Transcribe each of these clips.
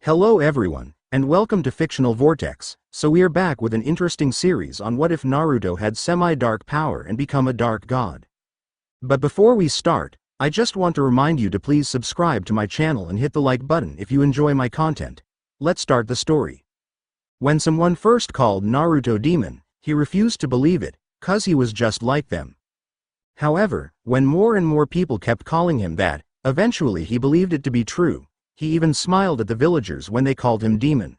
Hello everyone, and welcome to Fictional Vortex. So we are back with an interesting series on what if Naruto had semi-dark power and become a dark god. But before we start, I just want to remind you to please subscribe to my channel and hit the like button if you enjoy my content. Let's start the story. When someone first called Naruto demon, he refused to believe it, cause he was just like them. However, when more and more people kept calling him that, eventually he believed it to be true. He even smiled at the villagers when they called him demon.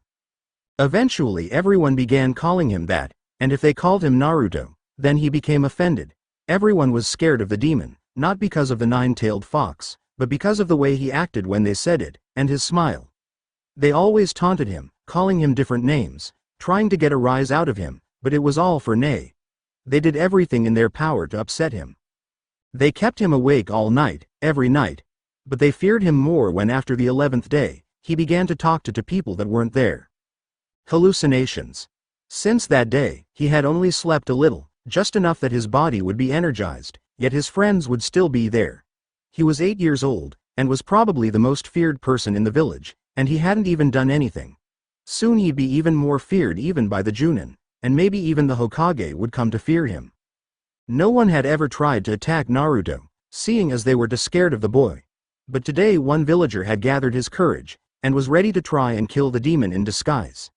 Eventually everyone began calling him that, and if they called him Naruto, then he became offended. Everyone was scared of the demon, not because of the nine-tailed fox, but because of the way he acted when they said it, and his smile. They always taunted him, calling him different names, trying to get a rise out of him, but it was all for nay. They did everything in their power to upset him. They kept him awake all night, every night. But they feared him more when after the 11th day, he began to talk to people that weren't there. Hallucinations. Since that day, he had only slept a little, just enough that his body would be energized, yet his friends would still be there. He was 8 years old, and was probably the most feared person in the village, and he hadn't even done anything. Soon he'd be even more feared even by the Junin, and maybe even the Hokage would come to fear him. No one had ever tried to attack Naruto, seeing as they were too scared of the boy. But today one villager had gathered his courage, and was ready to try and kill the demon in disguise.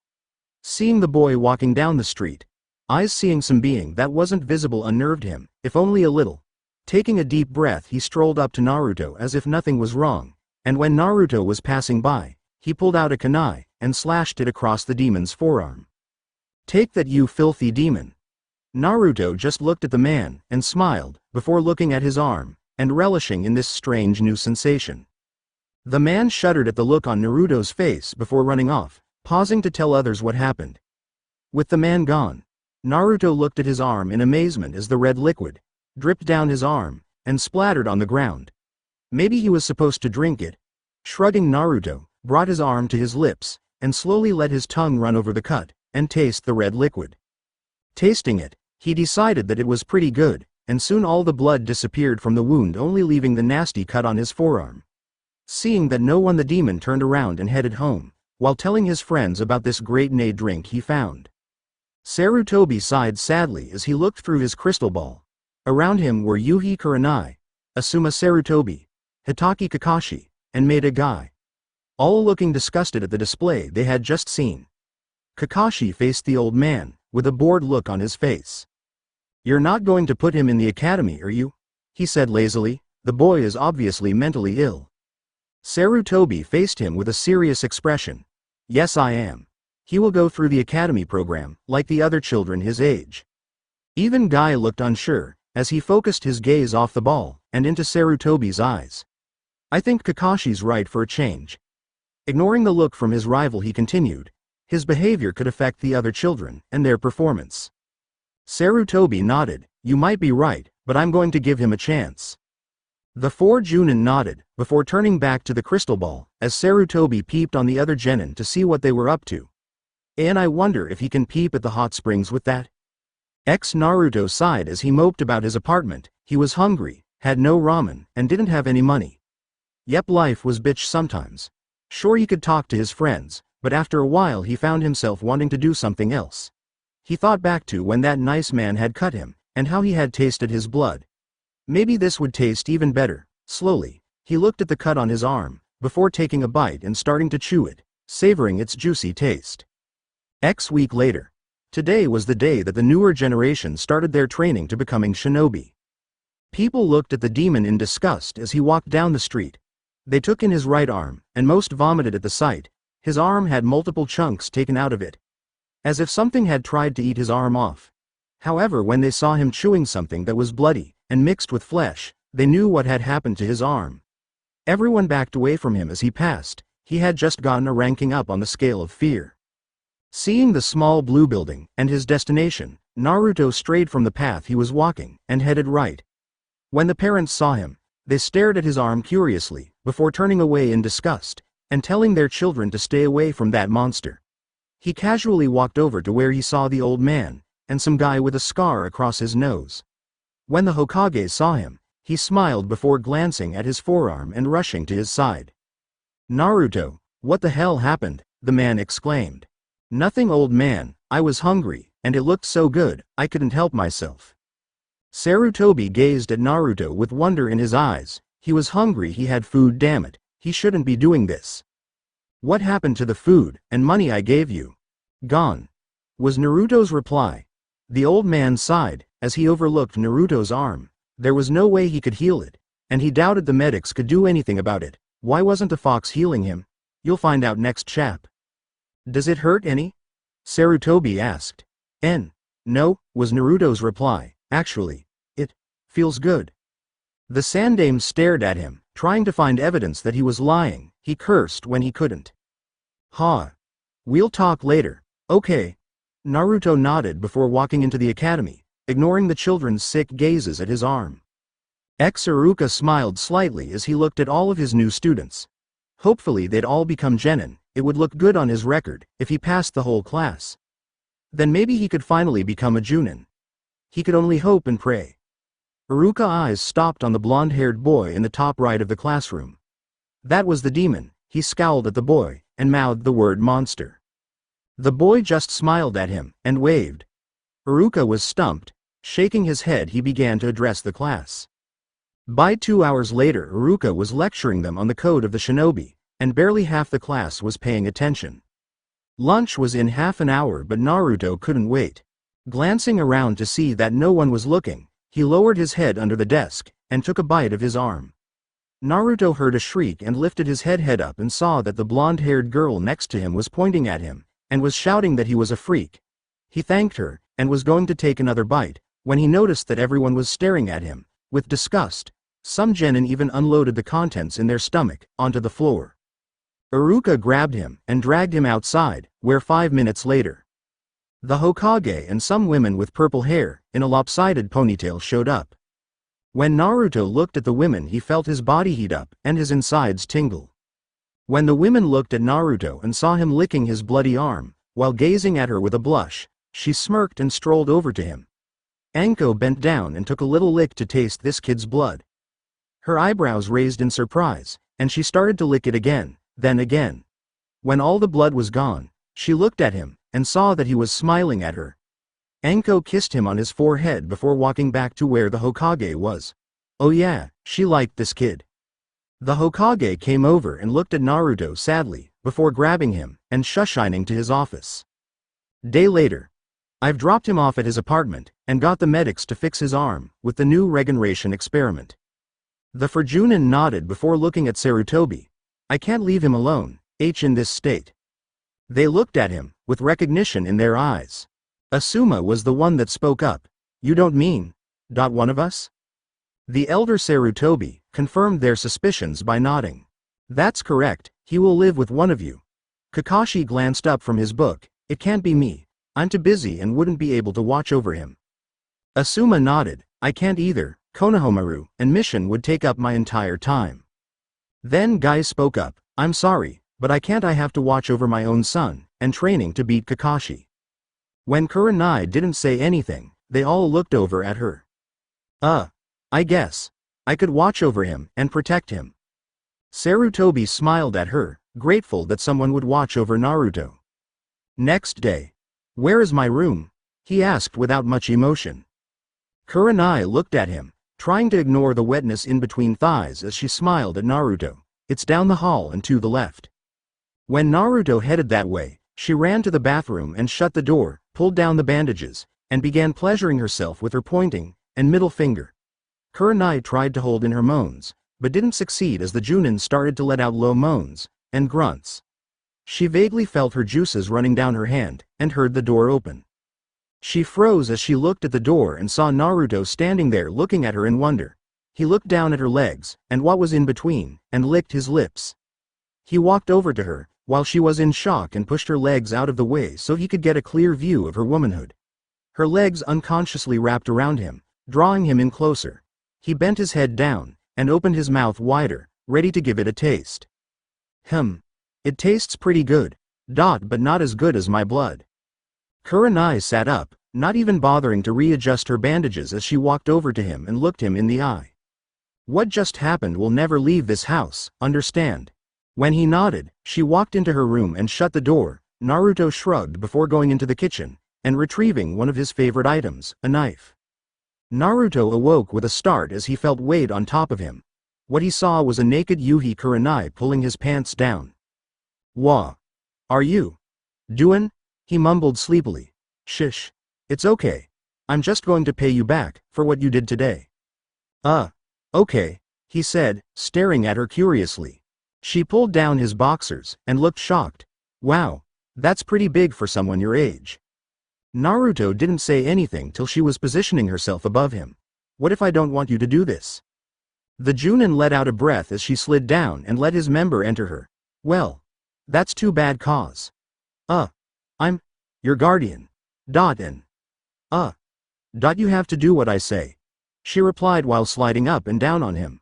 Seeing the boy walking down the street, eyes seeing some being that wasn't visible unnerved him, if only a little. Taking a deep breath he strolled up to Naruto as if nothing was wrong, and when Naruto was passing by, he pulled out a kunai, and slashed it across the demon's forearm. "Take that, you filthy demon." Naruto just looked at the man, and smiled, before looking at his arm, and relishing in this strange new sensation. The man shuddered at the look on Naruto's face before running off, pausing to tell others what happened. With the man gone, Naruto looked at his arm in amazement as the red liquid dripped down his arm, and splattered on the ground. Maybe he was supposed to drink it. Shrugging, Naruto brought his arm to his lips, and slowly let his tongue run over the cut, and taste the red liquid. Tasting it, he decided that it was pretty good, and soon all the blood disappeared from the wound, only leaving the nasty cut on his forearm. Seeing that no one, the demon turned around and headed home, while telling his friends about this great drink he found. Sarutobi sighed sadly as he looked through his crystal ball. Around him were Yuhi Kurenai, Asuma Sarutobi, Hitaki Kakashi, and Maeda Guy, all looking disgusted at the display they had just seen. Kakashi faced the old man, with a bored look on his face. "You're not going to put him in the academy, are you?" he said lazily. "The boy is obviously mentally ill." Sarutobi faced him with a serious expression. "Yes, I am. He will go through the academy program, like the other children his age." Even Guy looked unsure, as he focused his gaze off the ball, and into Sarutobi's eyes. "I think Kakashi's right for a change." Ignoring the look from his rival he continued, "His behavior could affect the other children, and their performance." Sarutobi nodded. "You might be right, but I'm going to give him a chance." The four Junin nodded, before turning back to the crystal ball, as Sarutobi peeped on the other genin to see what they were up to. "And I wonder if he can peep at the hot springs with that?" Naruto sighed as he moped about his apartment. He was hungry, had no ramen, and didn't have any money. Yep, life was bitch sometimes. Sure, he could talk to his friends, but after a while he found himself wanting to do something else. He thought back to when that nice man had cut him, and how he had tasted his blood. Maybe this would taste even better. Slowly, he looked at the cut on his arm, before taking a bite and starting to chew it, savoring its juicy taste. Week later. Today was the day that the newer generation started their training to becoming shinobi. People looked at the demon in disgust as he walked down the street. They took in his right arm, and most vomited at the sight. His arm had multiple chunks taken out of it, as if something had tried to eat his arm off. However, when they saw him chewing something that was bloody, and mixed with flesh, they knew what had happened to his arm. Everyone backed away from him as he passed. He had just gotten a ranking up on the scale of fear. Seeing the small blue building, and his destination, Naruto strayed from the path he was walking, and headed right. When the parents saw him, they stared at his arm curiously, before turning away in disgust, and telling their children to stay away from that monster. He casually walked over to where he saw the old man, and some guy with a scar across his nose. When the Hokage saw him, he smiled before glancing at his forearm and rushing to his side. "Naruto, What the hell happened? The man exclaimed. Nothing, old man, I was hungry, and it looked so good, I couldn't help myself. Sarutobi gazed at Naruto with wonder in his eyes. He was hungry, he had food, damn it, he shouldn't be doing this. What happened to the food and money I gave you? Gone, was Naruto's reply. The old man sighed, as he overlooked Naruto's arm. There was no way he could heal it, and he doubted the medics could do anything about it. Why wasn't the fox healing him? You'll find out next chap. Does it hurt any? Sarutobi asked. No, was Naruto's reply. Actually, it feels good. The Sandaime stared at him, trying to find evidence that he was lying. He cursed when he couldn't. Ha. We'll talk later. Okay. Naruto nodded before walking into the academy, ignoring the children's sick gazes at his arm. Iruka smiled slightly as he looked at all of his new students. Hopefully they'd all become genin. It would look good on his record if he passed the whole class. Then maybe he could finally become a Junin. He could only hope and pray. Iruka's eyes stopped on the blonde-haired boy in the top right of the classroom. That was the demon. He scowled at the boy and mouthed the word monster. The boy just smiled at him and waved. Iruka was stumped. Shaking his head, he began to address the class. By 2 hours later, Iruka was lecturing them on the code of the shinobi, and barely half the class was paying attention. Lunch was in half an hour, but Naruto couldn't wait. Glancing around to see that no one was looking, he lowered his head under the desk and took a bite of his arm. Naruto heard a shriek and lifted his head up and saw that the blonde-haired girl next to him was pointing at him and was shouting that he was a freak. He thanked her and was going to take another bite when he noticed that everyone was staring at him with disgust. Some genin even unloaded the contents in their stomach onto the floor. Iruka grabbed him and dragged him outside, where 5 minutes later, the Hokage and some women with purple hair in a lopsided ponytail showed up. When Naruto looked at the women, he felt his body heat up and his insides tingle. When the women looked at Naruto and saw him licking his bloody arm, while gazing at her with a blush, she smirked and strolled over to him. Anko bent down and took a little lick to taste this kid's blood. Her eyebrows raised in surprise, and she started to lick it again, then again. When all the blood was gone, she looked at him and saw that he was smiling at her. Anko kissed him on his forehead before walking back to where the Hokage was. Oh yeah, she liked this kid. The Hokage came over and looked at Naruto sadly, before grabbing him and shushing to his office. Day later. I've dropped him off at his apartment and got the medics to fix his arm with the new regeneration experiment. The Fujunin nodded before looking at Sarutobi. I can't leave him alone, in this state. They looked at him, with recognition in their eyes. Asuma was the one that spoke up. You don't mean, one of us? The elder Sarutobi confirmed their suspicions by nodding. That's correct, he will live with one of you. Kakashi glanced up from his book. It can't be me. I'm too busy and wouldn't be able to watch over him. Asuma nodded. I can't either. Konohamaru and mission would take up my entire time. Then Guy spoke up. I'm sorry, but I have to watch over my own son and training to beat Kakashi. When Kurenai didn't say anything, they all looked over at her. I guess I could watch over him and protect him. Sarutobi smiled at her, grateful that someone would watch over Naruto. Next day. Where is my room? He asked without much emotion. Kurenai looked at him, trying to ignore the wetness in between thighs as she smiled at Naruto. It's down the hall and to the left. When Naruto headed that way, she ran to the bathroom and shut the door, pulled down the bandages, and began pleasuring herself with her pointing and middle finger. Kurenai tried to hold in her moans, but didn't succeed as the Junin started to let out low moans and grunts. She vaguely felt her juices running down her hand and heard the door open. She froze as she looked at the door and saw Naruto standing there looking at her in wonder. He looked down at her legs and what was in between and licked his lips. He walked over to her while she was in shock and pushed her legs out of the way so he could get a clear view of her womanhood. Her legs unconsciously wrapped around him, drawing him in closer. He bent his head down and opened his mouth wider, ready to give it a taste. It tastes pretty good, but not as good as my blood. Kurenai sat up, not even bothering to readjust her bandages as she walked over to him and looked him in the eye. What just happened will never leave this house, understand? When he nodded, she walked into her room and shut the door. Naruto shrugged before going into the kitchen and retrieving one of his favorite items, a knife. Naruto awoke with a start as he felt weight on top of him. What he saw was a naked Yuhi Kurenai pulling his pants down. "Wha? Are you doin'?" he mumbled sleepily. "Shish. It's okay. I'm just going to pay you back for what you did today." Okay," he said, staring at her curiously. She pulled down his boxers and looked shocked. "Wow, that's pretty big for someone your age." Naruto didn't say anything till she was positioning herself above him. "What if I don't want you to do this?" The Junin let out a breath as she slid down and let his member enter her. "Well, that's too bad cause. I'm your guardian. And you have to do what I say," she replied while sliding up and down on him.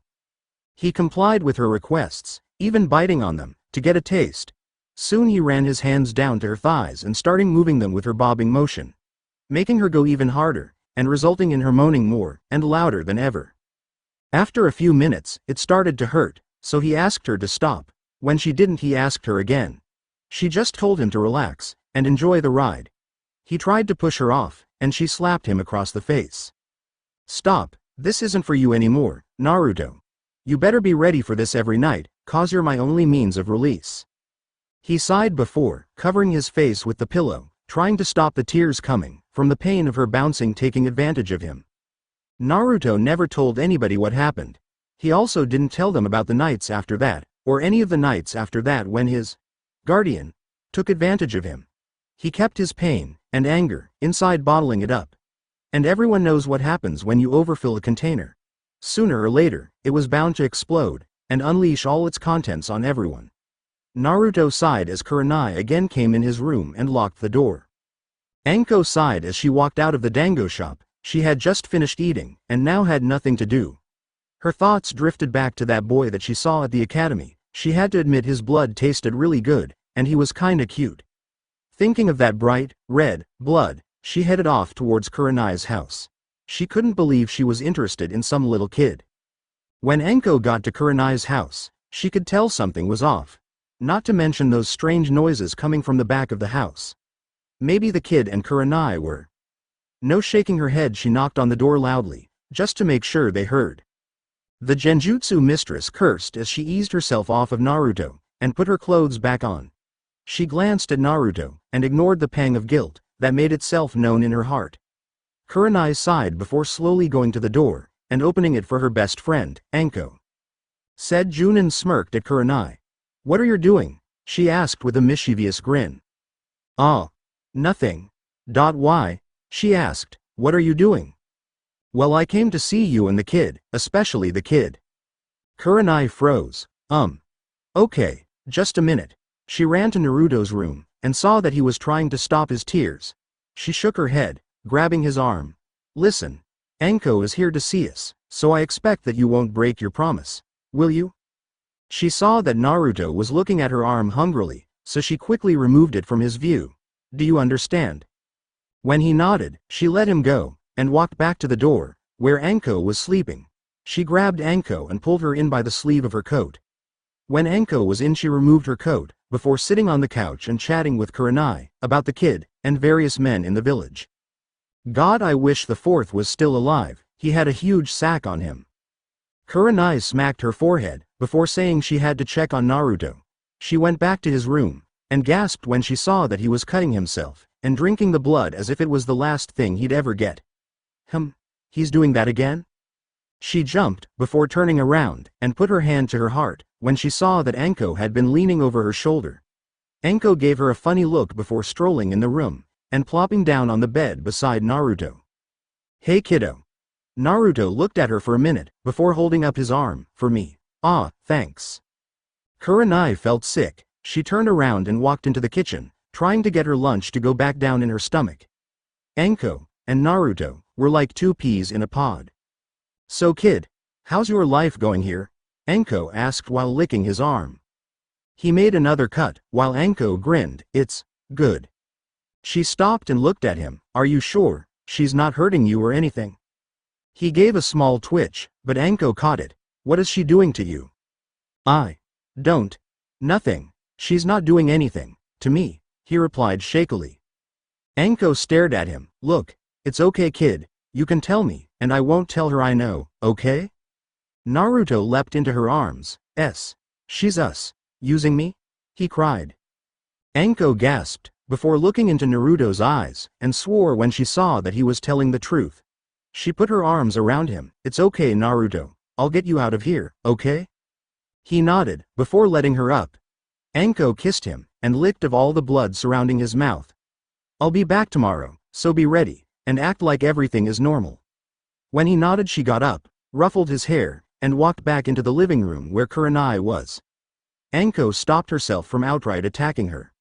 He complied with her requests, even biting on them, to get a taste. Soon he ran his hands down to her thighs and starting moving them with her bobbing motion, making her go even harder, and resulting in her moaning more and louder than ever. After a few minutes, it started to hurt, so he asked her to stop. When she didn't, he asked her again. She just told him to relax and enjoy the ride. He tried to push her off, and she slapped him across the face. "Stop, this isn't for you anymore, Naruto. You better be ready for this every night, cause you're my only means of release." He sighed before, covering his face with the pillow, trying to stop the tears coming from the pain of her bouncing taking advantage of him. Naruto never told anybody what happened. He also didn't tell them about the nights after that, or any of the nights after that when his guardian took advantage of him. He kept his pain and anger inside, bottling it up. And everyone knows what happens when you overfill a container. Sooner or later, it was bound to explode and unleash all its contents on everyone. Naruto sighed as Kurenai again came in his room and locked the door. Anko sighed as she walked out of the dango shop. She had just finished eating and now had nothing to do. Her thoughts drifted back to that boy that she saw at the academy. She had to admit his blood tasted really good, and he was kinda cute. Thinking of that bright, red blood, she headed off towards Kurenai's house. She couldn't believe she was interested in some little kid. When Anko got to Kurenai's house, she could tell something was off. Not to mention those strange noises coming from the back of the house. Maybe the kid and Kurenai were. No, shaking her head, she knocked on the door loudly, just to make sure they heard. The Genjutsu mistress cursed as she eased herself off of Naruto and put her clothes back on. She glanced at Naruto and ignored the pang of guilt that made itself known in her heart. Kurenai sighed before slowly going to the door and opening it for her best friend, Anko. Said Junin smirked at Kurenai. "What are you doing?" she asked with a mischievous grin. Nothing. Why?" she asked. "What are you doing?" "Well, I came to see you and the kid, especially the kid." Kurenai froze. Okay, just a minute." She ran to Naruto's room and saw that he was trying to stop his tears. She shook her head, grabbing his arm. "Listen, Anko is here to see us, so I expect that you won't break your promise, will you?" She saw that Naruto was looking at her arm hungrily, so she quickly removed it from his view. "Do you understand?" When he nodded, she let him go and walked back to the door, where Anko was sleeping. She grabbed Anko and pulled her in by the sleeve of her coat. When Anko was in, she removed her coat before sitting on the couch and chatting with Kurenai about the kid and various men in the village. God, I wish the fourth was still alive. He had a huge sack on him. Kurenai smacked her forehead before saying she had to check on Naruto. She went back to his room and gasped when she saw that he was cutting himself and drinking the blood as if it was the last thing he'd ever get. He's doing that again? She jumped before turning around and put her hand to her heart when she saw that Anko had been leaning over her shoulder. Anko gave her a funny look before strolling in the room and plopping down on the bed beside Naruto. "Hey kiddo." Naruto looked at her for a minute before holding up his arm. "For me. Thanks." Kurenai felt sick. She turned around and walked into the kitchen, trying to get her lunch to go back down in her stomach. Anko and Naruto were like two peas in a pod. "So kid, how's your life going here?" Anko asked while licking his arm. He made another cut while Anko grinned. "It's good." She stopped and looked at him. "Are you sure she's not hurting you or anything?" He gave a small twitch, but Anko caught it. "What is she doing to you?" "I don't Nothing. She's not doing anything to me, he replied shakily. Anko stared at him. Look, it's okay kid, you can tell me, and I won't tell her I know, okay? Naruto leapt into her arms. She's using me? He cried. Anko gasped, before looking into Naruto's eyes, and swore when she saw that he was telling the truth. She put her arms around him. It's okay Naruto, I'll get you out of here, okay? He nodded, before letting her up. Anko kissed him, and licked of all the blood surrounding his mouth. I'll be back tomorrow, so be ready, and act like everything is normal. When he nodded she got up, ruffled his hair, and walked back into the living room where Kurenai was. Anko stopped herself from outright attacking her.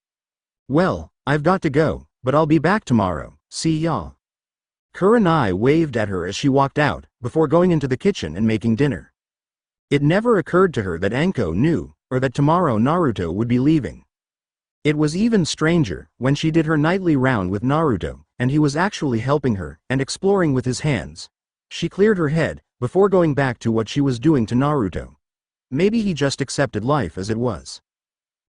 Well, I've got to go, but I'll be back tomorrow, see ya. Kurenai waved at her as she walked out, before going into the kitchen and making dinner. It never occurred to her that Anko knew, or that tomorrow Naruto would be leaving. It was even stranger, when she did her nightly round with Naruto, and he was actually helping her, and exploring with his hands. She cleared her head, before going back to what she was doing to Naruto. Maybe he just accepted life as it was.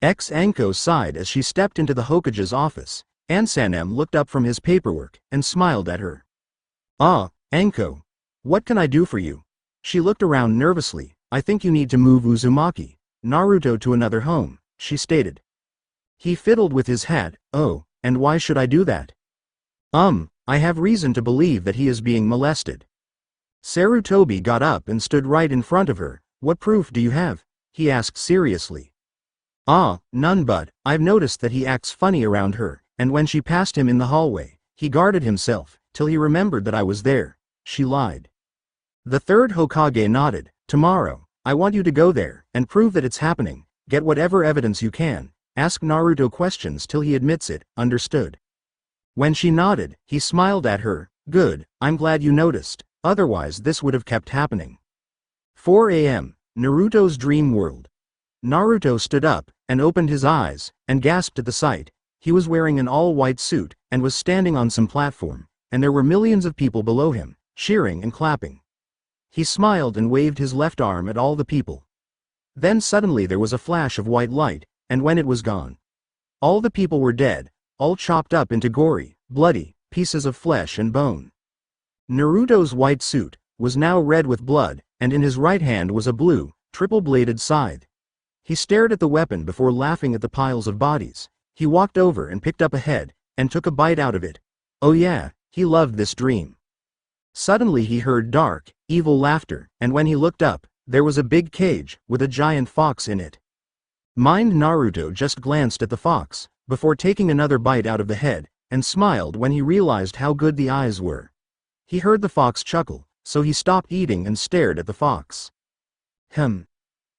Anko sighed as she stepped into the Hokage's office. Ansanem looked up from his paperwork, and smiled at her. Ah, Anko. What can I do for you? She looked around nervously. I think you need to move Uzumaki, Naruto to another home, she stated. He fiddled with his hat. Oh, and why should I do that? I have reason to believe that he is being molested. Sarutobi got up and stood right in front of her. What proof do you have? He asked seriously. None, but I've noticed that he acts funny around her, and when she passed him in the hallway, he guarded himself, till he remembered that I was there, she lied. The third Hokage nodded. Tomorrow, I want you to go there, and prove that it's happening, get whatever evidence you can, ask Naruto questions till he admits it, understood? When she nodded, he smiled at her. Good, I'm glad you noticed, otherwise this would have kept happening. 4 a.m., Naruto's dream world. Naruto stood up, and opened his eyes, and gasped at the sight. He was wearing an all-white suit, and was standing on some platform, and there were millions of people below him, cheering and clapping. He smiled and waved his left arm at all the people. Then suddenly there was a flash of white light, and when it was gone, all the people were dead, all chopped up into gory, bloody pieces of flesh and bone. Naruto's white suit was now red with blood, and in his right hand was a blue, triple-bladed scythe. He stared at the weapon before laughing at the piles of bodies. He walked over and picked up a head, and took a bite out of it. Oh yeah, he loved this dream. Suddenly he heard dark, evil laughter, and when he looked up, there was a big cage, with a giant fox in it. Naruto just glanced at the fox, before taking another bite out of the head, and smiled when he realized how good the eyes were. He heard the fox chuckle, so he stopped eating and stared at the fox.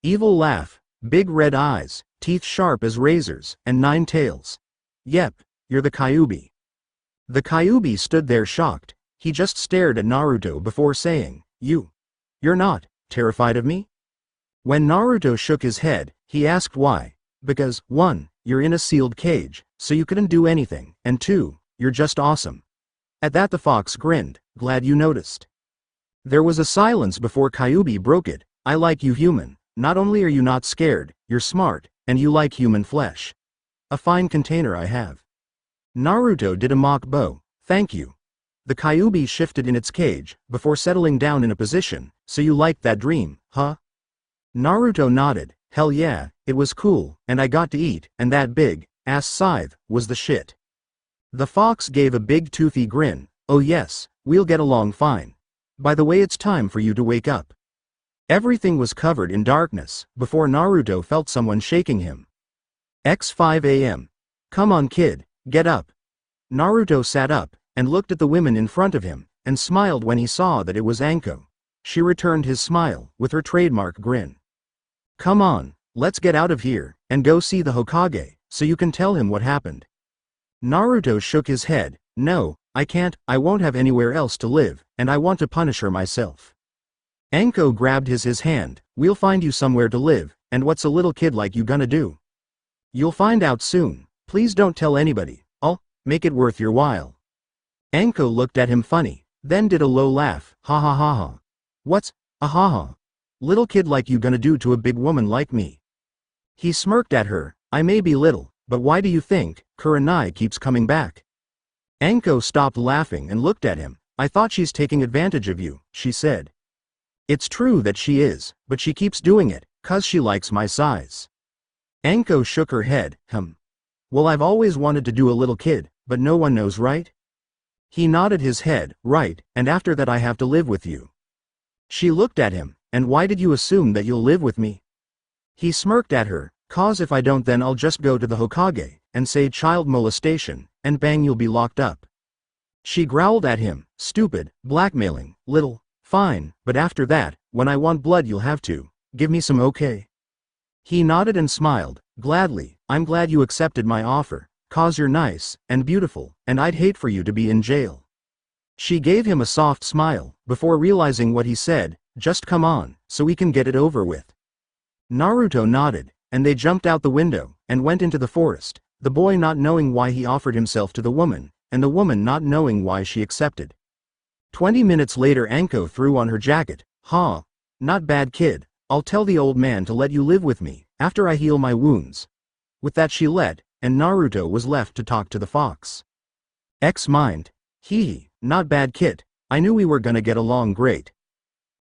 Evil laugh, big red eyes, teeth sharp as razors, and 9 tails. Yep, you're the Kyuubi. The Kyuubi stood there shocked. He just stared at Naruto before saying, You're not terrified of me? When Naruto shook his head, he asked why. Because, 1, you're in a sealed cage, so you couldn't do anything, and 2, you're just awesome. At that the fox grinned. Glad you noticed. There was a silence before Kyuubi broke it. I like you human. Not only are you not scared, you're smart, and you like human flesh. A fine container I have. Naruto did a mock bow. Thank you. The Kyuubi shifted in its cage, before settling down in a position. So you liked that dream, huh? Naruto nodded. Hell yeah, it was cool, and I got to eat, and that big-ass scythe was the shit. The fox gave a big toothy grin. Oh yes, we'll get along fine. By the way, it's time for you to wake up. Everything was covered in darkness, before Naruto felt someone shaking him. 5 a.m. Come on kid, get up. Naruto sat up, and looked at the women in front of him, and smiled when he saw that it was Anko. She returned his smile, with her trademark grin. Come on, let's get out of here, and go see the Hokage, so you can tell him what happened. Naruto shook his head. No, I can't, I won't have anywhere else to live, and I want to punish her myself. Anko grabbed his hand. We'll find you somewhere to live, and what's a little kid like you gonna do? You'll find out soon. Please don't tell anybody. I'll make it worth your while. Anko looked at him funny, then did a low laugh. Ha ha ha ha. What's a ha ha? Little kid like you gonna do to a big woman like me? He smirked at her. I may be little, but why do you think Kurenai keeps coming back? Anko stopped laughing and looked at him. I thought she's taking advantage of you, she said. It's true that she is, but she keeps doing it, 'cause she likes my size. Anko shook her head. Well, I've always wanted to do a little kid, but no one knows, right? He nodded his head. Right, and after that I have to live with you. She looked at him. And why did you assume that you'll live with me? He smirked at her. 'Cause if I don't, then I'll just go to the Hokage and say child molestation, and bang, you'll be locked up. She growled at him. Stupid, blackmailing, little. Fine, but after that, when I want blood you'll have to give me some, okay? He nodded and smiled. Gladly. I'm glad you accepted my offer, 'cause you're nice and beautiful, and I'd hate for you to be in jail. She gave him a soft smile, before realizing what he said. Just come on, so we can get it over with. Naruto nodded, and they jumped out the window, and went into the forest, the boy not knowing why he offered himself to the woman, and the woman not knowing why she accepted. 20 minutes later Anko threw on her jacket. Not bad, kid. I'll tell the old man to let you live with me, after I heal my wounds. With that she left, and Naruto was left to talk to the fox. Mind. Not bad, kid. I knew we were gonna get along great.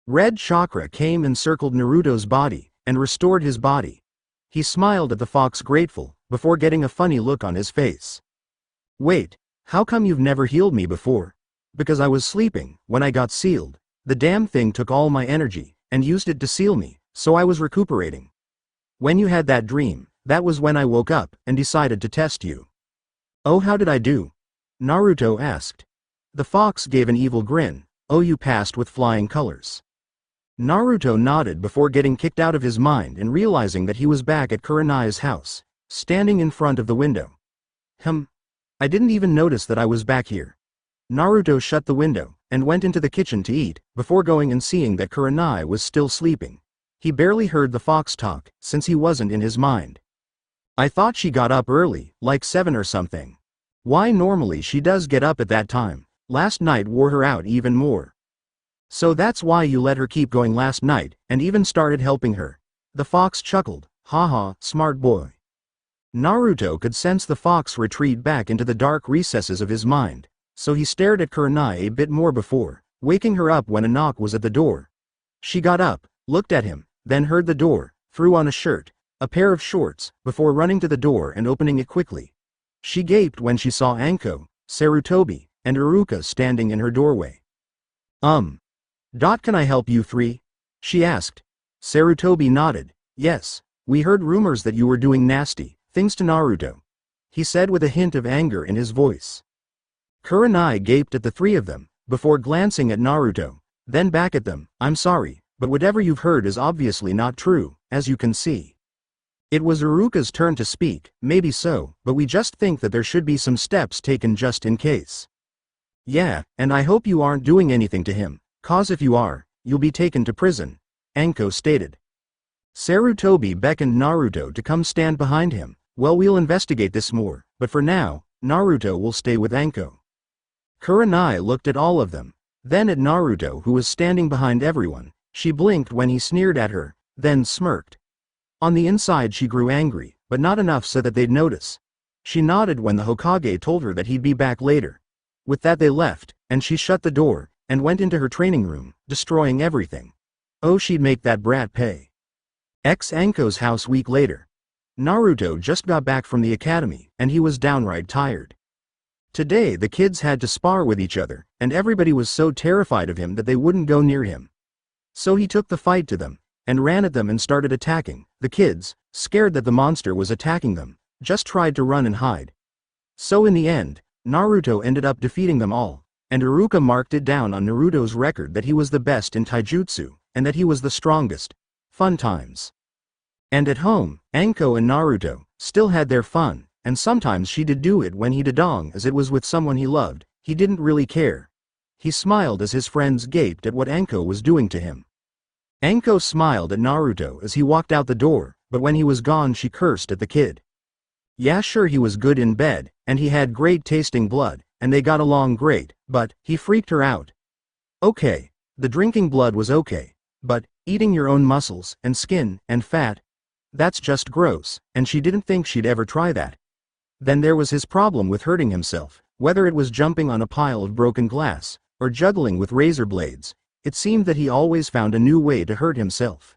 Red chakra came and circled Naruto's body, and restored his body. He smiled at the fox grateful, before getting a funny look on his face. Wait, how come you've never healed me before? Because I was sleeping, when I got sealed. The damn thing took all my energy, and used it to seal me, so I was recuperating. When you had that dream, that was when I woke up, and decided to test you. Oh, how did I do? Naruto asked. The fox gave an evil grin. Oh, you passed with flying colors. Naruto nodded before getting kicked out of his mind and realizing that he was back at Kurenai's house, standing in front of the window. I didn't even notice that I was back here. Naruto shut the window, and went into the kitchen to eat, before going and seeing that Kurenai was still sleeping. He barely heard the fox talk, since he wasn't in his mind. I thought she got up early, like 7 or something. Why, normally she does get up at that time. Last night wore her out even more. So that's why you let her keep going last night, and even started helping her. The fox chuckled. Haha, smart boy. Naruto could sense the fox retreat back into the dark recesses of his mind, so he stared at Kurenai a bit more before waking her up when a knock was at the door. She got up, looked at him, then heard the door, threw on a shirt, a pair of shorts, before running to the door and opening it quickly. She gaped when she saw Anko, Sarutobi, and Iruka standing in her doorway. Can I help you three? She asked. Sarutobi nodded. Yes, we heard rumors that you were doing nasty things to Naruto, he said with a hint of anger in his voice. Kurenai gaped at the three of them, before glancing at Naruto, then back at them. I'm sorry, but whatever you've heard is obviously not true, as you can see. It was Iruka's turn to speak. Maybe so, but we just think that there should be some steps taken just in case. Yeah, and I hope you aren't doing anything to him, 'cause if you are, you'll be taken to prison, Anko stated. Sarutobi beckoned Naruto to come stand behind him. Well, we'll investigate this more, but for now, Naruto will stay with Anko. Kurenai looked at all of them, then at Naruto, who was standing behind everyone. She blinked when he sneered at her, then smirked. On the inside she grew angry, but not enough so that they'd notice. She nodded when the Hokage told her that he'd be back later. With that they left, and she shut the door, and went into her training room, destroying everything. Oh, she'd make that brat pay. Anko's house week later. Naruto just got back from the academy, and he was downright tired. Today the kids had to spar with each other, and everybody was so terrified of him that they wouldn't go near him. So he took the fight to them, and ran at them and started attacking. The kids, scared that the monster was attacking them, just tried to run and hide. So in the end, Naruto ended up defeating them all, and Iruka marked it down on Naruto's record that he was the best in taijutsu, and that he was the strongest. Fun times. And at home, Anko and Naruto still had their fun, and sometimes she did do it when he dodong as it was with someone he loved. He didn't really care. He smiled as his friends gaped at what Anko was doing to him. Anko smiled at Naruto as he walked out the door, but when he was gone she cursed at the kid. Yeah, sure, he was good in bed, and he had great tasting blood, and they got along great, but he freaked her out. Okay, the drinking blood was okay, but eating your own muscles and skin and fat, That's just gross, and she didn't think she'd ever try that. Then there was his problem with hurting himself, whether it was jumping on a pile of broken glass, or juggling with razor blades. It seemed that he always found a new way to hurt himself.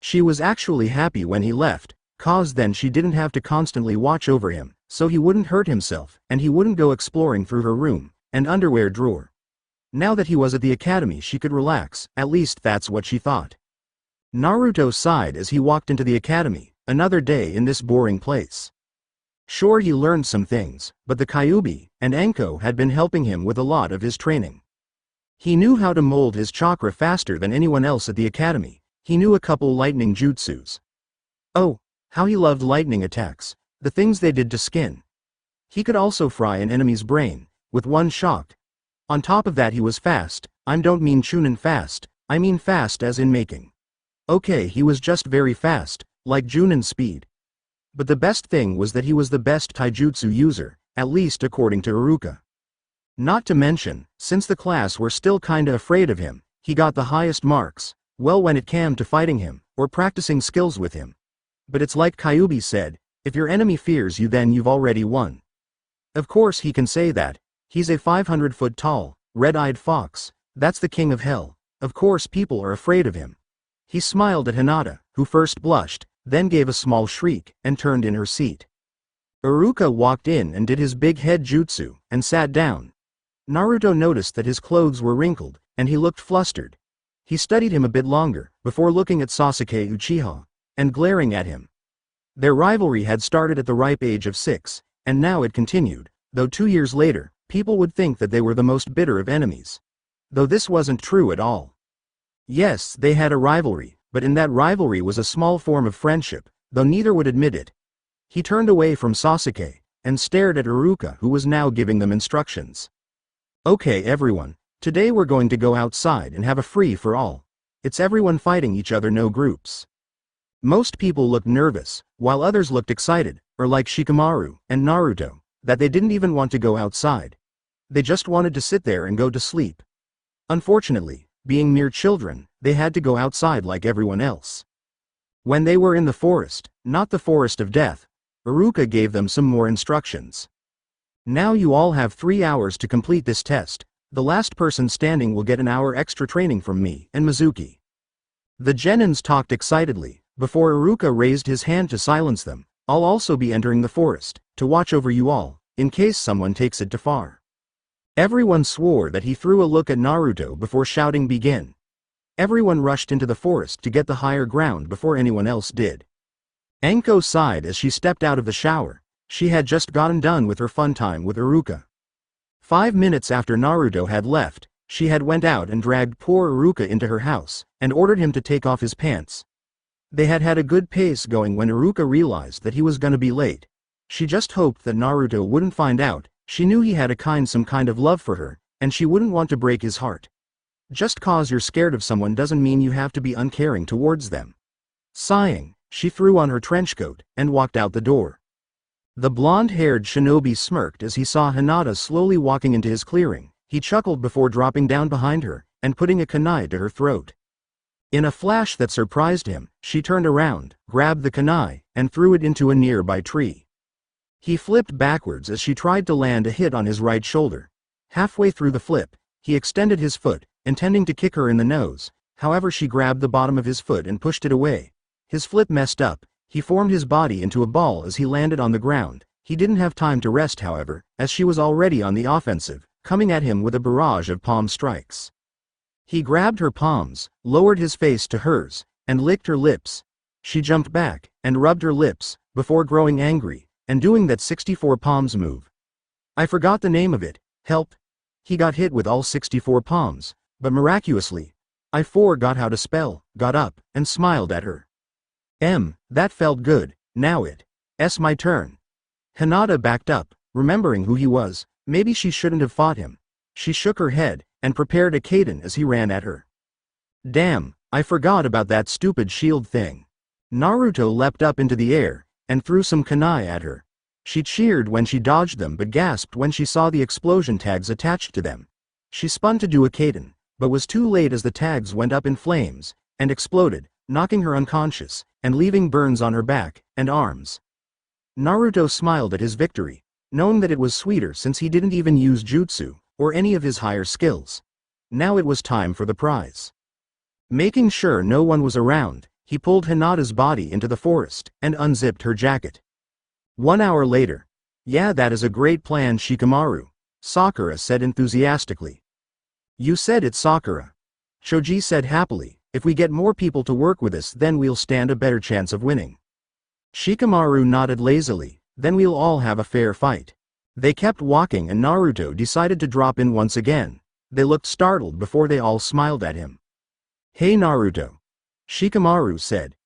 She was actually happy when he left, cause then she didn't have to constantly watch over him, so he wouldn't hurt himself, and he wouldn't go exploring through her room and underwear drawer. Now that he was at the academy, she could relax, at least that's what she thought. Naruto sighed as he walked into the academy. Another day in this boring place. Sure, he learned some things, but the Kyuubi and Enko had been helping him with a lot of his training. He knew how to mold his chakra faster than anyone else at the academy. He knew a couple lightning jutsus. Oh, how he loved lightning attacks, the things they did to skin. He could also fry an enemy's brain with one shot. On top of that, he was fast. I don't mean chunin fast, I mean fast as in making. Okay, he was just very fast, like Junin speed. But the best thing was that he was the best taijutsu user, at least according to Iruka. Not to mention, since the class were still kinda afraid of him, he got the highest marks, well, when it came to fighting him, or practicing skills with him. But it's like Kyuubi said, if your enemy fears you, then you've already won. Of course he can say that. He's a 500-foot tall, red-eyed fox. That's the king of hell. Of course people are afraid of him. He smiled at Hinata, who first blushed, then gave a small shriek, and turned in her seat. Iruka walked in and did his big head jutsu, and sat down. Naruto noticed that his clothes were wrinkled, and he looked flustered. He studied him a bit longer, before looking at Sasuke Uchiha, and glaring at him. Their rivalry had started at the ripe age of 6, and now it continued, though 2 years later, people would think that they were the most bitter of enemies. Though this wasn't true at all. Yes, they had a rivalry, but in that rivalry was a small form of friendship, though neither would admit it. He turned away from Sasuke, and stared at Iruka, who was now giving them instructions. Okay everyone, today we're going to go outside and have a free-for-all. It's everyone fighting each other, no groups. Most people looked nervous, while others looked excited, or like Shikamaru and Naruto, that they didn't even want to go outside. They just wanted to sit there and go to sleep. Unfortunately, being mere children, they had to go outside like everyone else. When they were in the forest, not the forest of death, Iruka gave them some more instructions. Now you all have 3 hours to complete this test. The last person standing will get an hour extra training from me and Mizuki. The genins talked excitedly, before Iruka raised his hand to silence them. I'll also be entering the forest, to watch over you all, in case someone takes it too far. Everyone swore that he threw a look at Naruto before shouting begin. Everyone rushed into the forest to get the higher ground before anyone else did. Enko sighed as she stepped out of the shower. She had just gotten done with her fun time with Iruka. 5 minutes after Naruto had left, she had went out and dragged poor Iruka into her house, and ordered him to take off his pants. They had had a good pace going when Iruka realized that he was gonna be late. She just hoped that Naruto wouldn't find out. She knew he had some kind of love for her, and she wouldn't want to break his heart. Just cause you're scared of someone doesn't mean you have to be uncaring towards them. Sighing, she threw on her trench coat, and walked out the door. The blonde-haired shinobi smirked as he saw Hinata slowly walking into his clearing. He chuckled before dropping down behind her, and putting a kunai to her throat. In a flash that surprised him, she turned around, grabbed the kunai, and threw it into a nearby tree. He flipped backwards as she tried to land a hit on his right shoulder. Halfway through the flip, he extended his foot, intending to kick her in the nose. However, she grabbed the bottom of his foot and pushed it away. His flip messed up. He formed his body into a ball as he landed on the ground. He didn't have time to rest, however, as she was already on the offensive, coming at him with a barrage of palm strikes. He grabbed her palms, lowered his face to hers, and licked her lips. She jumped back, and rubbed her lips, before growing angry, and doing that 64 palms move. I forgot the name of it. Help. He got hit with all 64 palms, but miraculously, I forgot how to spell, got up, and smiled at her. That felt good. Now it's my turn. Hinata backed up, remembering who he was. Maybe she shouldn't have fought him. She shook her head, and prepared a kaiden as he ran at her. Damn, I forgot about that stupid shield thing. Naruto leapt up into the air, and threw some kunai at her. She cheered when she dodged them but gasped when she saw the explosion tags attached to them. She spun to do a kaiden, but was too late as the tags went up in flames, and exploded, knocking her unconscious, and leaving burns on her back and arms. Naruto smiled at his victory, knowing that it was sweeter since he didn't even use jutsu, or any of his higher skills. Now it was time for the prize. Making sure no one was around, he pulled Hinata's body into the forest, and unzipped her jacket. 1 hour later. Yeah, that is a great plan, Shikamaru, Sakura said enthusiastically. You said it, Sakura. Choji said happily, if we get more people to work with us then we'll stand a better chance of winning. Shikamaru nodded lazily, then we'll all have a fair fight. They kept walking and Naruto decided to drop in once again. They looked startled before they all smiled at him. Hey Naruto. Shikamaru said.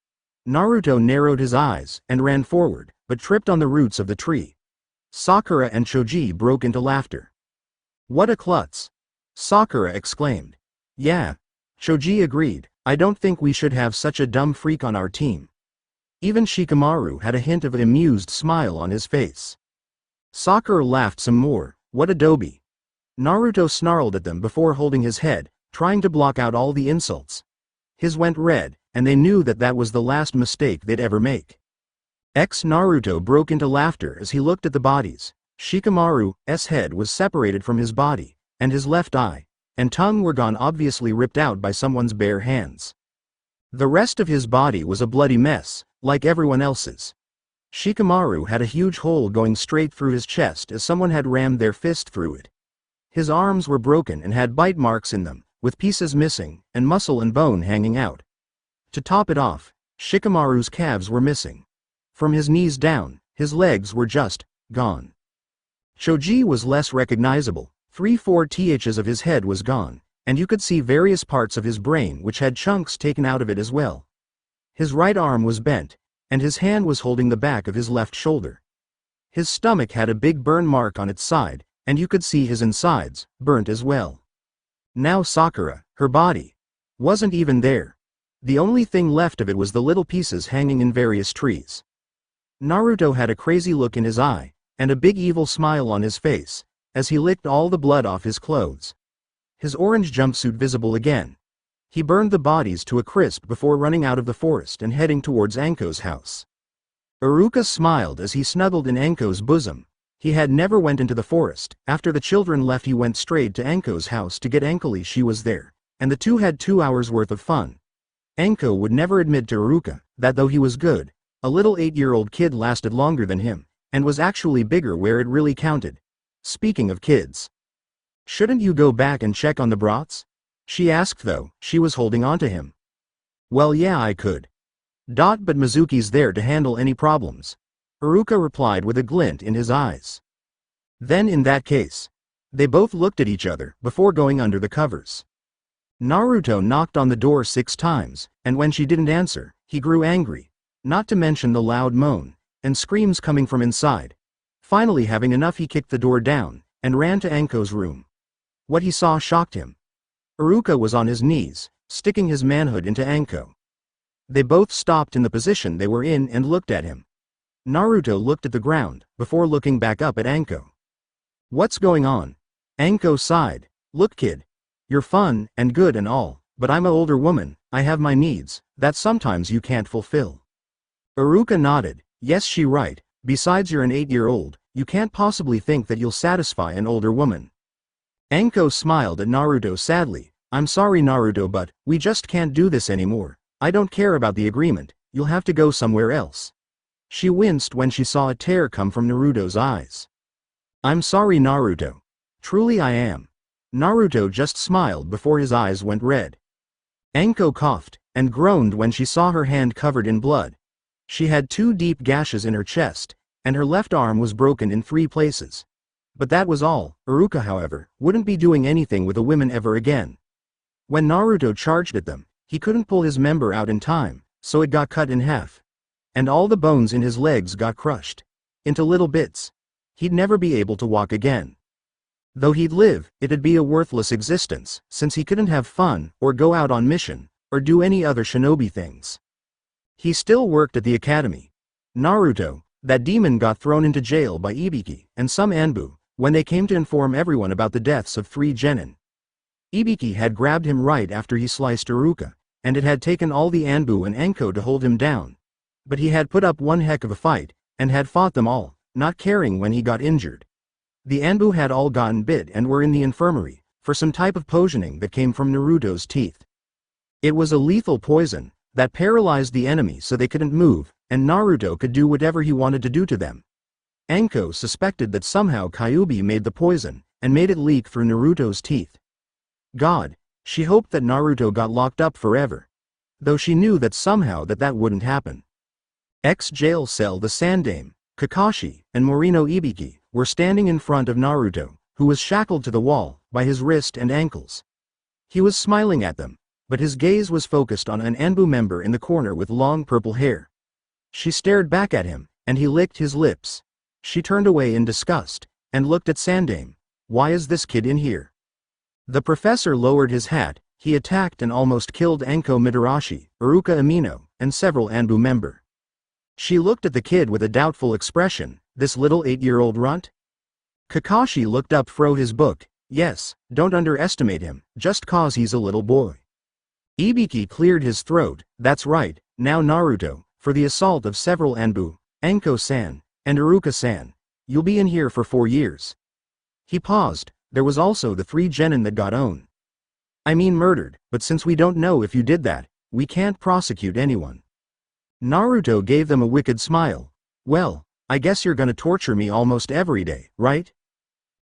Naruto narrowed his eyes and ran forward, but tripped on the roots of the tree. Sakura and Choji broke into laughter. What a klutz! Sakura exclaimed. Yeah. Choji agreed, I don't think we should have such a dumb freak on our team. Even Shikamaru had a hint of an amused smile on his face. Sakura laughed some more, what a doby. Naruto snarled at them before holding his head, trying to block out all the insults. His went red, and they knew that that was the last mistake they'd ever make. Naruto broke into laughter as he looked at the bodies. Shikamaru's head was separated from his body, and his left eye and tongue were gone, obviously ripped out by someone's bare hands. The rest of his body was a bloody mess, like everyone else's. Shikamaru had a huge hole going straight through his chest as someone had rammed their fist through it. His arms were broken and had bite marks in them, with pieces missing, and muscle and bone hanging out. To top it off, Shikamaru's calves were missing. From his knees down, his legs were just gone. Choji was less recognizable. 3/4 ths of his head was gone, and you could see various parts of his brain which had chunks taken out of it as well. His right arm was bent, and his hand was holding the back of his left shoulder. His stomach had a big burn mark on its side, and you could see his insides, burnt as well. Now Sakura, her body, wasn't even there. The only thing left of it was the little pieces hanging in various trees. Naruto had a crazy look in his eye, and a big evil smile on his face, as he licked all the blood off his clothes. His orange jumpsuit visible again. He burned the bodies to a crisp before running out of the forest and heading towards Anko's house. Iruka smiled as he snuggled in Anko's bosom. He had never went into the forest. After the children left he went straight to Anko's house to get Ankoli. She was there, and the two had 2 hours worth of fun. Anko would never admit to Iruka that though he was good, a little 8-year-old kid lasted longer than him, and was actually bigger where it really counted. Speaking of kids. Shouldn't you go back and check on the brats? She asked though, she was holding on to him. Well yeah I could. But Mizuki's there to handle any problems. Iruka replied with a glint in his eyes. Then in that case. They both looked at each other before going under the covers. Naruto knocked on the door 6 times, and when she didn't answer, he grew angry, not to mention the loud moan and screams coming from inside. Finally having enough he kicked the door down, and ran to Anko's room. What he saw shocked him. Iruka was on his knees, sticking his manhood into Anko. They both stopped in the position they were in and looked at him. Naruto looked at the ground, before looking back up at Anko. What's going on? Anko sighed. Look kid. You're fun, and good and all, but I'm an older woman, I have my needs, that sometimes you can't fulfill. Iruka nodded. Yes she right, besides you're an 8-year-old, you can't possibly think that you'll satisfy an older woman. Anko smiled at Naruto sadly. I'm sorry Naruto but, we just can't do this anymore. I don't care about the agreement, you'll have to go somewhere else. She winced when she saw a tear come from Naruto's eyes. I'm sorry Naruto. Truly I am. Naruto just smiled before his eyes went red. Anko coughed, and groaned when she saw her hand covered in blood. She had 2 deep gashes in her chest, and her left arm was broken in 3 places. But that was all. Iruka however, wouldn't be doing anything with the women ever again. When Naruto charged at them, he couldn't pull his member out in time, so it got cut in half. And all the bones in his legs got crushed into little bits. He'd never be able to walk again. Though he'd live, it'd be a worthless existence, since he couldn't have fun, or go out on mission, or do any other shinobi things. He still worked at the academy. Naruto, that demon, got thrown into jail by Ibiki and some Anbu, when they came to inform everyone about the deaths of 3 genin. Ibiki had grabbed him right after he sliced Iruka, and it had taken all the Anbu and Anko to hold him down, But he had put up one heck of a fight, and had fought them all, not caring when he got injured. The Anbu had all gotten bit and were in the infirmary, for some type of poisoning that came from Naruto's teeth. It was a lethal poison, that paralyzed the enemy so they couldn't move, and Naruto could do whatever he wanted to do to them. Anko suspected that somehow Kyuubi made the poison, and made it leak through Naruto's teeth. God, she hoped that Naruto got locked up forever. Though she knew that somehow that wouldn't happen. Ex-jail cell the Sandaime, Kakashi, and Morino Ibiki were standing in front of Naruto, who was shackled to the wall, by his wrist and ankles. He was smiling at them, but his gaze was focused on an Anbu member in the corner with long purple hair. She stared back at him, and he licked his lips. She turned away in disgust, and looked at Sandaime. Why is this kid in here? The professor lowered his hat. He attacked and almost killed Anko Mitarashi, Iruka Amino, and several Anbu member. She looked at the kid with a doubtful expression. This little 8-year-old runt? Kakashi looked up fro his book. Yes, don't underestimate him, just cause he's a little boy. Ibiki cleared his throat. That's right, now Naruto, for the assault of several Anbu, Anko-san, and Iruka-san. You'll be in here for 4 years. He paused. There was also the 3 genin that got owned. I mean murdered, but since we don't know if you did that, we can't prosecute anyone. Naruto gave them a wicked smile. Well, I guess you're gonna torture me almost every day, right?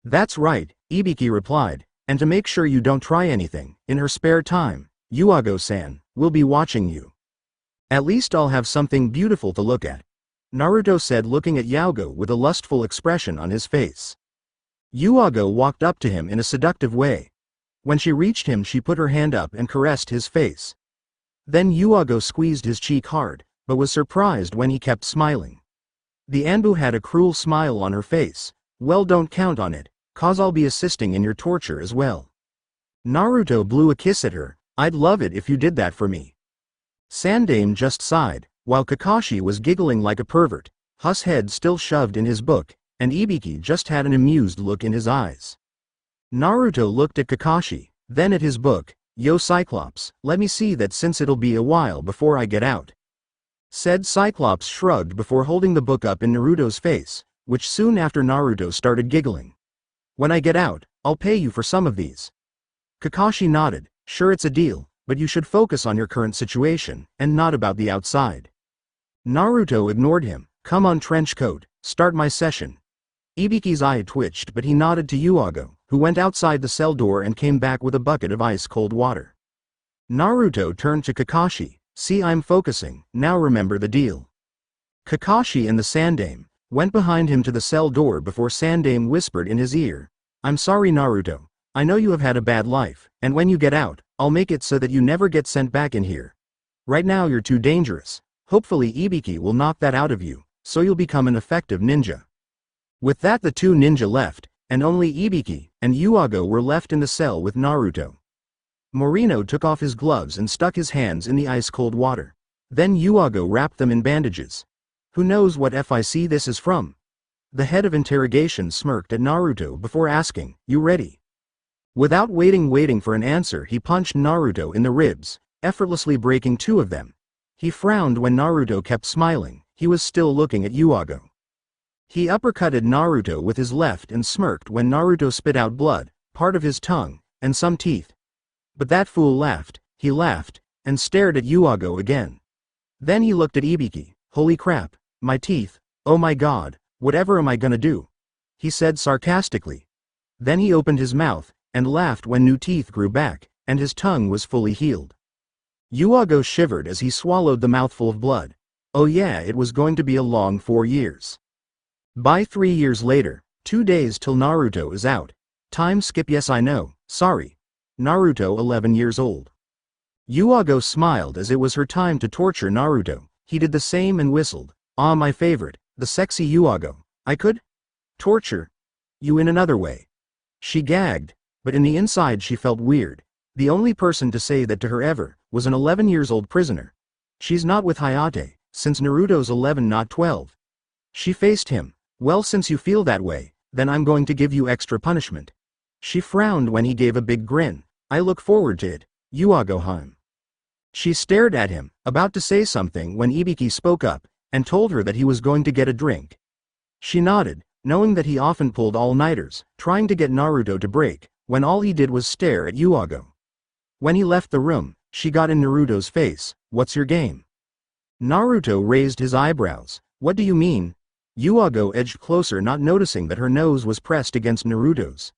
That's right, Ibiki replied, and to make sure you don't try anything, in her spare time, Yuago-san, will be watching you. At least I'll have something beautiful to look at, Naruto said, looking at Yuago with a lustful expression on his face. Yuago walked up to him in a seductive way. When she reached him, she put her hand up and caressed his face. Then Yuago squeezed his cheek hard, but was surprised when he kept smiling. The Anbu had a cruel smile on her face. Well, don't count on it, cause I'll be assisting in your torture as well. Naruto blew a kiss at her. I'd love it if you did that for me. Sandaime just sighed, while Kakashi was giggling like a pervert, his head still shoved in his book, and Ibiki just had an amused look in his eyes. Naruto looked at Kakashi, then at his book. Yo Cyclops, let me see that since it'll be a while before I get out. Said Cyclops shrugged before holding the book up in Naruto's face, which soon after Naruto started giggling. When I get out, I'll pay you for some of these. Kakashi nodded. Sure, it's a deal, but you should focus on your current situation, and not about the outside. Naruto ignored him. Come on, trenchcoat, start my session. Ibiki's eye twitched, but he nodded to Yuago, who went outside the cell door and came back with a bucket of ice-cold water. Naruto turned to Kakashi. See, I'm focusing, now remember the deal. Kakashi and the Sandaime went behind him to the cell door before Sandaime whispered in his ear. I'm sorry, Naruto. I know you have had a bad life, and when you get out, I'll make it so that you never get sent back in here. Right now you're too dangerous. Hopefully Ibiki will knock that out of you, so you'll become an effective ninja. With that, the 2 ninja left, and only Ibiki and Yuago were left in the cell with Naruto. Morino took off his gloves and stuck his hands in the ice-cold water. Then Yuago wrapped them in bandages. Who knows what FIC this is from? The head of interrogation smirked at Naruto before asking, you ready? Without waiting for an answer, he punched Naruto in the ribs, effortlessly breaking 2 of them. He frowned when Naruto kept smiling. He was still looking at Yuago. He uppercutted Naruto with his left and smirked when Naruto spit out blood, part of his tongue, and some teeth. But that fool laughed. He laughed, and stared at Yuago again. Then he looked at Ibiki. Holy crap, my teeth, oh my god, whatever am I gonna do? He said sarcastically. Then he opened his mouth, and laughed when new teeth grew back, and his tongue was fully healed. Yuago shivered as he swallowed the mouthful of blood. Oh yeah, it was going to be a long 4 years. By 3 years later, 2 days till Naruto is out. Time skip, yes I know, sorry. Naruto 11 years old. Yuago smiled as it was her time to torture Naruto. He did the same and whistled. Ah, my favorite, the sexy Yuago. I could torture you in another way. She gagged, but in the inside she felt weird. The only person to say that to her ever was an 11 years old prisoner. She's not with Hayate, since Naruto's 11 not 12. She faced him. Well, since you feel that way, then I'm going to give you extra punishment. She frowned when he gave a big grin. I look forward to it, Yuago-han. She stared at him, about to say something when Ibiki spoke up. and told her that he was going to get a drink. She nodded, knowing that he often pulled all-nighters, trying to get Naruto to break, when all he did was stare at Yuago. When he left the room, she got in Naruto's face. "What's your game?" Naruto raised his eyebrows. "What do you mean?" Yuago edged closer, not noticing that her nose was pressed against Naruto's.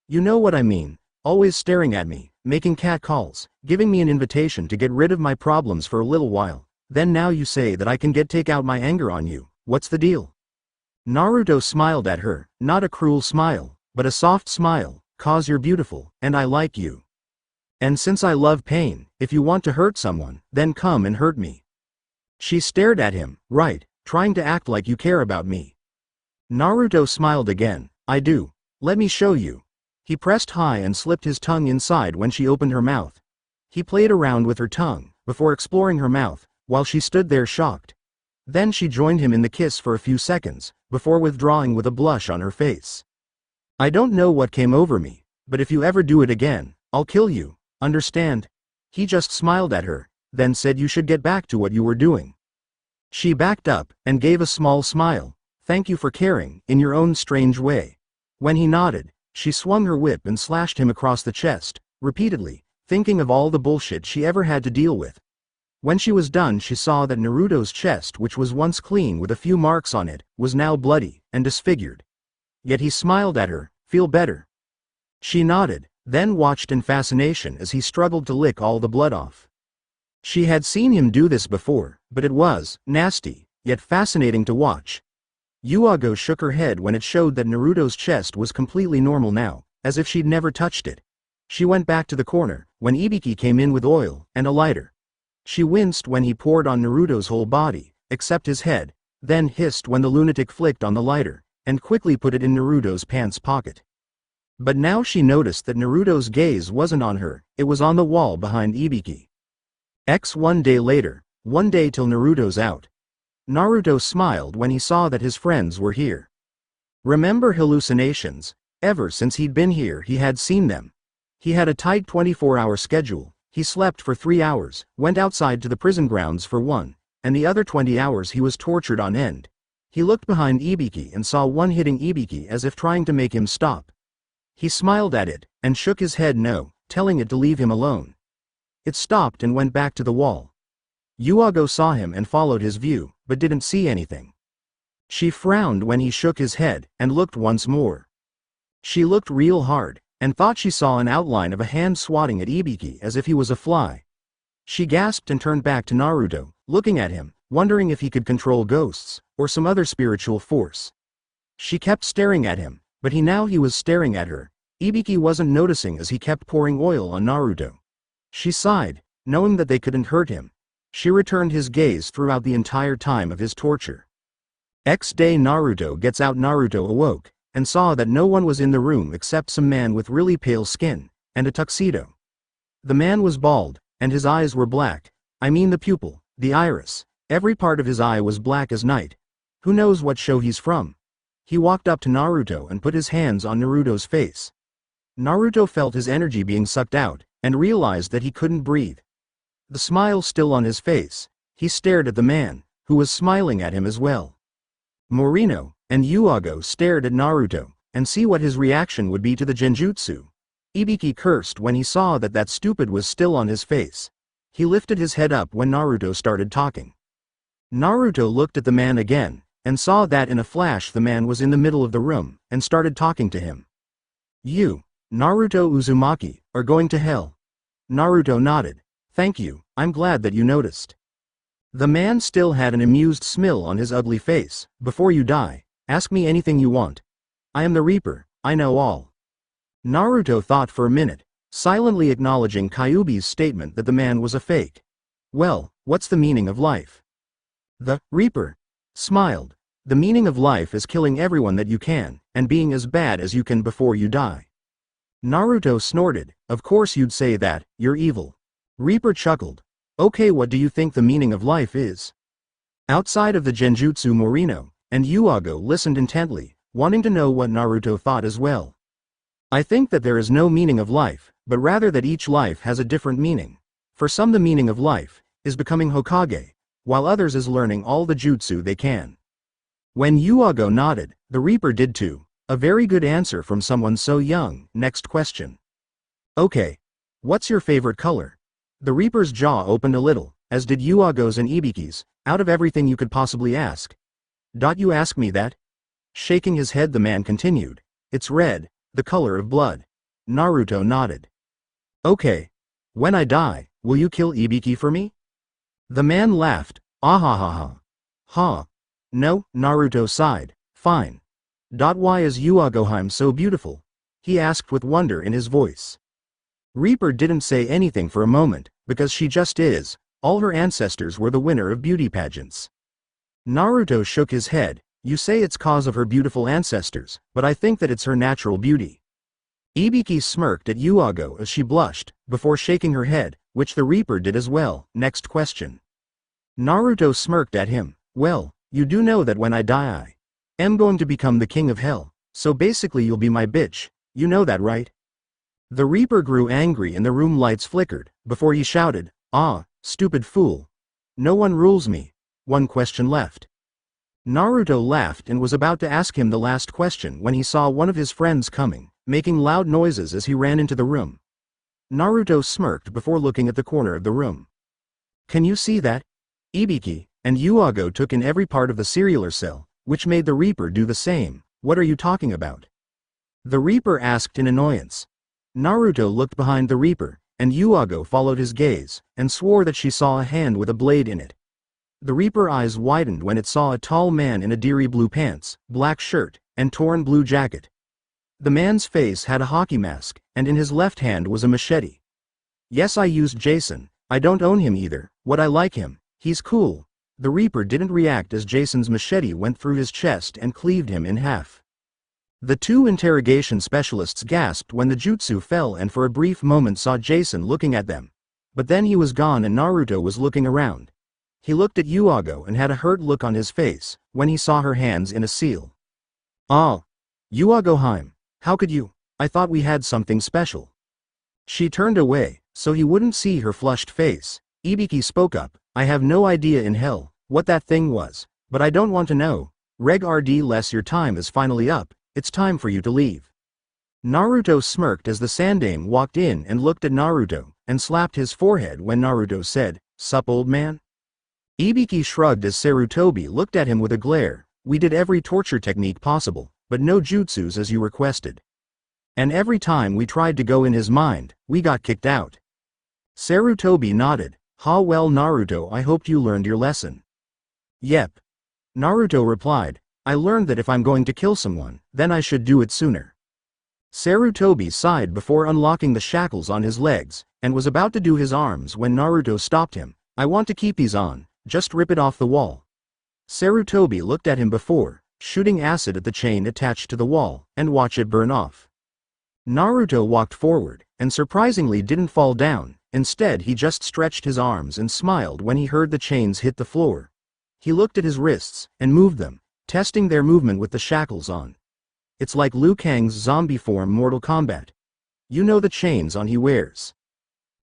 "You know what I mean. Always staring at me, making cat calls, giving me an invitation to get rid of my problems for a little while. Then now you say that I can take out my anger on you. What's the deal?" Naruto smiled at her, not a cruel smile, but a soft smile. "'Cause you're beautiful, and I like you. And since I love pain, if you want to hurt someone, then come and hurt me." She stared at him. "Right, trying to act like you care about me." Naruto smiled again. "I do. Let me show you." He pressed high and slipped his tongue inside when she opened her mouth. He played around with her tongue, before exploring her mouth, while she stood there shocked. Then she joined him in the kiss for a few seconds, before withdrawing with a blush on her face. "I don't know what came over me, but if you ever do it again, I'll kill you, understand?" He just smiled at her, then said you should get back to what you were doing. She backed up, and gave a small smile. "Thank you for caring, in your own strange way." When he nodded, she swung her whip and slashed him across the chest, repeatedly, thinking of all the bullshit she ever had to deal with. When she was done, she saw that Naruto's chest, which was once clean with a few marks on it, was now bloody and disfigured. Yet he smiled at her. "Feel better?" She nodded, then watched in fascination as he struggled to lick all the blood off. She had seen him do this before, but it was nasty, yet fascinating to watch. Yuago shook her head when it showed that Naruto's chest was completely normal now, as if she'd never touched it. She went back to the corner, when Ibiki came in with oil and a lighter. She winced when he poured on Naruto's whole body, except his head, then hissed when the lunatic flicked on the lighter, and quickly put it in Naruto's pants pocket. But now she noticed that Naruto's gaze wasn't on her, it was on the wall behind Ibiki. One day later, one day till Naruto's out. Naruto smiled when he saw that his friends were here. Remember hallucinations? Ever since he'd been here he had seen them. He had a tight 24-hour schedule. He slept for 3 hours, went outside to the prison grounds for 1, and the other 20 hours he was tortured on end. He looked behind Ibiki and saw one hitting Ibiki as if trying to make him stop. He smiled at it, and shook his head no, telling it to leave him alone. It stopped and went back to the wall. Yuago saw him and followed his view, but didn't see anything. She frowned when he shook his head, and looked once more. She looked real hard, and thought she saw an outline of a hand swatting at Ibiki as if he was a fly. She gasped and turned back to Naruto, looking at him, wondering if he could control ghosts, or some other spiritual force. She kept staring at him, but he was staring at her. Ibiki wasn't noticing as he kept pouring oil on Naruto. She sighed, knowing that they couldn't hurt him. She returned his gaze throughout the entire time of his torture. Next day Naruto gets out. Naruto awoke, and saw that no one was in the room except some man with really pale skin, and a tuxedo. The man was bald, and his eyes were black. I mean the pupil, the iris, every part of his eye was black as night. Who knows what show he's from? He walked up to Naruto and put his hands on Naruto's face. Naruto felt his energy being sucked out, and realized that he couldn't breathe. The smile still on his face, he stared at the man, who was smiling at him as well. Morino and Yuago stared at Naruto, and see what his reaction would be to the genjutsu. Ibiki cursed when he saw that that stupid was still on his face. He lifted his head up when Naruto started talking. Naruto looked at the man again, and saw that in a flash the man was in the middle of the room, and started talking to him. "You, Naruto Uzumaki, are going to hell." Naruto nodded. "Thank you, I'm glad that you noticed." The man still had an amused smile on his ugly face. "Before you die, ask me anything you want. I am the Reaper, I know all." Naruto thought for a minute, silently acknowledging Kyuubi's statement that the man was a fake. "Well, what's the meaning of life?" The Reaper smiled. "The meaning of life is killing everyone that you can, and being as bad as you can before you die." Naruto snorted. "Of course you'd say that, you're evil." Reaper chuckled. "Okay, what do you think the meaning of life is?" Outside of the genjutsu, Morino and Yuago listened intently, wanting to know what Naruto thought as well. "I think that there is no meaning of life, but rather that each life has a different meaning. For some the meaning of life is becoming Hokage, while others is learning all the jutsu they can. When Yuago nodded, the Reaper did too. A very good answer from someone so young. Next question. Okay. What's your favorite color? The Reaper's jaw opened a little, as did Yuago's and Ibiki's. Out of everything you could possibly ask. You ask me that? Shaking his head, the man continued. It's red, the color of blood. Naruto nodded. Okay. When I die, will you kill Ibiki for me? The man laughed. Ah ha ha ha. Ha. No, Naruto sighed. Fine. Why is Yuagoheim so beautiful? He asked with wonder in his voice. Reaper didn't say anything for a moment, because she just is. All her ancestors were the winner of beauty pageants. Naruto shook his head. You say it's cause of her beautiful ancestors, but I think that it's her natural beauty. Ibiki smirked at Yuago as she blushed, before shaking her head, which the Reaper did as well. Next question. Naruto smirked at him. Well, you do know that when I die I am going to become the king of hell, so basically you'll be my bitch, you know that right? The Reaper grew angry and the room lights flickered, before he shouted, Ah, stupid fool. No one rules me. One question left. Naruto laughed and was about to ask him the last question when he saw one of his friends coming, making loud noises as he ran into the room. Naruto smirked before looking at the corner of the room. Can you see that? Ibiki and Yuago took in every part of the cellular cell, which made the Reaper do the same. What are you talking about? The Reaper asked in annoyance. Naruto looked behind the Reaper, and Yuago followed his gaze, and swore that she saw a hand with a blade in it. The Reaper eyes widened when it saw a tall man in Adiri blue pants, black shirt, and torn blue jacket. The man's face had a hockey mask, and in his left hand was a machete. Yes, I used Jason. I don't own him either, but I like him. He's cool. The Reaper didn't react as Jason's machete went through his chest and cleaved him in half. The two interrogation specialists gasped when the jutsu fell and for a brief moment saw Jason looking at them. But then he was gone and Naruto was looking around. He looked at Yuago and had a hurt look on his face when he saw her hands in a seal. Ah. Yuagoheim, how could you? I thought we had something special. She turned away, so he wouldn't see her flushed face. Ibiki spoke up. I have no idea in hell what that thing was, but I don't want to know. Reg RD less your time is finally up, it's time for you to leave. Naruto smirked as the Sandame walked in and looked at Naruto, and slapped his forehead when Naruto said, Sup old man? Ibiki shrugged as Sarutobi looked at him with a glare. We did every torture technique possible, but no jutsus as you requested. And every time we tried to go in his mind, we got kicked out. Sarutobi nodded. Ha well Naruto, I hoped you learned your lesson. Yep. Naruto replied, I learned that if I'm going to kill someone, then I should do it sooner. Sarutobi sighed before unlocking the shackles on his legs, and was about to do his arms when Naruto stopped him. I want to keep these on, just rip it off the wall. Sarutobi looked at him before, shooting acid at the chain attached to the wall, and watch it burn off. Naruto walked forward, and surprisingly didn't fall down. Instead he just stretched his arms and smiled when he heard the chains hit the floor. He looked at his wrists, and moved them, testing their movement with the shackles on. It's like Liu Kang's zombie form Mortal Kombat. You know the chains on he wears.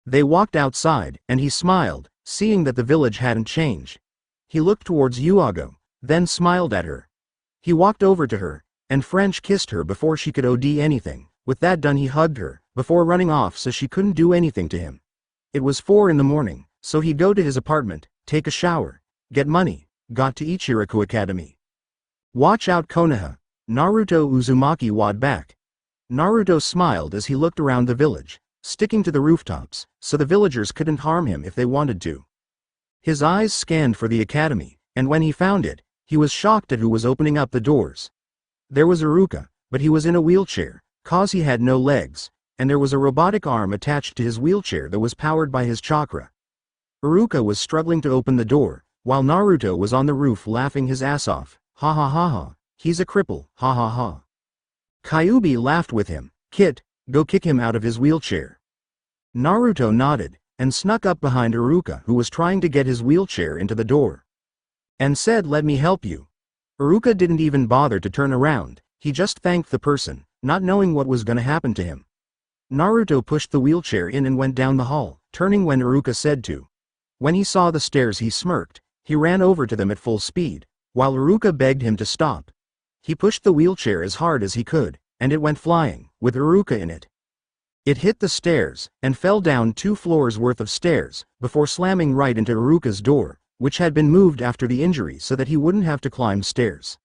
They walked outside, and he smiled, seeing that the village hadn't changed. He looked towards Yuago, then smiled at her. He walked over to her, and French kissed her before she could OD anything. With that done he hugged her, before running off so she couldn't do anything to him. It was 4 in the morning, so he'd go to his apartment, take a shower, get money, got to Ichiraku Academy. Watch out Konoha. Naruto Uzumaki wad back. Naruto smiled as he looked around the village, sticking to the rooftops, so the villagers couldn't harm him if they wanted to. His eyes scanned for the academy, and when he found it, he was shocked at who was opening up the doors. There was Iruka, but he was in a wheelchair, cause he had no legs, and there was a robotic arm attached to his wheelchair that was powered by his chakra. Iruka was struggling to open the door, while Naruto was on the roof laughing his ass off. Ha ha ha ha, he's a cripple, ha ha ha. Kyuubi laughed with him. Kit, go kick him out of his wheelchair. Naruto nodded, and snuck up behind Iruka who was trying to get his wheelchair into the door. And said let me help you. Iruka didn't even bother to turn around, he just thanked the person, not knowing what was gonna happen to him. Naruto pushed the wheelchair in and went down the hall, turning when Iruka said to. When he saw the stairs he smirked, He ran over to them at full speed, while Iruka begged him to stop. He pushed the wheelchair as hard as he could, and it went flying, with Iruka in it. It hit the stairs, and fell down 2 floors worth of stairs, before slamming right into Iruka's door, which had been moved after the injury so that he wouldn't have to climb stairs.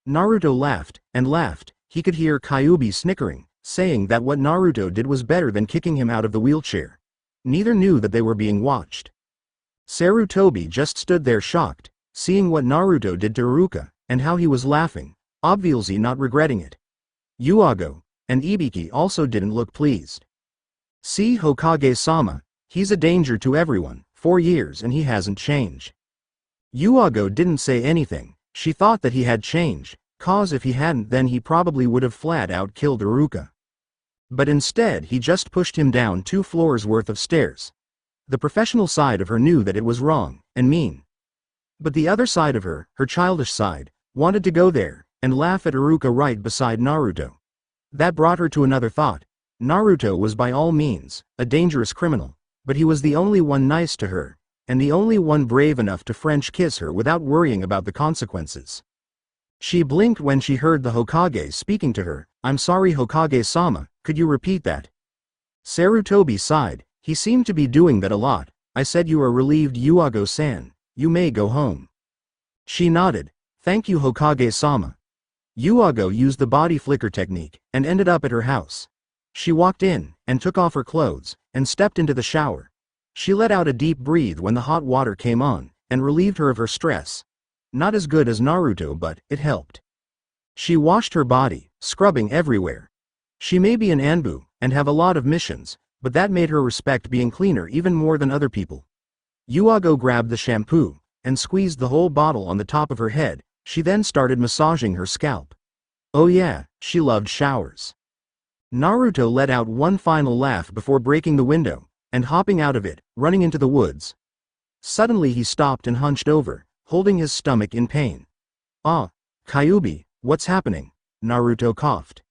Naruto laughed, and laughed. He could hear Kyuubi snickering, saying that what Naruto did was better than kicking him out of the wheelchair. Neither knew that they were being watched. Sarutobi just stood there shocked, seeing what Naruto did to Iruka, and how he was laughing, obviously not regretting it. Yuago and Ibiki also didn't look pleased. "See Hokage-sama, he's a danger to everyone, 4 years and he hasn't changed." Yuago didn't say anything. She thought that he had changed, cause if he hadn't then he probably would have flat out killed Iruka. But instead he just pushed him down 2 floors worth of stairs. The professional side of her knew that it was wrong, and mean. But the other side of her, her childish side, wanted to go there, and laugh at Iruka right beside Naruto. That brought her to another thought. Naruto was by all means a dangerous criminal, but he was the only one nice to her, and the only one brave enough to French kiss her without worrying about the consequences. She blinked when she heard the Hokage speaking to her. "I'm sorry Hokage-sama, could you repeat that?" Sarutobi sighed. "He seemed to be doing that a lot. I said you are relieved Yuago-san, you may go home." She nodded. "Thank you Hokage-sama." Yuago used the body flicker technique, and ended up at her house. She walked in, and took off her clothes, and stepped into the shower. She let out a deep breath when the hot water came on, and relieved her of her stress. Not as good as Naruto, but it helped. She washed her body, scrubbing everywhere. She may be an Anbu, and have a lot of missions, but that made her respect being cleaner even more than other people. Yuago grabbed the shampoo, and squeezed the whole bottle on the top of her head. She then started massaging her scalp. Oh yeah, she loved showers. Naruto let out one final laugh before breaking the window, and hopping out of it, running into the woods. Suddenly he stopped and hunched over, holding his stomach in pain. "Ah, Kyuubi, what's happening?" Naruto coughed.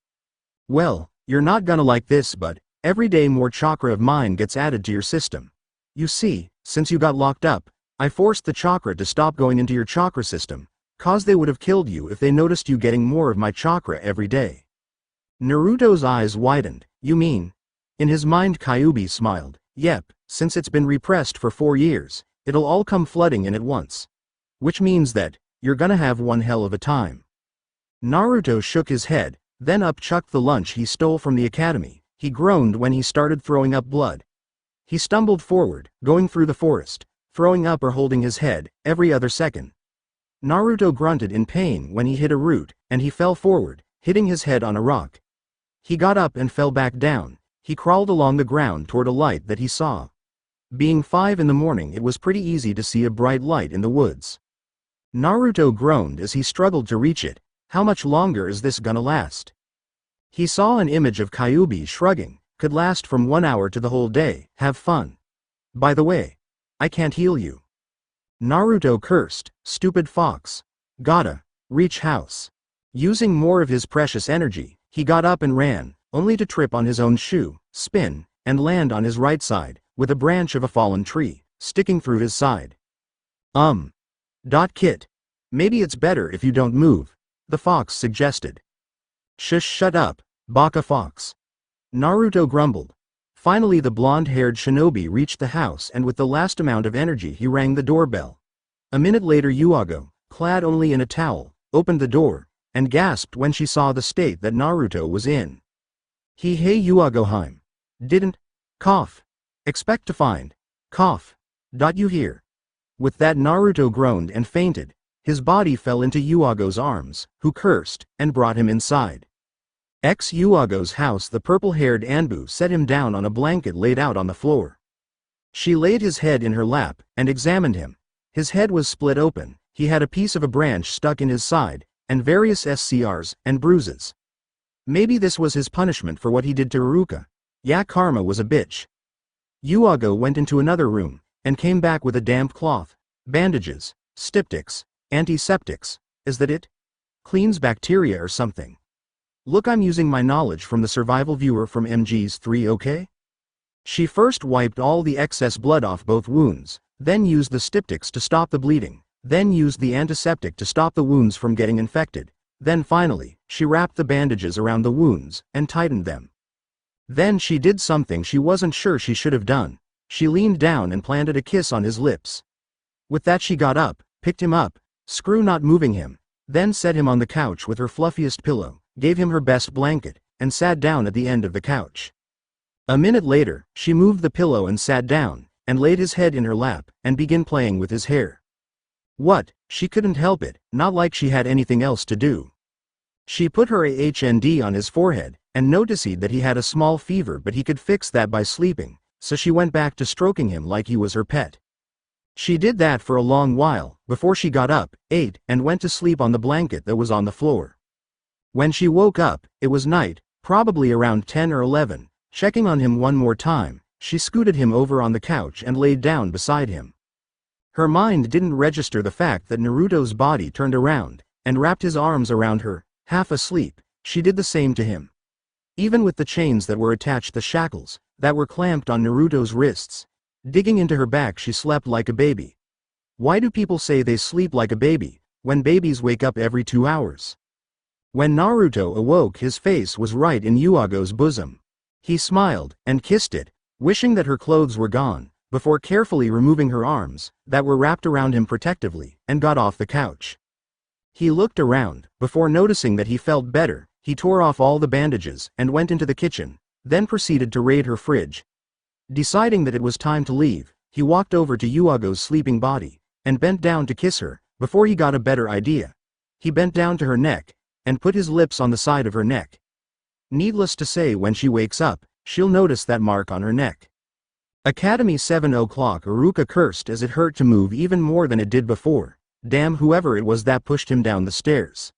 "Well, you're not gonna like this, but every day more chakra of mine gets added to your system. You see, since you got locked up, I forced the chakra to stop going into your chakra system, cause they would have killed you if they noticed you getting more of my chakra every day." Naruto's eyes widened. "You mean?" In his mind Kyuubi smiled. "Yep, since it's been repressed for 4 years, it'll all come flooding in at once. Which means that, you're gonna have one hell of a time." Naruto shook his head, then upchucked the lunch he stole from the academy. He groaned when he started throwing up blood. He stumbled forward, going through the forest, throwing up or holding his head, every other second. Naruto grunted in pain when he hit a root, and he fell forward, hitting his head on a rock. He got up and fell back down. He crawled along the ground toward a light that he saw. Being 5 in the morning, it was pretty easy to see a bright light in the woods. Naruto groaned as he struggled to reach it. How much longer is this gonna last? He saw an image of Kyuubi shrugging. Could last from 1 hour to the whole day. Have fun. By the way, I can't heal you. Naruto cursed. Stupid fox. Gotta reach house. Using more of his precious energy, he got up and ran, only to trip on his own shoe, spin, and land on his right side, with a branch of a fallen tree sticking through his side. Kit. Maybe it's better if you don't move, the fox suggested. Shut up, Baka Fox. Naruto grumbled. Finally the blonde-haired shinobi reached the house, and with the last amount of energy he rang the doorbell. A minute later Yuago, clad only in a towel, opened the door, and gasped when she saw the state that Naruto was in. Hey Yuagoheim. Didn't cough. Expect to find cough. You hear? With that Naruto groaned and fainted. His body fell into Yuago's arms, who cursed, and brought him inside. Yuago's house. The purple-haired Anbu set him down on a blanket laid out on the floor. She laid his head in her lap, and examined him. His head was split open, he had a piece of a branch stuck in his side, and various scars and bruises. Maybe this was his punishment for what he did to Iruka. Yeah, karma was a bitch. Yuago went into another room, and came back with a damp cloth, bandages, styptics, antiseptics. Is that it? Cleans bacteria or something. Look, I'm using my knowledge from the survival viewer from MG's 3, okay? She first wiped all the excess blood off both wounds, then used the styptics to stop the bleeding, then used the antiseptic to stop the wounds from getting infected. Then finally, she wrapped the bandages around the wounds and tightened them. Then she did something she wasn't sure she should have done. She leaned down and planted a kiss on his lips. With that she got up, picked him up, screw not moving him, then set him on the couch with her fluffiest pillow, gave him her best blanket, and sat down at the end of the couch. A minute later, she moved the pillow and sat down, and laid his head in her lap, and began playing with his hair. What? She couldn't help it, not like she had anything else to do. She put her AHND on his forehead, and noticed that he had a small fever, but he could fix that by sleeping, so she went back to stroking him like he was her pet. She did that for a long while, before she got up, ate, and went to sleep on the blanket that was on the floor. When she woke up, it was night, probably around 10 or 11, checking on him one more time, she scooted him over on the couch and laid down beside him. Her mind didn't register the fact that Naruto's body turned around, and wrapped his arms around her, half asleep. She did the same to him. Even with the chains that were attached, the shackles, that were clamped on Naruto's wrists, digging into her back, she slept like a baby. Why do people say they sleep like a baby, when babies wake up every 2 hours? When Naruto awoke, his face was right in Yuago's bosom. He smiled, and kissed it, wishing that her clothes were gone, before carefully removing her arms, that were wrapped around him protectively, and got off the couch. He looked around, before noticing that he felt better. He tore off all the bandages, and went into the kitchen, then proceeded to raid her fridge. Deciding that it was time to leave, he walked over to Yuago's sleeping body, and bent down to kiss her. Before he got a better idea, he bent down to her neck, and put his lips on the side of her neck. Needless to say, when she wakes up, she'll notice that mark on her neck. Academy 7 o'clock. Iruka cursed as it hurt to move even more than it did before. Damn whoever it was that pushed him down the stairs.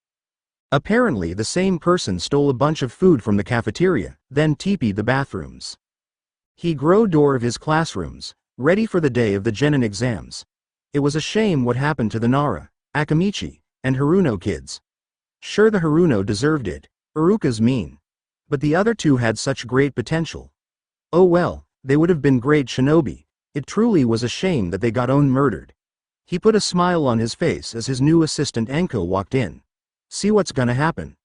Apparently the same person stole a bunch of food from the cafeteria, then TP'd the bathrooms. He grew door of his classrooms, ready for the day of the Genin exams. It was a shame what happened to the Nara, Akamichi, and Haruno kids. Sure, the Haruno deserved it. Iruka's mean. But the other two had such great potential. Oh well, they would have been great shinobi. It truly was a shame that they got murdered. He put a smile on his face as his new assistant Enko walked in. See what's gonna happen.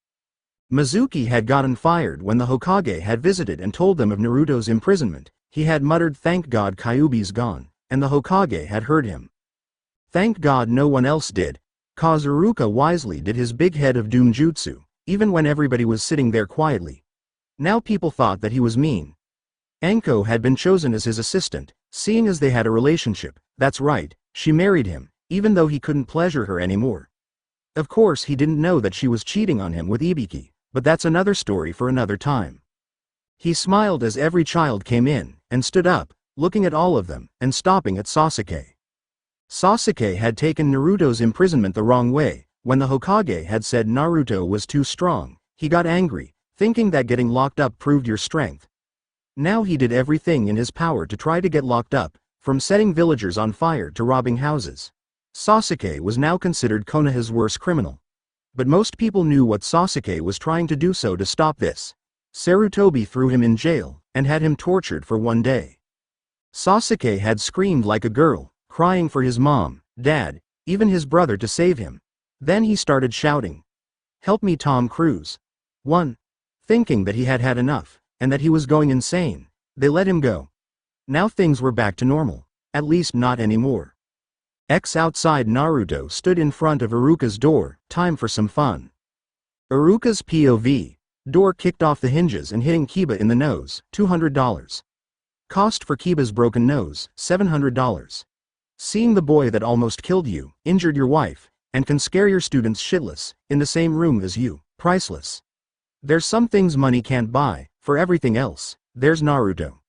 Mizuki had gotten fired when the Hokage had visited and told them of Naruto's imprisonment. He had muttered, "Thank God Kyuubi's gone," and the Hokage had heard him. Thank God no one else did, cause Iruka wisely did his big head of doom jutsu, even when everybody was sitting there quietly. Now people thought that he was mean. Enko had been chosen as his assistant, seeing as they had a relationship. That's right, she married him, even though he couldn't pleasure her anymore. Of course he didn't know that she was cheating on him with Ibiki, but that's another story for another time. He smiled as every child came in, and stood up, looking at all of them, and stopping at Sasuke. Sasuke had taken Naruto's imprisonment the wrong way. When the Hokage had said Naruto was too strong, he got angry, thinking that getting locked up proved your strength. Now he did everything in his power to try to get locked up, from setting villagers on fire to robbing houses. Sasuke was now considered Konoha's worst criminal. But most people knew what Sasuke was trying to do, so to stop this, Sarutobi threw him in jail, and had him tortured for 1 day. Sasuke had screamed like a girl, crying for his mom, dad, even his brother to save him. Then he started shouting, "Help me, Tom Cruise." Thinking that he had had enough, and that he was going insane, they let him go. Now things were back to normal, at least not anymore. Outside, Naruto stood in front of Iruka's door. Time for some fun. Iruka's POV. Door kicked off the hinges and hitting Kiba in the nose, $200. Cost for Kiba's broken nose, $700. Seeing the boy that almost killed you, injured your wife, and can scare your students shitless, in the same room as you, priceless. There's some things money can't buy. For everything else, there's Naruto.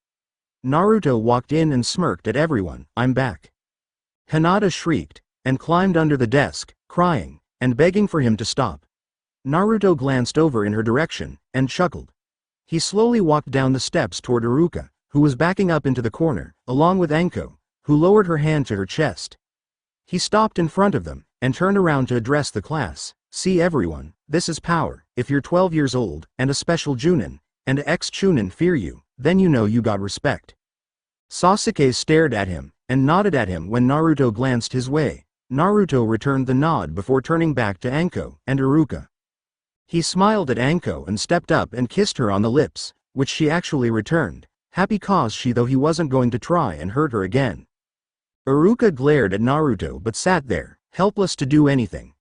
Naruto walked in and smirked at everyone. "I'm back." Hinata shrieked, and climbed under the desk, crying, and begging for him to stop. Naruto glanced over in her direction, and chuckled. He slowly walked down the steps toward Iruka, who was backing up into the corner, along with Enko, who lowered her hand to her chest. He stopped in front of them, and turned around to address the class. "See everyone, this is power. If you're 12 years old, and a special Junin, and ex-Chunin fear you, then you know you got respect." Sasuke stared at him, and nodded at him when Naruto glanced his way. Naruto returned the nod before turning back to Anko and Iruka. He smiled at Anko and stepped up and kissed her on the lips, which she actually returned, happy cause she though he wasn't going to try and hurt her again. Iruka glared at Naruto but sat there, helpless to do anything.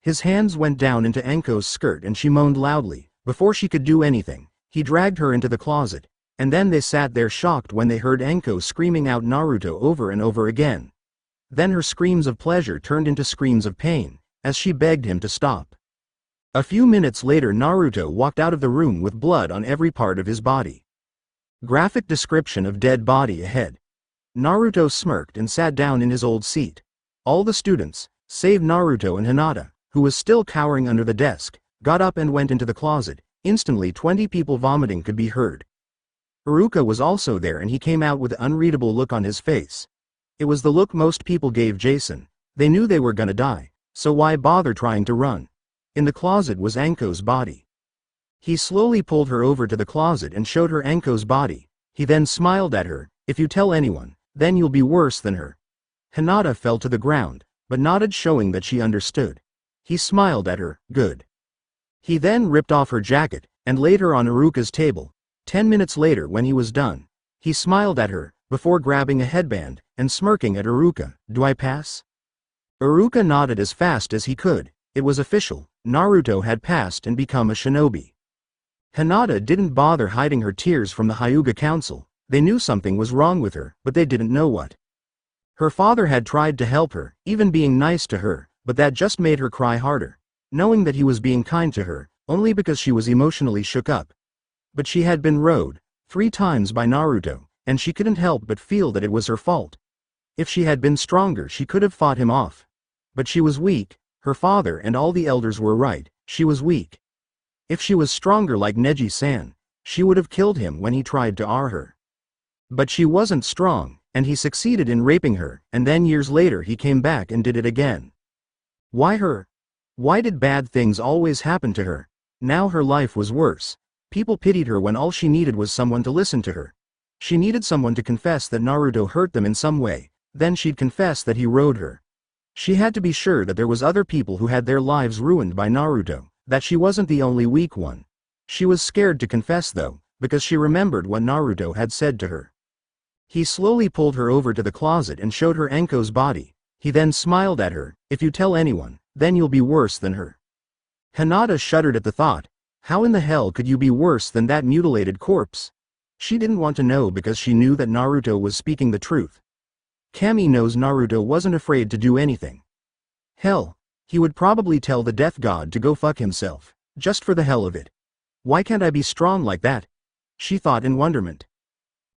His hands went down into Anko's skirt and she moaned loudly. Before she could do anything, he dragged her into the closet, and then they sat there shocked when they heard Anko screaming out Naruto over and over again. Then her screams of pleasure turned into screams of pain, as she begged him to stop. A few minutes later Naruto walked out of the room with blood on every part of his body. Graphic description of dead body ahead. Naruto smirked and sat down in his old seat. All the students, save Naruto and Hinata, who was still cowering under the desk, got up and went into the closet. Instantly 20 people vomiting could be heard. Iruka was also there and he came out with an unreadable look on his face. It was the look most people gave Jason. They knew they were gonna die, so why bother trying to run? In the closet was Anko's body. He slowly pulled her over to the closet and showed her Anko's body. He then smiled at her. If you tell anyone, then you'll be worse than her. Hinata fell to the ground, but nodded showing that she understood. He smiled at her. Good. He then ripped off her jacket, and laid her on Iruka's table. 10 minutes later when he was done, he smiled at her, before grabbing a headband, and smirking at Iruka. Do I pass? Iruka nodded as fast as he could. It was official, Naruto had passed and become a shinobi. Hinata didn't bother hiding her tears from the Hyuga Council. They knew something was wrong with her, but they didn't know what. Her father had tried to help her, even being nice to her, but that just made her cry harder, knowing that he was being kind to her, only because she was emotionally shook up. But she had been rode 3 times by Naruto, and she couldn't help but feel that it was her fault. If she had been stronger she could have fought him off. But she was weak. Her father and all the elders were right, she was weak. If she was stronger like Neji-san, she would have killed him when he tried to R her. But she wasn't strong, and he succeeded in raping her, and then years later he came back and did it again. Why her? Why did bad things always happen to her? Now her life was worse. People pitied her when all she needed was someone to listen to her. She needed someone to confess that Naruto hurt them in some way, then she'd confess that he rode her. She had to be sure that there was other people who had their lives ruined by Naruto, that she wasn't the only weak one. She was scared to confess though, because she remembered what Naruto had said to her. He slowly pulled her over to the closet and showed her Anko's body. He then smiled at her. If you tell anyone, then you'll be worse than her. Hinata shuddered at the thought. How in the hell could you be worse than that mutilated corpse? She didn't want to know because she knew that Naruto was speaking the truth. Kami knows Naruto wasn't afraid to do anything. Hell, he would probably tell the death god to go fuck himself, just for the hell of it. Why can't I be strong like that? She thought in wonderment.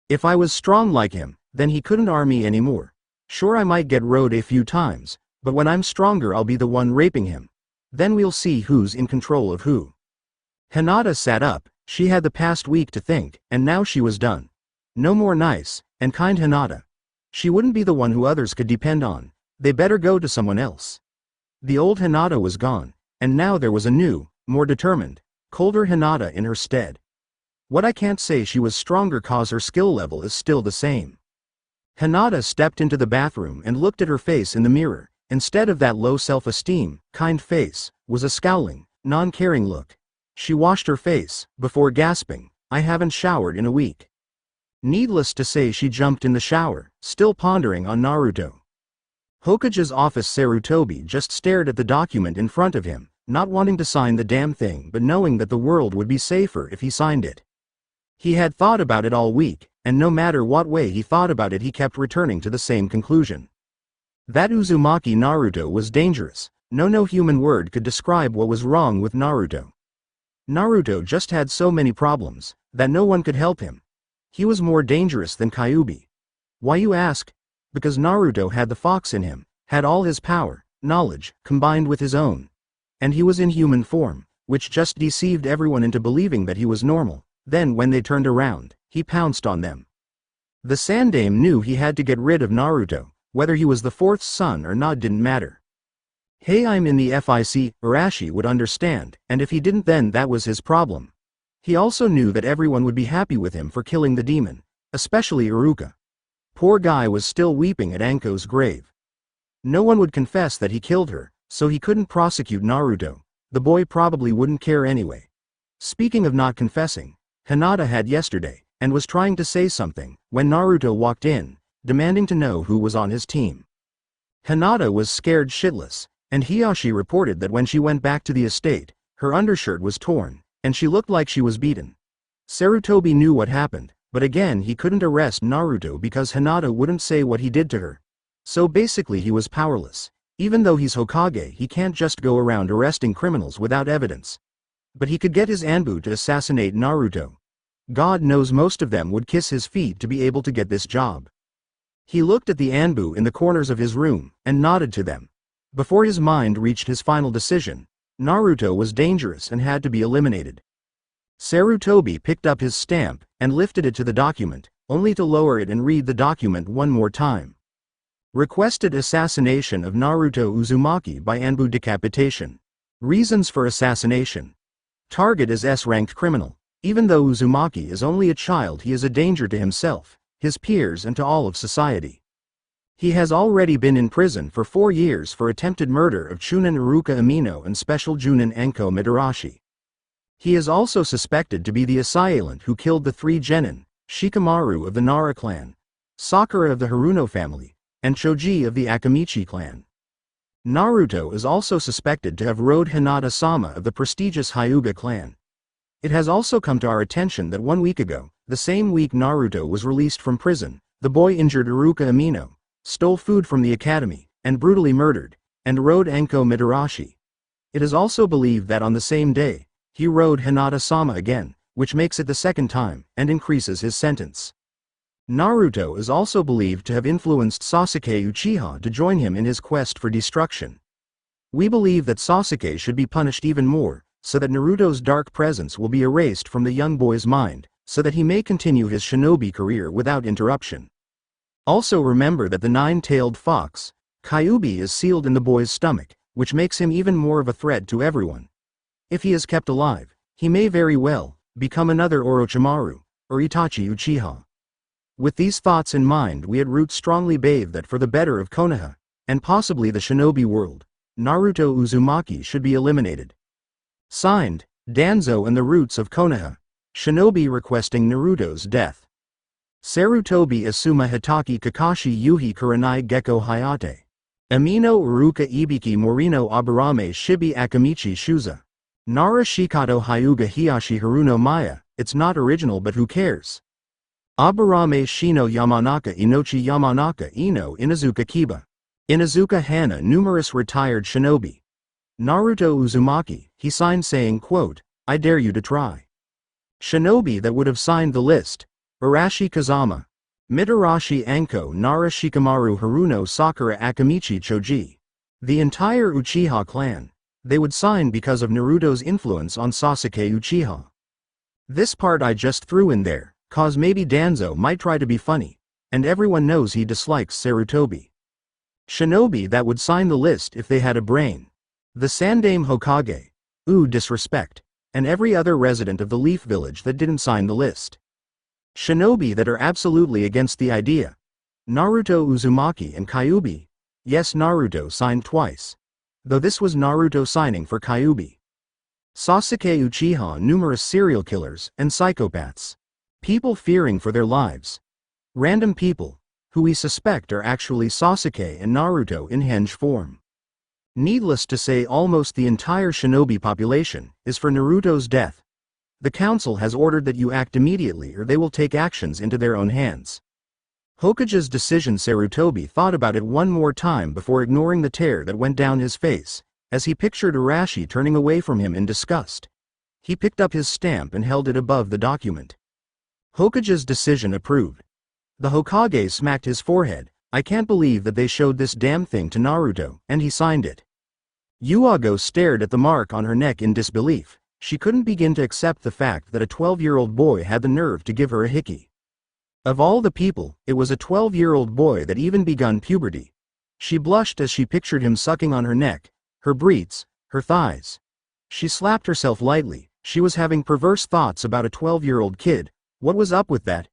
If I was strong like him, then he couldn't harm me anymore. Sure, I might get rode a few times, but when I'm stronger I'll be the one raping him. Then we'll see who's in control of who. Hinata sat up. She had the past week to think, and now she was done. No more nice and kind Hinata. She wouldn't be the one who others could depend on. They better go to someone else. The old Hinata was gone, and now there was a new, more determined, colder Hinata in her stead. What I can't say she was stronger cause her skill level is still the same. Hinata stepped into the bathroom and looked at her face in the mirror. Instead of that low self-esteem, kind face, was a scowling, non-caring look. She washed her face, before gasping, I haven't showered in a week. Needless to say she jumped in the shower, still pondering on Naruto. Hokage's office Sarutobi just stared at the document in front of him, not wanting to sign the damn thing but knowing that the world would be safer if he signed it. He had thought about it all week, and no matter what way he thought about it he kept returning to the same conclusion. That Uzumaki Naruto was dangerous. No human word could describe what was wrong with Naruto. Naruto just had so many problems, that no one could help him. He was more dangerous than Kyuubi. Why you ask? Because Naruto had the fox in him, had all his power, knowledge, combined with his own. And he was in human form, which just deceived everyone into believing that he was normal. Then when they turned around, he pounced on them. The Sandaime knew he had to get rid of Naruto, whether he was the 4th son or not didn't matter. Hey, I'm in the FIC, Arashi would understand, and if he didn't then that was his problem. He also knew that everyone would be happy with him for killing the demon, especially Iruka. poor guy was still weeping at Anko's grave. No one would confess that he killed her, so he couldn't prosecute Naruto. The boy probably wouldn't care anyway. Speaking of not confessing, Hinata had yesterday, and was trying to say something, when Naruto walked in, demanding to know who was on his team. Hinata was scared shitless, and Hiyashi reported that when she went back to the estate, her undershirt was torn, and she looked like she was beaten. Sarutobi knew what happened, but again he couldn't arrest Naruto because Hinata wouldn't say what he did to her. So basically he was powerless. Even though he's Hokage, he can't just go around arresting criminals without evidence. But he could get his Anbu to assassinate Naruto. God knows most of them would kiss his feet to be able to get this job. He looked at the Anbu in the corners of his room, and nodded to them. Before his mind reached his final decision, Naruto was dangerous and had to be eliminated. Sarutobi picked up his stamp, and lifted it to the document, only to lower it and read the document one more time. Requested assassination of Naruto Uzumaki by Anbu decapitation. Reasons for assassination. Target is S-ranked criminal. Even though Uzumaki is only a child, he is a danger to himself, his peers and to all of society. He has already been in prison for 4 years for attempted murder of Chunin Iruka Amino and Special Junin Enko Midarashi. He is also suspected to be the assailant who killed the 3 genin, Shikamaru of the Nara clan, Sakura of the Haruno family, and Choji of the Akamichi clan. Naruto is also suspected to have rode Hinata-sama of the prestigious Hyuga clan. It has also come to our attention that 1 week ago, the same week Naruto was released from prison, the boy injured Iruka Amino, stole food from the academy, and brutally murdered, and rode Enko Midarashi. It is also believed that on the same day, he rode Hinata-sama again, which makes it the 2nd time, and increases his sentence. Naruto is also believed to have influenced Sasuke Uchiha to join him in his quest for destruction. We believe that Sasuke should be punished even more, so that Naruto's dark presence will be erased from the young boy's mind, so that he may continue his shinobi career without interruption. Also remember that the 9-tailed fox, Kyuubi, is sealed in the boy's stomach, which makes him even more of a threat to everyone. If he is kept alive, he may very well become another Orochimaru, or Itachi Uchiha. With these thoughts in mind, we at Root strongly bathe that for the better of Konoha, and possibly the shinobi world, Naruto Uzumaki should be eliminated. Signed, Danzo and the Roots of Konoha. Shinobi requesting Naruto's death. Sarutobi Asuma Hitaki Kakashi Yuhi Kurenai Gecko Hayate. Amino Uruka Ibiki Morino Aburame Shibi Akamichi Shuza. Nara Shikato Hyuga Hiyashi Haruno Maya. It's not original, but who cares? Aburame Shino Yamanaka Inochi Yamanaka Ino Inazuka Kiba. Inazuka Hana. Numerous retired shinobi. Naruto Uzumaki, he signed saying, quote, "I dare you to try." Shinobi that would have signed the list: Arashi Kazama, Midarashi Anko, Nara Shikamaru, Haruno, Sakura, Akamichi, Choji. The entire Uchiha clan. They would sign because of Naruto's influence on Sasuke Uchiha. This part I just threw in there, cause maybe Danzo might try to be funny, and everyone knows he dislikes Sarutobi. Shinobi that would sign the list if they had a brain. The Sandaime Hokage. Ooh, disrespect. And every other resident of the Leaf Village that didn't sign the list. Shinobi that are absolutely against the idea. Naruto Uzumaki and Kyuubi. Yes, Naruto signed twice. Though this was Naruto signing for Kyuubi. Sasuke Uchiha. Numerous serial killers and psychopaths. People fearing for their lives. Random people, who we suspect are actually Sasuke and Naruto in henge form. Needless to say, almost the entire shinobi population is for Naruto's death. The council has ordered that you act immediately or they will take actions into their own hands. Hokage's decision. Sarutobi thought about it one more time before ignoring the tear that went down his face, as he pictured Arashi turning away from him in disgust. He picked up his stamp and held it above the document. Hokage's decision approved. The Hokage smacked his forehead. I can't believe that they showed this damn thing to Naruto, and he signed it. Yuago stared at the mark on her neck in disbelief. She couldn't begin to accept the fact that a 12-year-old boy had the nerve to give her a hickey. Of all the people, it was a 12-year-old boy that even begun puberty. She blushed as she pictured him sucking on her neck, her breasts, her thighs. She slapped herself lightly. She was having perverse thoughts about a 12-year-old kid. What was up with that?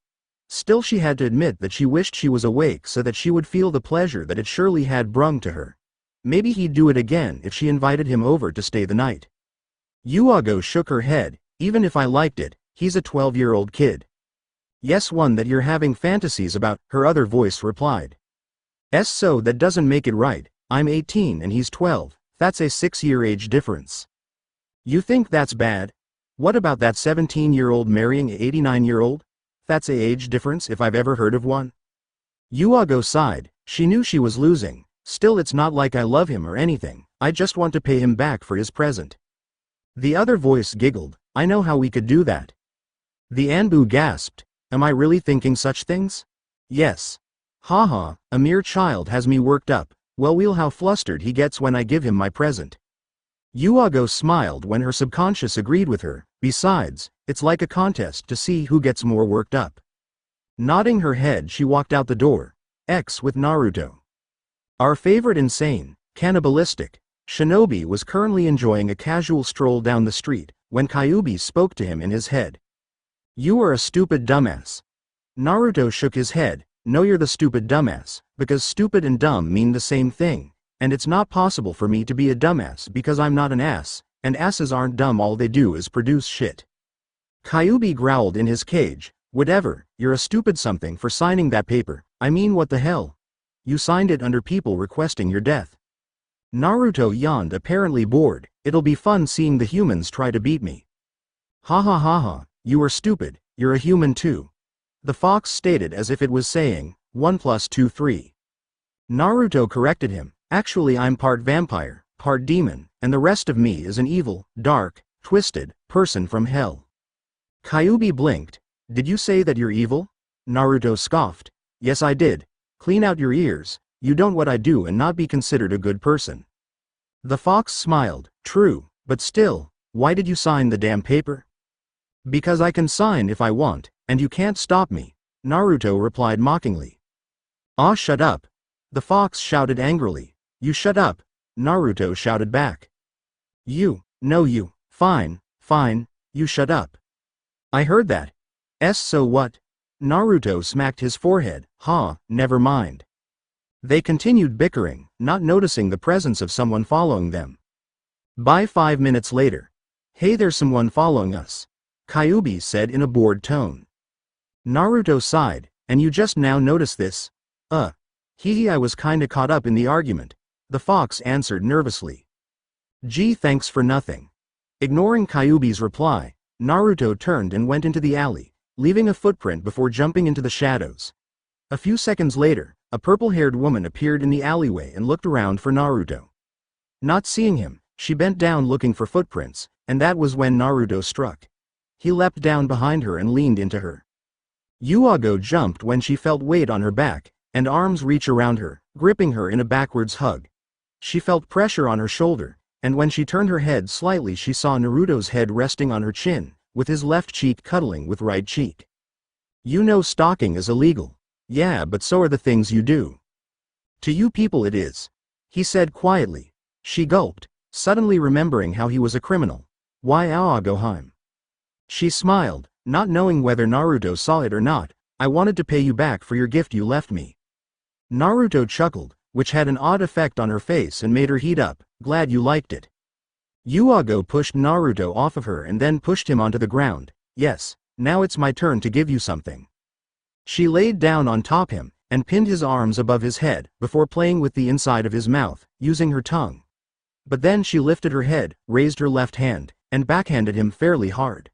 Still she had to admit that she wished she was awake so that she would feel the pleasure that it surely had brung to her. Maybe he'd do it again if she invited him over to stay the night. Yuago shook her head. Even if I liked it, he's a 12-year-old kid. Yes, one that you're having fantasies about, her other voice replied. So that doesn't make it right. I'm 18 and he's 12, that's a 6-year age difference. You think that's bad? What about that 17-year-old marrying a 89-year-old? That's a age difference if I've ever heard of one. Yuago sighed. She knew she was losing. Still, it's not like I love him or anything, I just want to pay him back for his present. The other voice giggled. I know how we could do that. The Anbu gasped. Am I really thinking such things? Yes. Haha, a mere child has me worked up. Well, how flustered he gets when I give him my present. Yuago smiled when her subconscious agreed with her. Besides, it's like a contest to see who gets more worked up. Nodding her head, she walked out the door. With Naruto. Our favorite insane, cannibalistic, shinobi was currently enjoying a casual stroll down the street, when Kyuubi spoke to him in his head. You are a stupid dumbass. Naruto shook his head. No, you're the stupid dumbass, because stupid and dumb mean the same thing, and it's not possible for me to be a dumbass because I'm not an ass, and asses aren't dumb, all they do is produce shit. Kyuubi growled in his cage. Whatever, you're a stupid something for signing that paper. I mean, what the hell? You signed it under people requesting your death. Naruto yawned, apparently bored. It'll be fun seeing the humans try to beat me. Ha ha ha ha, you are stupid, you're a human too. The fox stated as if it was saying, 1 + 2 3. Naruto corrected him. Actually, I'm part vampire, part demon, and the rest of me is an evil, dark, twisted person from hell. Kyuubi blinked. Did you say that you're evil? Naruto scoffed. Yes, I did. Clean out your ears. You don't what I do and not be considered a good person. The fox smiled. True, but still, why did you sign the damn paper? Because I can sign if I want, and you can't stop me, Naruto replied mockingly. Ah, shut up. The fox shouted angrily. You shut up, Naruto shouted back. No you, fine, you shut up. I heard that. So what? Naruto smacked his forehead. Never mind. They continued bickering, not noticing the presence of someone following them. By 5 minutes later. Hey, there's someone following us, Kyuubi said in a bored tone. Naruto sighed. And you just now noticed this? I was kinda caught up in the argument, the fox answered nervously. Gee, thanks for nothing. Ignoring Kyuubi's reply, Naruto turned and went into the alley, leaving a footprint before jumping into the shadows. A few seconds later, a purple-haired woman appeared in the alleyway and looked around for Naruto. Not seeing him, she bent down looking for footprints, and that was when Naruto struck. He leapt down behind her and leaned into her. Yuago jumped when she felt weight on her back, and arms reach around her, gripping her in a backwards hug. She felt pressure on her shoulder, and when she turned her head slightly she saw Naruto's head resting on her chin, with his left cheek cuddling with right cheek. You know stalking is illegal. Yeah, but so are the things you do. To you people it is, he said quietly. She gulped, suddenly remembering how he was a criminal. Why Aogoheim? She smiled, not knowing whether Naruto saw it or not. I wanted to pay you back for your gift you left me. Naruto chuckled, which had an odd effect on her face and made her heat up. Glad you liked it. Yuago pushed Naruto off of her and then pushed him onto the ground. Yes, now it's my turn to give you something. She laid down on top him, and pinned his arms above his head, before playing with the inside of his mouth, using her tongue. But then she lifted her head, raised her left hand, and backhanded him fairly hard.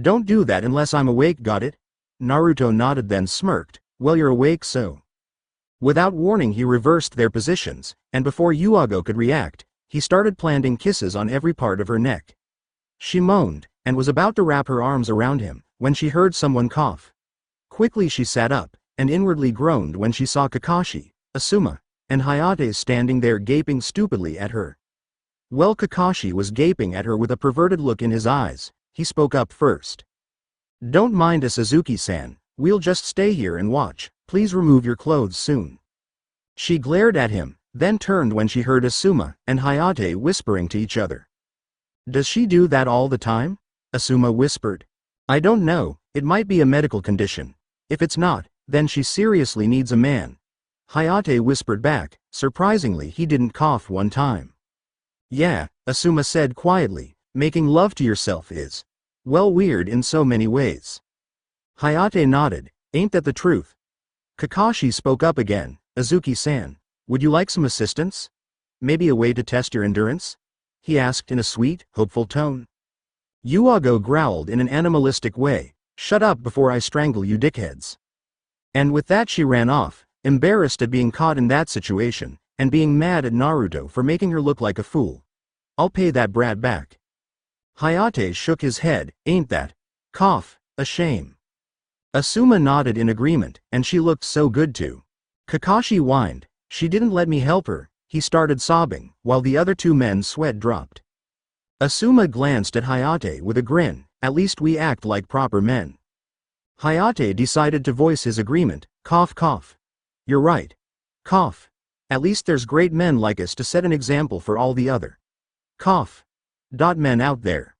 Don't do that unless I'm awake, got it? Naruto nodded then smirked. Well, you're awake so. Without warning he reversed their positions, and before Yuago could react, he started planting kisses on every part of her neck. She moaned, and was about to wrap her arms around him, when she heard someone cough. Quickly she sat up, and inwardly groaned when she saw Kakashi, Asuma, and Hayate standing there gaping stupidly at her. Well, Kakashi was gaping at her with a perverted look in his eyes. He spoke up first. Don't mind us, Suzuki-san, we'll just stay here and watch, please remove your clothes soon. She glared at him, then turned when she heard Asuma and Hayate whispering to each other. Does she do that all the time? Asuma whispered. I don't know, it might be a medical condition. If it's not, then she seriously needs a man. Hayate whispered back. Surprisingly, he didn't cough one time. Yeah, Asuma said quietly, making love to yourself is, well, weird in so many ways. Hayate nodded. Ain't that the truth? Kakashi spoke up again. Azuki-san, would you like some assistance? Maybe a way to test your endurance? He asked in a sweet, hopeful tone. Yuago growled in an animalistic way. Shut up before I strangle you dickheads. And with that she ran off, embarrassed at being caught in that situation, and being mad at Naruto for making her look like a fool. I'll pay that brat back. Hayate shook his head. Ain't that, cough, a shame? Asuma nodded in agreement, and she looked so good too. Kakashi whined. She didn't let me help her. He started sobbing, while the other two men's sweat dropped. Asuma glanced at Hayate with a grin. At least we act like proper men. Hayate decided to voice his agreement. Cough cough. You're right. Cough. At least there's great men like us to set an example for all the other. Cough. Men out there.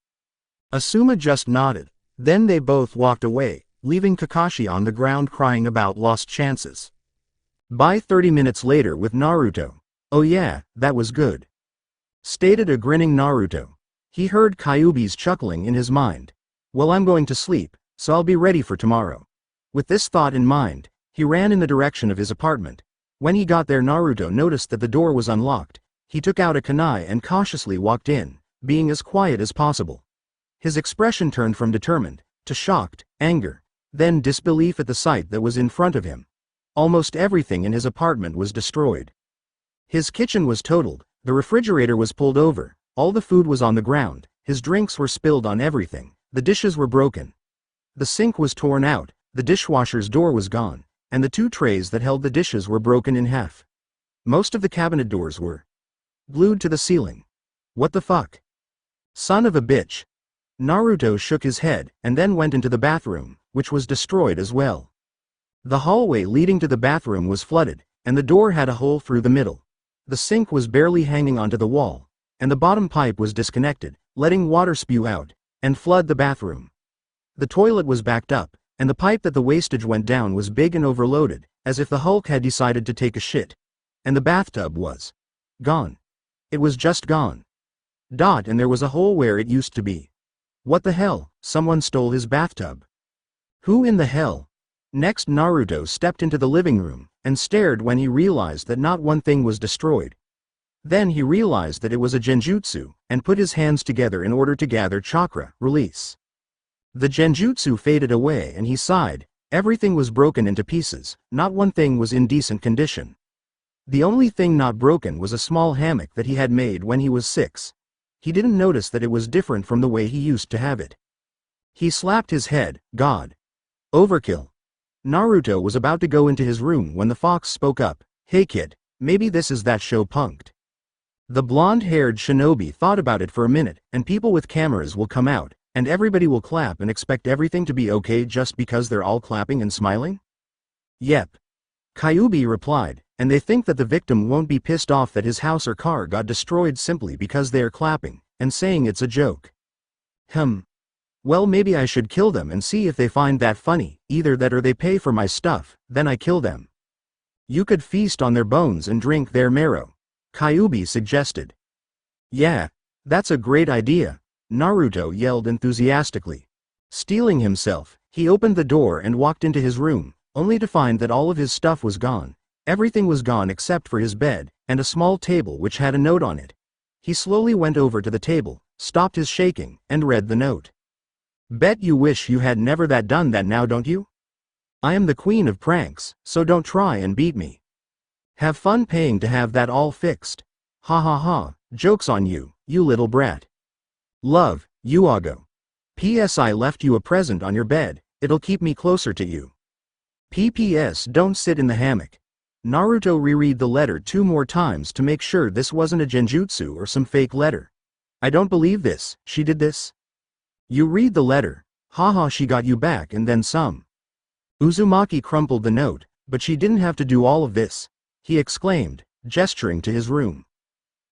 Asuma just nodded. Then they both walked away, leaving Kakashi on the ground crying about lost chances. By 30 minutes later with Naruto. Oh yeah, that was good. Stated a grinning Naruto. He heard Kyuubi's chuckling in his mind. Well, I'm going to sleep, so I'll be ready for tomorrow. With this thought in mind, he ran in the direction of his apartment. When he got there, Naruto noticed that the door was unlocked. He took out a kunai and cautiously walked in, being as quiet as possible. His expression turned from determined to shocked, anger, then disbelief at the sight that was in front of him. Almost everything in his apartment was destroyed. His kitchen was totaled, the refrigerator was pulled over, all the food was on the ground, his drinks were spilled on everything, the dishes were broken. The sink was torn out, the dishwasher's door was gone, and the two trays that held the dishes were broken in half. Most of the cabinet doors were glued to the ceiling. What the fuck? Son of a bitch. Naruto shook his head, and then went into the bathroom, which was destroyed as well. The hallway leading to the bathroom was flooded, and the door had a hole through the middle. The sink was barely hanging onto the wall, and the bottom pipe was disconnected, letting water spew out and flood the bathroom. The toilet was backed up, and the pipe that the wastage went down was big and overloaded, as if the Hulk had decided to take a shit. And the bathtub was gone. It was just gone. And there was a hole where it used to be. What the hell? Someone stole his bathtub. Who in the hell? Next, Naruto stepped into the living room and stared when he realized that not one thing was destroyed. Then he realized that it was a genjutsu, and put his hands together in order to gather chakra, release. The genjutsu faded away and he sighed. Everything was broken into pieces, not one thing was in decent condition. The only thing not broken was a small hammock that he had made when he was 6. He didn't notice that it was different from the way he used to have it. He slapped his head. God. Overkill. Naruto was about to go into his room when the fox spoke up. Hey kid, maybe this is that show Punked. The blonde-haired shinobi thought about it for a minute, and people with cameras will come out, and everybody will clap and expect everything to be okay just because they're all clapping and smiling? Yep. Kyuubi replied, and they think that the victim won't be pissed off that his house or car got destroyed simply because they are clapping and saying it's a joke. Well, maybe I should kill them and see if they find that funny, either that or they pay for my stuff, then I kill them. You could feast on their bones and drink their marrow, Kyuubi suggested. Yeah, that's a great idea, Naruto yelled enthusiastically. Steeling himself, he opened the door and walked into his room, only to find that all of his stuff was gone. Everything was gone except for his bed, and a small table which had a note on it. He slowly went over to the table, stopped his shaking, and read the note. Bet you wish you had never done that now, don't you? I am the queen of pranks, so don't try and beat me. Have fun paying to have that all fixed. Ha ha ha, joke's on you, you little brat. Love, Yuago. P.S. I left you a present on your bed, it'll keep me closer to you. P.P.S. Don't sit in the hammock. Naruto reread the letter 2 more times to make sure this wasn't a genjutsu or some fake letter. I don't believe this, she did this? You read the letter. Haha, she got you back and then some. Uzumaki crumpled the note, but she didn't have to do all of this, he exclaimed, gesturing to his room.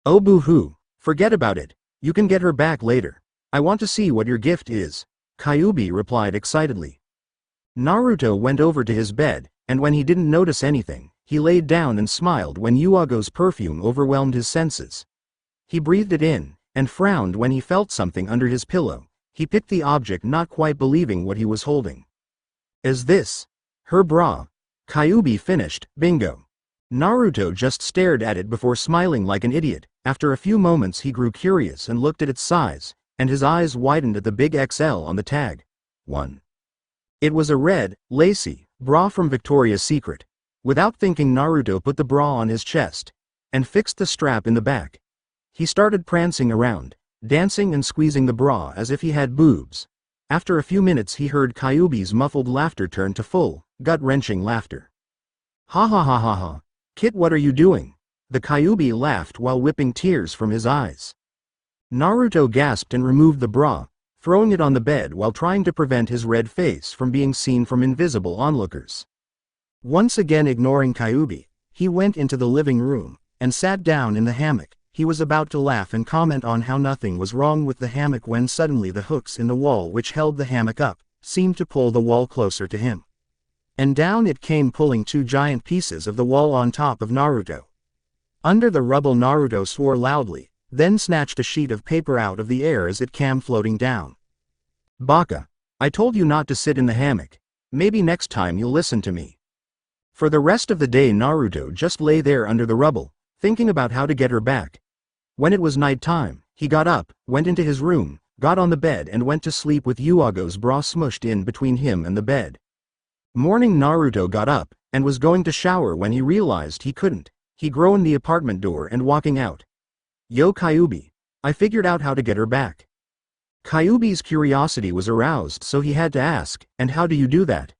Oh boo-hoo, forget about it, you can get her back later. I want to see what your gift is, Kyuubi replied excitedly. Naruto went over to his bed, and when he didn't notice anything, he laid down and smiled when Yuago's perfume overwhelmed his senses. He breathed it in, and frowned when he felt something under his pillow. He picked the object, not quite believing what he was holding. Is this her bra? Kyuubi finished, bingo. Naruto just stared at it before smiling like an idiot. After a few moments he grew curious and looked at its size, and his eyes widened at the big XL on the tag. 1. It was a red, lacy, bra from Victoria's Secret. Without thinking, Naruto put the bra on his chest, and fixed the strap in the back. He started prancing around, dancing and squeezing the bra as if he had boobs. After a few minutes he heard Kyuubi's muffled laughter turn to full, gut-wrenching laughter. Ha ha ha ha ha. Kit, what are you doing? The Kyuubi laughed while whipping tears from his eyes. Naruto gasped and removed the bra, throwing it on the bed while trying to prevent his red face from being seen from invisible onlookers. Once again ignoring Kyuubi, he went into the living room, and sat down in the hammock. He was about to laugh and comment on how nothing was wrong with the hammock when suddenly the hooks in the wall which held the hammock up, seemed to pull the wall closer to him. And down it came, pulling 2 giant pieces of the wall on top of Naruto. Under the rubble Naruto swore loudly, then snatched a sheet of paper out of the air as it came floating down. Baka, I told you not to sit in the hammock. Maybe next time you'll listen to me. For the rest of the day Naruto just lay there under the rubble, thinking about how to get her back. When it was night time, he got up, went into his room, got on the bed and went to sleep with Yuago's bra smushed in between him and the bed. Morning Naruto got up, and was going to shower when he realized he couldn't. He groaned the apartment door and walking out. Yo Kyuubi, I figured out how to get her back. Kyuubi's curiosity was aroused, so he had to ask, and how do you do that?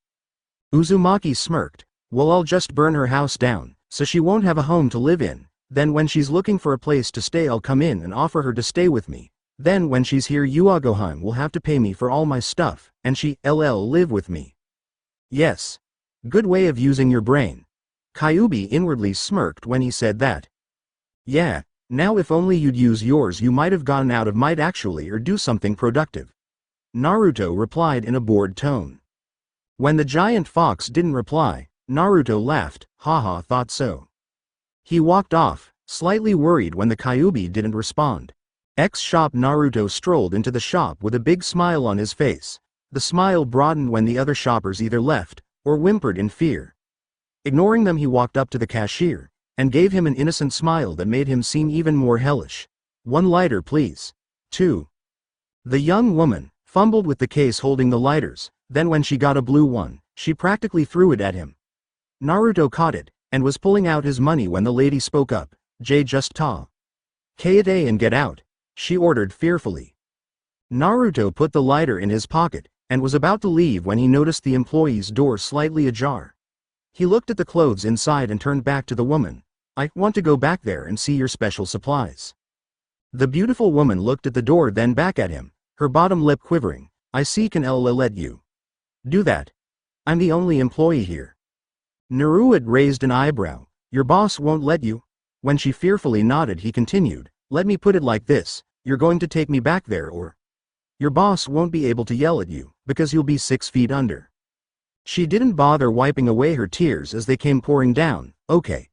Uzumaki smirked, well, I'll just burn her house down, so she won't have a home to live in. Then when she's looking for a place to stay I'll come in and offer her to stay with me. Then when she's here Yuagohan will have to pay me for all my stuff, and she'll live with me. Yes. Good way of using your brain. Kyuubi inwardly smirked when he said that. Yeah, now if only you'd use yours you might have gotten out of might actually or do something productive. Naruto replied in a bored tone. When the giant fox didn't reply, Naruto laughed, haha, thought so. He walked off, slightly worried when the Kyuubi didn't respond. Shop Naruto strolled into the shop with a big smile on his face. The smile broadened when the other shoppers either left, or whimpered in fear. Ignoring them he walked up to the cashier, and gave him an innocent smile that made him seem even more hellish. 1 lighter please. 2. The young woman fumbled with the case holding the lighters, then when she got a blue one, she practically threw it at him. Naruto caught it, and was pulling out his money when the lady spoke up. Just ta. Kate and get out, she ordered fearfully. Naruto put the lighter in his pocket, and was about to leave when he noticed the employee's door slightly ajar. He looked at the clothes inside and turned back to the woman. I want to go back there and see your special supplies. The beautiful woman looked at the door then back at him, her bottom lip quivering. I see, can let you do that? I'm the only employee here. Naruto raised an eyebrow. Your boss won't let you? When she fearfully nodded he continued, let me put it like this, you're going to take me back there or your boss won't be able to yell at you, because you'll be 6 feet under. She didn't bother wiping away her tears as they came pouring down. Okay.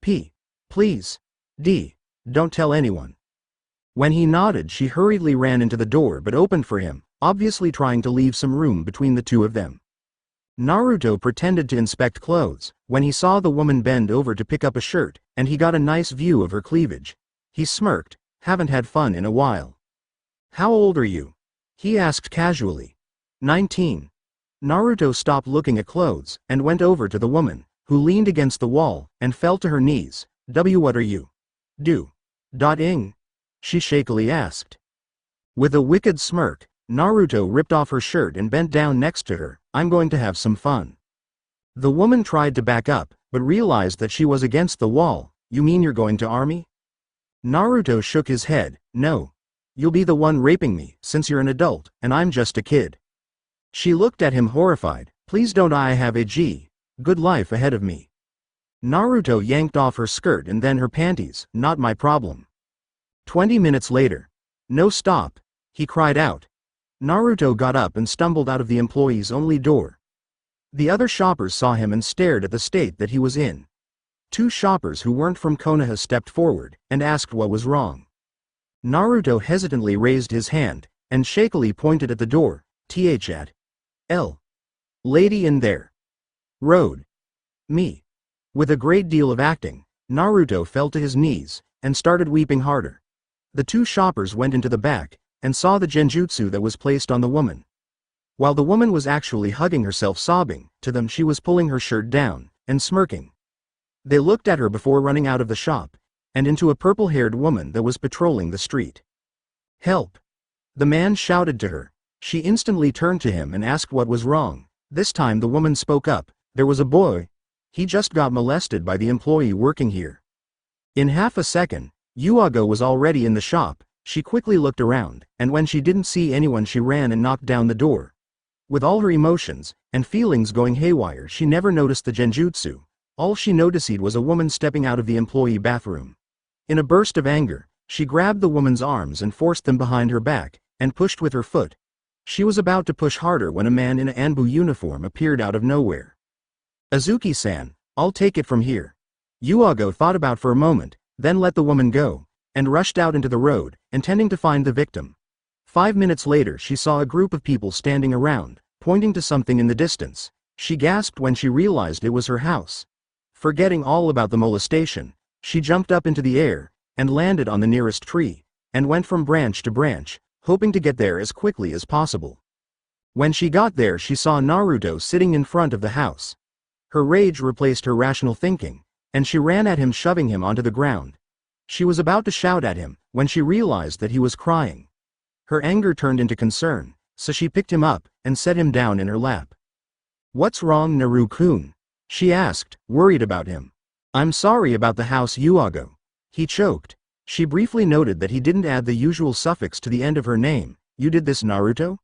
P. Please. D. Don't tell anyone. When he nodded she hurriedly ran into the door but opened for him, obviously trying to leave some room between the two of them. Naruto pretended to inspect clothes, when he saw the woman bend over to pick up a shirt, and he got a nice view of her cleavage. He smirked, haven't had fun in a while. How old are you? He asked casually. 19. Naruto stopped looking at clothes, and went over to the woman, who leaned against the wall, and fell to her knees. What are you? Do. Ing? She shakily asked. With a wicked smirk, Naruto ripped off her shirt and bent down next to her. I'm going to have some fun. The woman tried to back up, but realized that she was against the wall. You mean you're going to army? Naruto shook his head. No. You'll be the one raping me, since you're an adult, and I'm just a kid. She looked at him horrified. Please don't, I have a good life ahead of me. Naruto yanked off her skirt and then her panties. Not my problem. 20 minutes later. No, stop. He cried out. Naruto got up and stumbled out of the employee's only door. The other shoppers saw him and stared at the state that he was in. Two shoppers who weren't from Konoha stepped forward and asked what was wrong. Naruto hesitantly raised his hand and shakily pointed at the door. At L. Lady in there. Road. Me. With a great deal of acting, Naruto fell to his knees and started weeping harder. The two shoppers went into the back and saw the genjutsu that was placed on the woman. While the woman was actually hugging herself sobbing, to them she was pulling her shirt down and smirking. They looked at her before running out of the shop and into a purple-haired woman that was patrolling the street. Help! The man shouted to her. She instantly turned to him and asked what was wrong. This time the woman spoke up. There was a boy. He just got molested by the employee working here. In half a second, Yuago was already in the shop. She quickly looked around, and when she didn't see anyone she ran and knocked down the door. With all her emotions and feelings going haywire, she never noticed the genjutsu. All she noticed was a woman stepping out of the employee bathroom. In a burst of anger, she grabbed the woman's arms and forced them behind her back, and pushed with her foot. She was about to push harder when a man in an Anbu uniform appeared out of nowhere. Azuki-san, I'll take it from here. Yuago thought about for a moment, then let the woman go, and rushed out into the road, intending to find the victim. 5 minutes later she saw a group of people standing around, pointing to something in the distance. She gasped when she realized it was her house. Forgetting all about the molestation, she jumped up into the air, and landed on the nearest tree, and went from branch to branch, hoping to get there as quickly as possible. When she got there she saw Naruto sitting in front of the house. Her rage replaced her rational thinking, and she ran at him, shoving him onto the ground. She was about to shout at him, when she realized that he was crying. Her anger turned into concern, so she picked him up and set him down in her lap. "What's wrong, Naru-kun?" she asked, worried about him. "I'm sorry about the house, Yuago." He choked. She briefly noted that he didn't add the usual suffix to the end of her name. "You did this, Naruto?"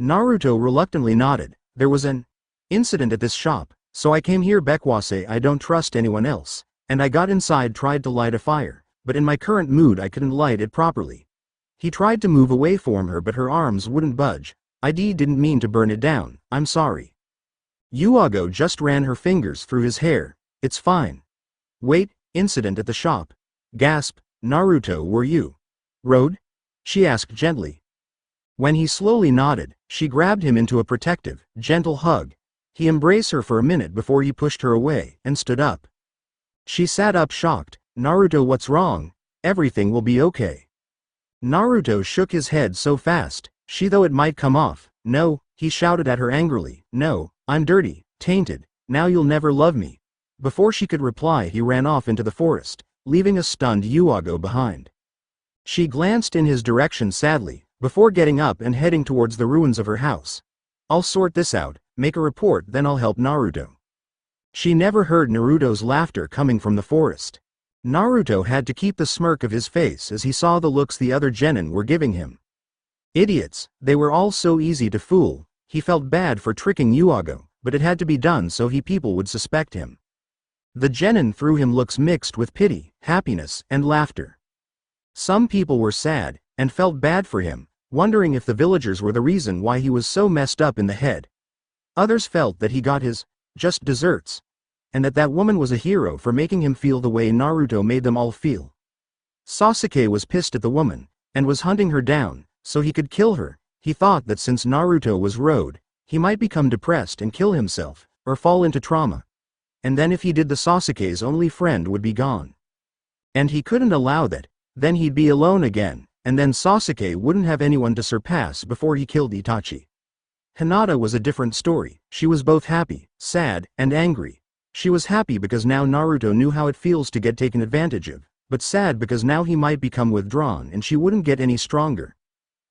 Naruto reluctantly nodded. "There was an incident at this shop, so I came here because I don't trust anyone else, and I got inside, tried to light a fire, but in my current mood I couldn't light it properly." He tried to move away from her but her arms wouldn't budge. "I didn't mean to burn it down, I'm sorry." Yuago just ran her fingers through his hair. "It's fine." "Wait, incident at the shop?" Gasp. "Naruto, were you road?" she asked gently. When he slowly nodded, she grabbed him into a protective, gentle hug. He embraced her for a minute before he pushed her away and stood up. She sat up shocked. "Naruto, what's wrong? Everything will be okay." Naruto shook his head so fast, she thought it might come off. "No," he shouted at her angrily. "No, I'm dirty, tainted, now you'll never love me." Before she could reply he ran off into the forest, leaving a stunned Yuago behind. She glanced in his direction sadly, before getting up and heading towards the ruins of her house. "I'll sort this out, make a report, then I'll help Naruto." She never heard Naruto's laughter coming from the forest. Naruto had to keep the smirk of his face as he saw the looks the other genin were giving him. Idiots, they were all so easy to fool. He felt bad for tricking Yuago, but it had to be done so people would suspect him. The genin threw him looks mixed with pity, happiness, and laughter. Some people were sad, and felt bad for him, wondering if the villagers were the reason why he was so messed up in the head. Others felt that he got his just desserts, and that woman was a hero for making him feel the way Naruto made them all feel. Sasuke was pissed at the woman, and was hunting her down, so he could kill her. He thought that since Naruto was road, he might become depressed and kill himself, or fall into trauma. And then if he did, the Sasuke's only friend would be gone. And he couldn't allow that. Then he'd be alone again, and then Sasuke wouldn't have anyone to surpass before he killed Itachi. Hinata was a different story. She was both happy, sad, and angry. She was happy because now Naruto knew how it feels to get taken advantage of, but sad because now he might become withdrawn and she wouldn't get any stronger.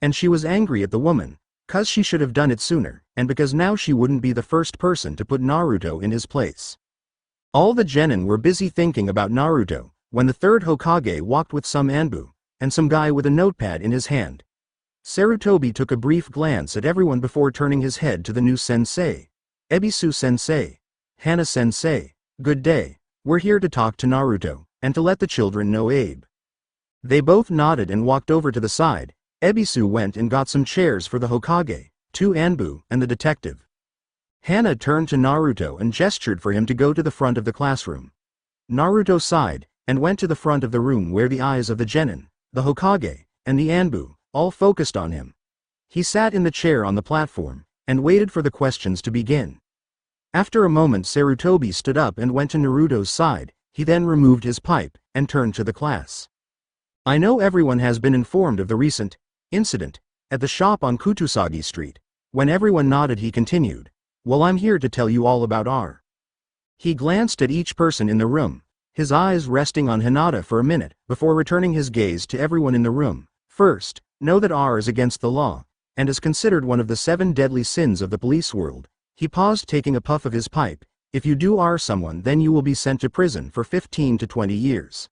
And she was angry at the woman, cause she should have done it sooner, and because now she wouldn't be the first person to put Naruto in his place. All the genin were busy thinking about Naruto, when the third Hokage walked with some Anbu, and some guy with a notepad in his hand. Sarutobi took a brief glance at everyone before turning his head to the new sensei. "Ebisu-sensei. Hana-sensei. Good day. We're here to talk to Naruto, and to let the children know Abe." They both nodded and walked over to the side. Ebisu went and got some chairs for the Hokage, 2 Anbu, and the detective. Hana turned to Naruto and gestured for him to go to the front of the classroom. Naruto sighed, and went to the front of the room where the eyes of the Genin, the Hokage, and the Anbu, all focused on him. He sat in the chair on the platform, and waited for the questions to begin. After a moment Sarutobi stood up and went to Naruto's side. He then removed his pipe, and turned to the class. I know everyone has been informed of the recent incident at the shop on Kutusagi Street. When everyone nodded he continued, well, I'm here to tell you all about R. He glanced at each person in the room, his eyes resting on Hinata for a minute, before returning his gaze to everyone in the room. First, know that R is against the law, and is considered one of the 7 deadly sins of the police world. He paused, taking a puff of his pipe. If you do R someone, then you will be sent to prison for 15 to 20 years.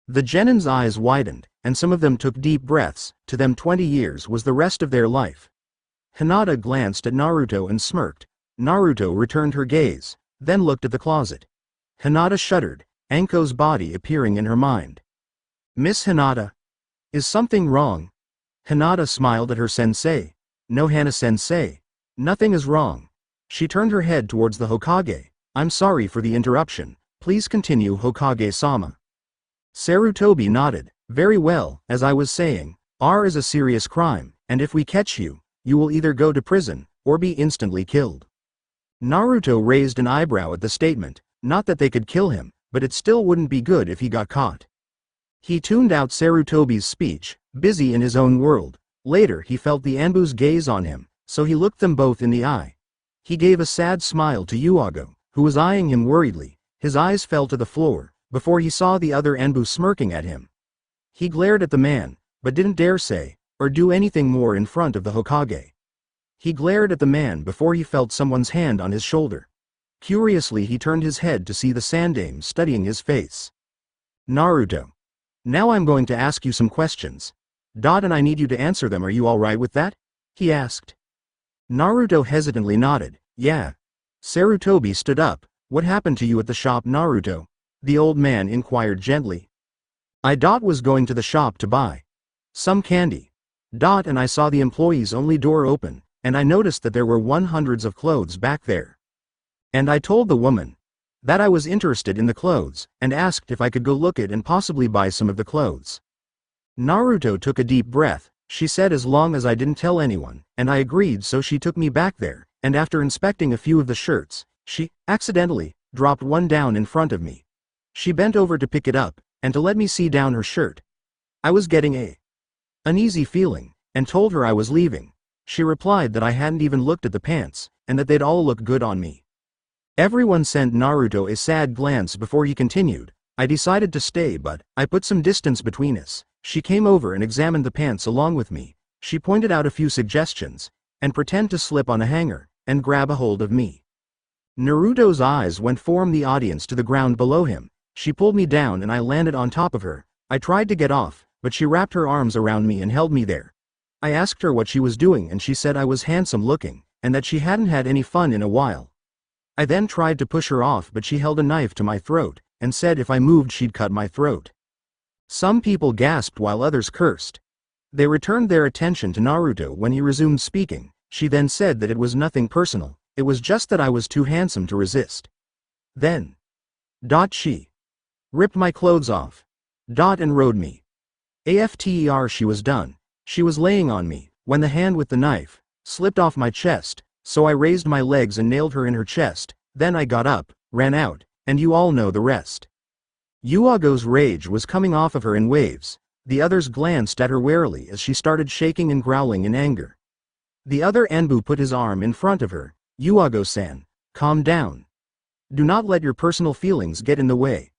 The Genin's eyes widened, and some of them took deep breaths. To them 20 years was the rest of their life. Hinata glanced at Naruto and smirked. Naruto returned her gaze, then looked at the closet. Hinata shuddered, Anko's body appearing in her mind. Miss Hinata? Is something wrong? Hinata smiled at her sensei. No, Hana-sensei. Nothing is wrong. She turned her head towards the Hokage. I'm sorry for the interruption. Please continue, Hokage-sama. Sarutobi nodded. Very well, as I was saying, R is a serious crime, and if we catch you, you will either go to prison, or be instantly killed. Naruto raised an eyebrow at the statement. Not that they could kill him, but it still wouldn't be good if he got caught. He tuned out Sarutobi's speech, busy in his own world. Later he felt the Anbu's gaze on him, so he looked them both in the eye. He gave a sad smile to Yuago, who was eyeing him worriedly. His eyes fell to the floor, before he saw the other Anbu smirking at him. He glared at the man, but didn't dare say, or do anything more in front of the Hokage. He glared at the man before he felt someone's hand on his shoulder. Curiously he turned his head to see the Sandame studying his face. Naruto. Now I'm going to ask you some questions. And I need you to answer them. Are you alright with that? He asked. Naruto hesitantly nodded. Yeah. Sarutobi stood up. What happened to you at the shop, Naruto? The old man inquired gently. I was going to the shop to buy some candy. And I saw the employees only door open, and I noticed that there were hundreds of clothes back there. And I told the woman that I was interested in the clothes, and asked if I could go look at and possibly buy some of the clothes. Naruto took a deep breath. She said as long as I didn't tell anyone, and I agreed, so she took me back there, and after inspecting a few of the shirts, she, accidentally, dropped one down in front of me. She bent over to pick it up, and to let me see down her shirt. I was getting an uneasy feeling, and told her I was leaving. She replied that I hadn't even looked at the pants, and that they'd all look good on me. Everyone sent Naruto a sad glance before he continued. I decided to stay, but I put some distance between us. She came over and examined the pants along with me. She pointed out a few suggestions, and pretend to slip on a hanger, and grab a hold of me. Naruto's eyes went from the audience to the ground below him. She pulled me down and I landed on top of her. I tried to get off, but she wrapped her arms around me and held me there. I asked her what she was doing and she said I was handsome looking, and that she hadn't had any fun in a while. I then tried to push her off, but she held a knife to my throat, and said if I moved she'd cut my throat. Some people gasped while others cursed. They returned their attention to Naruto when he resumed speaking. She then said that it was nothing personal, it was just that I was too handsome to resist. Then, she ripped my clothes off, and rode me. After she was done, she was laying on me, when the hand with the knife slipped off my chest, so I raised my legs and nailed her in her chest. Then I got up, ran out, and you all know the rest. Yuago's rage was coming off of her in waves. The others glanced at her warily as she started shaking and growling in anger. The other Anbu put his arm in front of her. Yuago-san, calm down. Do not let your personal feelings get in the way.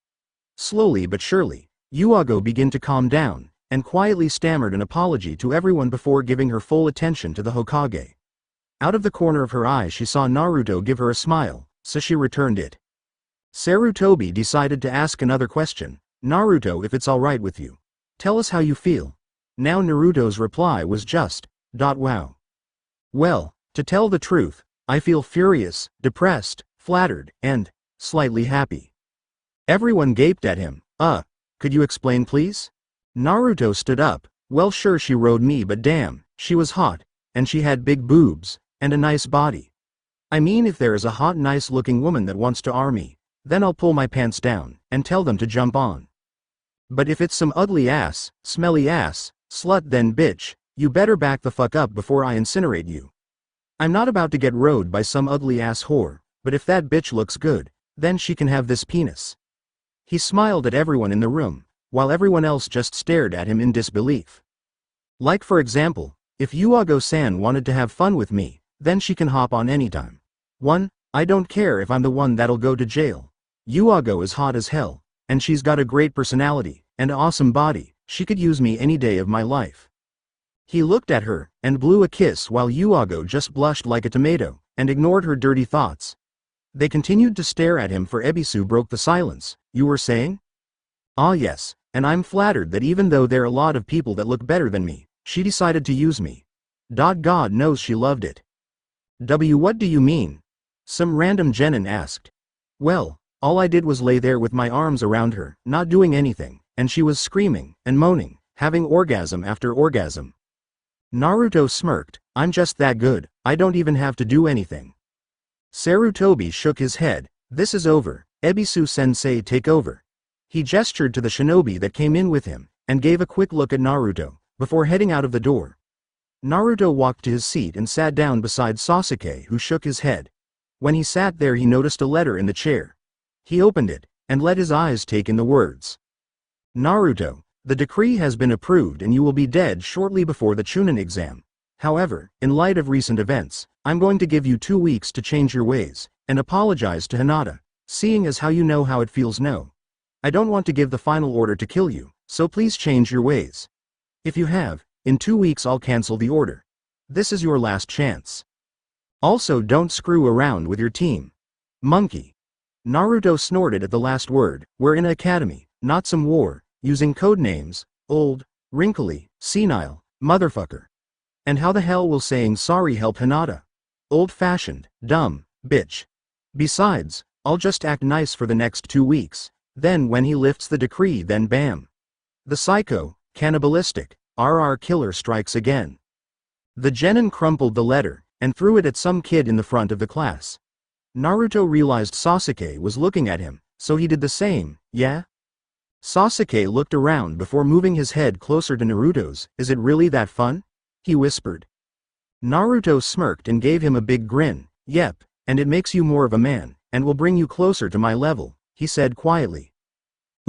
Slowly but surely, Yuago began to calm down, and quietly stammered an apology to everyone before giving her full attention to the Hokage. Out of the corner of her eye she saw Naruto give her a smile, so she returned it. Sarutobi decided to ask another question. Naruto, if it's alright with you, tell us how you feel. Now Naruto's reply was just, wow. Well, to tell the truth, I feel furious, depressed, flattered, and slightly happy. Everyone gaped at him. Could you explain please? Naruto stood up. Well, sure, she rode me, but damn, she was hot, and she had big boobs, and a nice body. I mean, if there is a hot nice looking woman that wants to arm me, then I'll pull my pants down and tell them to jump on. But if it's some ugly ass, smelly ass, slut, then bitch, you better back the fuck up before I incinerate you. I'm not about to get rode by some ugly ass whore, but if that bitch looks good, then she can have this penis. He smiled at everyone in the room, while everyone else just stared at him in disbelief. Like, for example, if Yuago-san wanted to have fun with me, then she can hop on anytime. 1. I don't care if I'm the one that'll go to jail. Yuago is hot as hell, and she's got a great personality and awesome body. She could use me any day of my life. He looked at her and blew a kiss while Yuago just blushed like a tomato and ignored her dirty thoughts. They continued to stare at him, for Ebisu broke the silence. You were saying? Ah yes, and I'm flattered that even though there are a lot of people that look better than me, she decided to use me. God knows she loved it. What do you mean? Some random genin asked. Well, all I did was lay there with my arms around her, not doing anything, and she was screaming and moaning, having orgasm after orgasm. Naruto smirked. I'm just that good, I don't even have to do anything. Sarutobi shook his head. This is over. Ebisu-sensei, take over. He gestured to the shinobi that came in with him, and gave a quick look at Naruto, before heading out of the door. Naruto walked to his seat and sat down beside Sasuke, who shook his head. When he sat there, he noticed a letter in the chair. He opened it, and let his eyes take in the words. Naruto, the decree has been approved and you will be dead shortly before the Chunin exam. However, in light of recent events, I'm going to give you 2 weeks to change your ways, and apologize to Hinata, seeing as how you know how it feels. No. I don't want to give the final order to kill you, so please change your ways. If you have, in 2 weeks I'll cancel the order. This is your last chance. Also, don't screw around with your team. Monkey. Naruto snorted at the last word. We're in an academy, not some war, using code names, old, wrinkly, senile, motherfucker. And how the hell will saying sorry help Hinata? Old-fashioned, dumb, bitch. Besides, I'll just act nice for the next 2 weeks. Then when he lifts the decree, then bam. The psycho, cannibalistic, RR killer strikes again. The genin crumpled the letter, and threw it at some kid in the front of the class. Naruto realized Sasuke was looking at him, so he did the same. Yeah? Sasuke looked around before moving his head closer to Naruto's. Is it really that fun? He whispered. Naruto smirked and gave him a big grin. Yep, and it makes you more of a man, and will bring you closer to my level, he said quietly.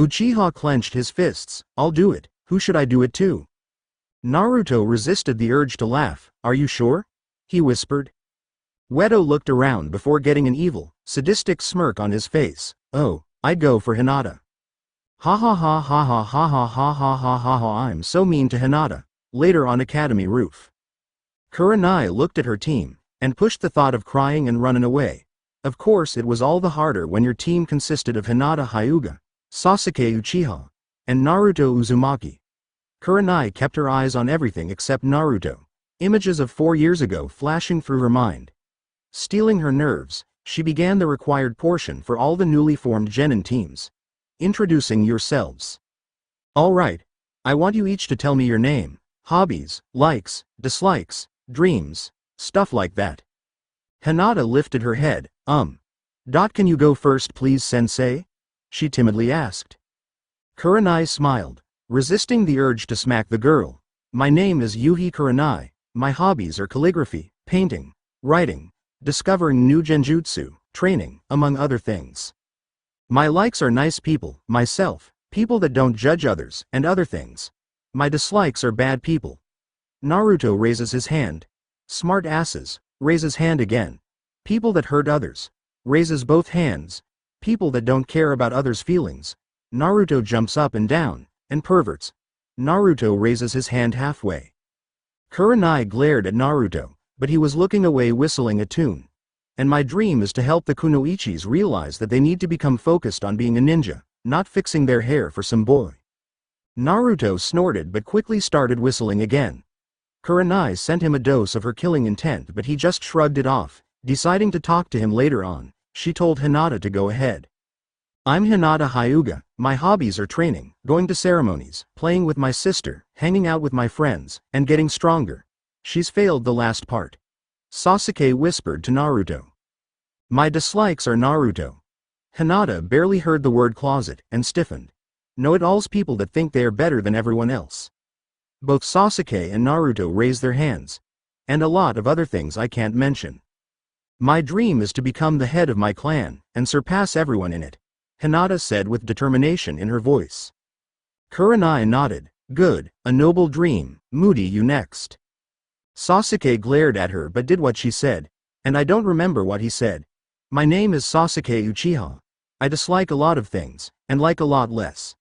Uchiha clenched his fists. I'll do it. Who should I do it to? Naruto resisted the urge to laugh. Are you sure? He whispered. Uedo looked around before getting an evil, sadistic smirk on his face. Oh, I'd go for Hinata. Ha ha ha ha ha ha ha ha ha ha ha ha. I'm so mean to Hinata. Later on academy roof. Kurenai looked at her team, and pushed the thought of crying and running away. Of course it was all the harder when your team consisted of Hinata Hyuga, Sasuke Uchiha, and Naruto Uzumaki. Kurenai kept her eyes on everything except Naruto, images of 4 years ago flashing through her mind. Stealing her nerves, she began the required portion for all the newly formed genin teams. Introducing yourselves. Alright, I want you each to tell me your name, hobbies, likes, dislikes, dreams, stuff like that. Hinata lifted her head. Can you go first please, sensei? She timidly asked. Kurenai smiled, resisting the urge to smack the girl. My name is Yuhi Kurenai. My hobbies are calligraphy, painting, writing, discovering new genjutsu, training, among other things. My likes are nice people, myself, people that don't judge others, and other things. My dislikes are bad people. Naruto raises his hand. Smart asses, raises hand again. People that hurt others. Raises both hands. People that don't care about others' feelings. Naruto jumps up and down, and perverts. Naruto raises his hand halfway. Kurenai glared at Naruto, but he was looking away whistling a tune. And my dream is to help the kunoichis realize that they need to become focused on being a ninja, not fixing their hair for some boy. Naruto snorted but quickly started whistling again. Kurenai sent him a dose of her killing intent, but he just shrugged it off, deciding to talk to him later on. She told Hinata to go ahead. I'm Hinata Hyuga. My hobbies are training, going to ceremonies, playing with my sister, hanging out with my friends, and getting stronger. She's failed the last part. Sasuke whispered to Naruto. My dislikes are Naruto. Hinata barely heard the word closet and stiffened. Know-it-alls people that think they are better than everyone else. Both Sasuke and Naruto raised their hands. And a lot of other things I can't mention. My dream is to become the head of my clan and surpass everyone in it, Hinata said with determination in her voice. Kurenai nodded. Good, a noble dream. Moody, you next. Sasuke glared at her but did what she said, and I don't remember what he said. My name is Sasuke Uchiha. I dislike a lot of things, and like a lot less.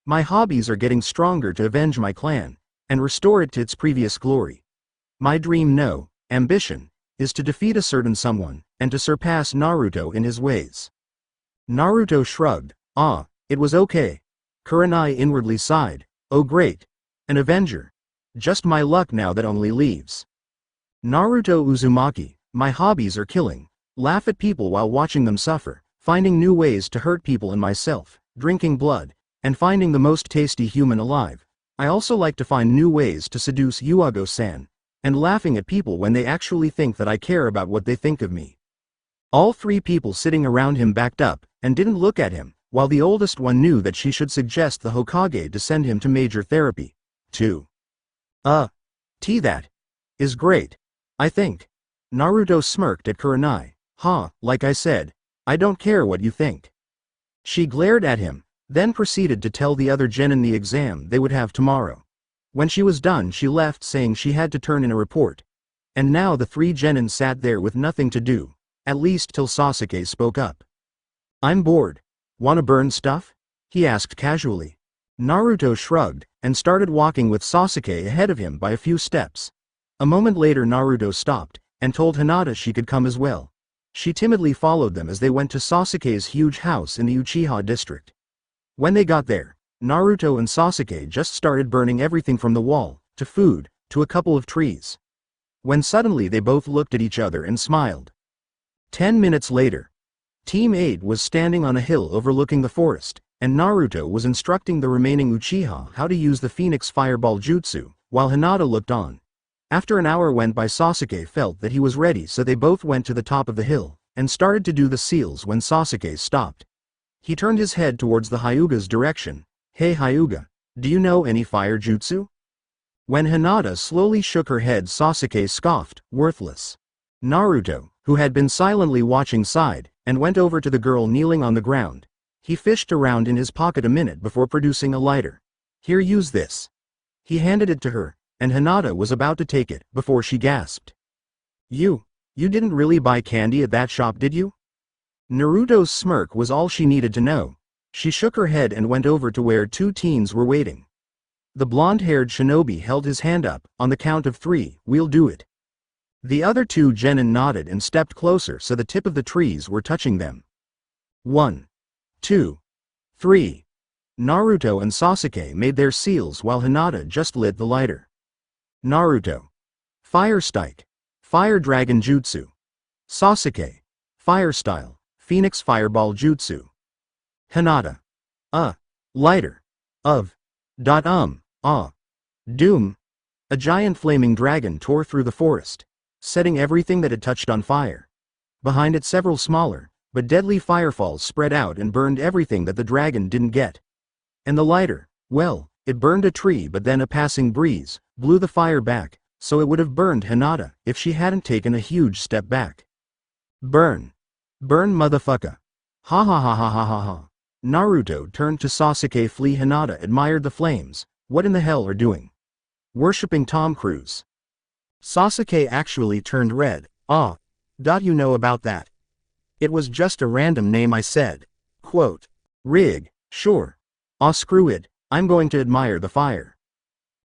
My hobbies are getting stronger to avenge my clan, and restore it to its previous glory. My dream, no, ambition, is to defeat a certain someone, and to surpass Naruto in his ways. Naruto shrugged. Ah, it was okay. Kurenai inwardly sighed. Oh great. An avenger. Just my luck now that only leaves. Naruto Uzumaki, my hobbies are killing. Laugh at people while watching them suffer, finding new ways to hurt people and myself, drinking blood, and finding the most tasty human alive. I also like to find new ways to seduce Yuago-san, and laughing at people when they actually think that I care about what they think of me. All three people sitting around him backed up, and didn't look at him, while the oldest one knew that she should suggest the Hokage to send him to major therapy. 2. That is great. I think. Naruto smirked at Kurenai. Like I said, I don't care what you think. She glared at him, then proceeded to tell the other genin the exam they would have tomorrow. When she was done she left saying she had to turn in a report. And now the three genin sat there with nothing to do, at least till Sasuke spoke up. I'm bored. Wanna burn stuff? He asked casually. Naruto shrugged, and started walking with Sasuke ahead of him by a few steps. A moment later Naruto stopped, and told Hinata she could come as well. She timidly followed them as they went to Sasuke's huge house in the Uchiha district. When they got there, Naruto and Sasuke just started burning everything from the wall, to food, to a couple of trees. When suddenly they both looked at each other and smiled. 10 minutes later, Team 8 was standing on a hill overlooking the forest, and Naruto was instructing the remaining Uchiha how to use the Phoenix Fireball Jutsu, while Hinata looked on. After an hour went by Sasuke felt that he was ready so they both went to the top of the hill, and started to do the seals when Sasuke stopped. He turned his head towards the Hyuga's direction. Hey Hyuga, do you know any fire jutsu? When Hinata slowly shook her head Sasuke scoffed, worthless. Naruto, who had been silently watching sighed, and went over to the girl kneeling on the ground. He fished around in his pocket a minute before producing a lighter. Here, use this. He handed it to her, and Hinata was about to take it, before she gasped. You didn't really buy candy at that shop, did you? Naruto's smirk was all she needed to know. She shook her head and went over to where two teens were waiting. The blonde-haired shinobi held his hand up. On the count of 3, we'll do it. The other two genin nodded and stepped closer so the tip of the trees were touching them. 1, 2, 3. Naruto and Sasuke made their seals while Hinata just lit the lighter. Naruto. Fire Strike. Fire Dragon Jutsu. Sasuke. Fire Style. Phoenix Fireball Jutsu. Hinata. Lighter. Doom. A giant flaming dragon tore through the forest, setting everything that it touched on fire. Behind it several smaller, but deadly firefalls spread out and burned everything that the dragon didn't get. And the lighter, well, it burned a tree but then a passing breeze blew the fire back, so it would have burned Hinata if she hadn't taken a huge step back. Burn. Burn motherfucker. Ha ha ha ha ha ha ha. Naruto turned to Sasuke. Hinata admired the flames. What in the hell are doing? Worshipping Tom Cruise. Sasuke actually turned red. You know about that? It was just a random name I said. Quote. Rig, sure. Screw it, I'm going to admire the fire.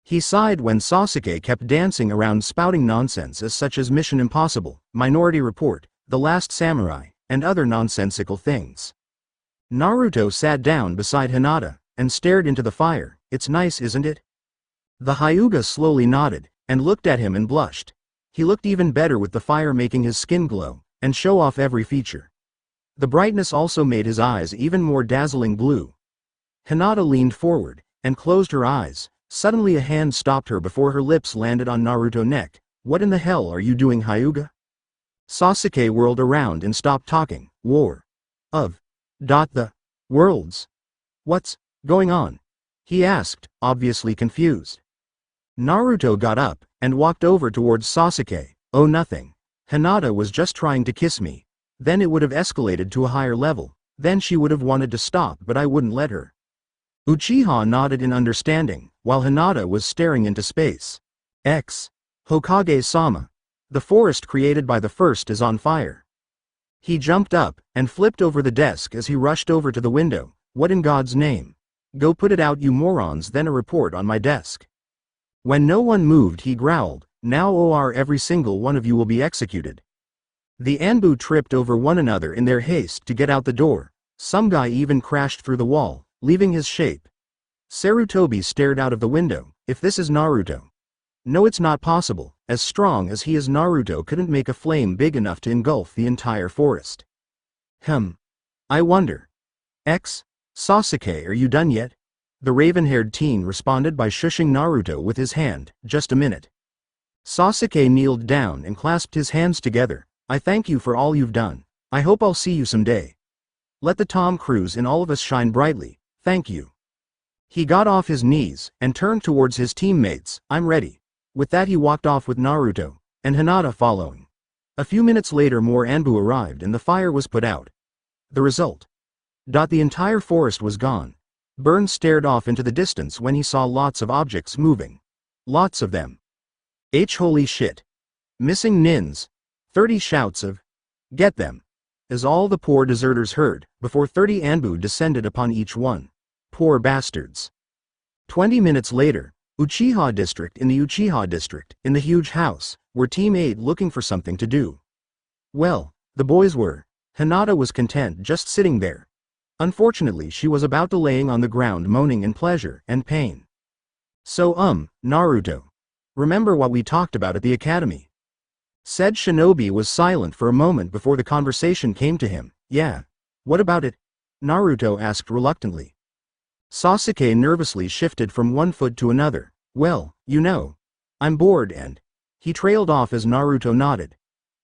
He sighed when Sasuke kept dancing around spouting nonsense such as Mission Impossible, Minority Report, The Last Samurai, and other nonsensical things. Naruto sat down beside Hinata, and stared into the fire. It's nice, isn't it? The Hyuga slowly nodded, and looked at him and blushed. He looked even better with the fire making his skin glow, and show off every feature. The brightness also made his eyes even more dazzling blue. Hinata leaned forward, and closed her eyes. Suddenly a hand stopped her before her lips landed on Naruto's neck. What in the hell are you doing, Hyuga? Sasuke whirled around and stopped talking. War. Of. The. Worlds. What's going on? He asked, obviously confused. Naruto got up and walked over towards Sasuke. Oh, nothing. Hinata was just trying to kiss me. Then it would have escalated to a higher level. Then she would have wanted to stop, but I wouldn't let her. Uchiha nodded in understanding, while Hinata was staring into space. Hokage-sama. The forest created by the first is on fire. He jumped up and flipped over the desk as he rushed over to the window. What in God's name? Go put it out, you morons, then a report on my desk. When no one moved, he growled, now or every single one of you will be executed. The Anbu tripped over one another in their haste to get out the door. Some guy even crashed through the wall, leaving his shape. Sarutobi stared out of the window. If this is Naruto. No, it's not possible. As strong as he is, Naruto couldn't make a flame big enough to engulf the entire forest. I wonder. Sasuke, are you done yet? The raven-haired teen responded by shushing Naruto with his hand. Just a minute. Sasuke kneeled down and clasped his hands together. I thank you for all you've done. I hope I'll see you someday. Let the Tom Cruise in all of us shine brightly. Thank you. He got off his knees and turned towards his teammates. I'm ready. With that he walked off with Naruto and Hinata following. A few minutes later more Anbu arrived and the fire was put out. The result. The entire forest was gone. Burn stared off into the distance when he saw lots of objects moving. Lots of them. Holy shit. Missing nins. 30 shouts of, get them, as all the poor deserters heard, before 30 Anbu descended upon each one. Poor bastards. 20 minutes later, in the Uchiha district, in the huge house, were Team 8 looking for something to do. Well, the boys were. Hinata was content just sitting there. Unfortunately, she was about to laying on the ground moaning in pleasure and pain. So Naruto. Remember what we talked about at the academy? Said Shinobi was silent for a moment before the conversation came to him. Yeah. What about it? Naruto asked reluctantly. Sasuke nervously shifted from one foot to another. Well, you know. I'm bored and... He trailed off as Naruto nodded.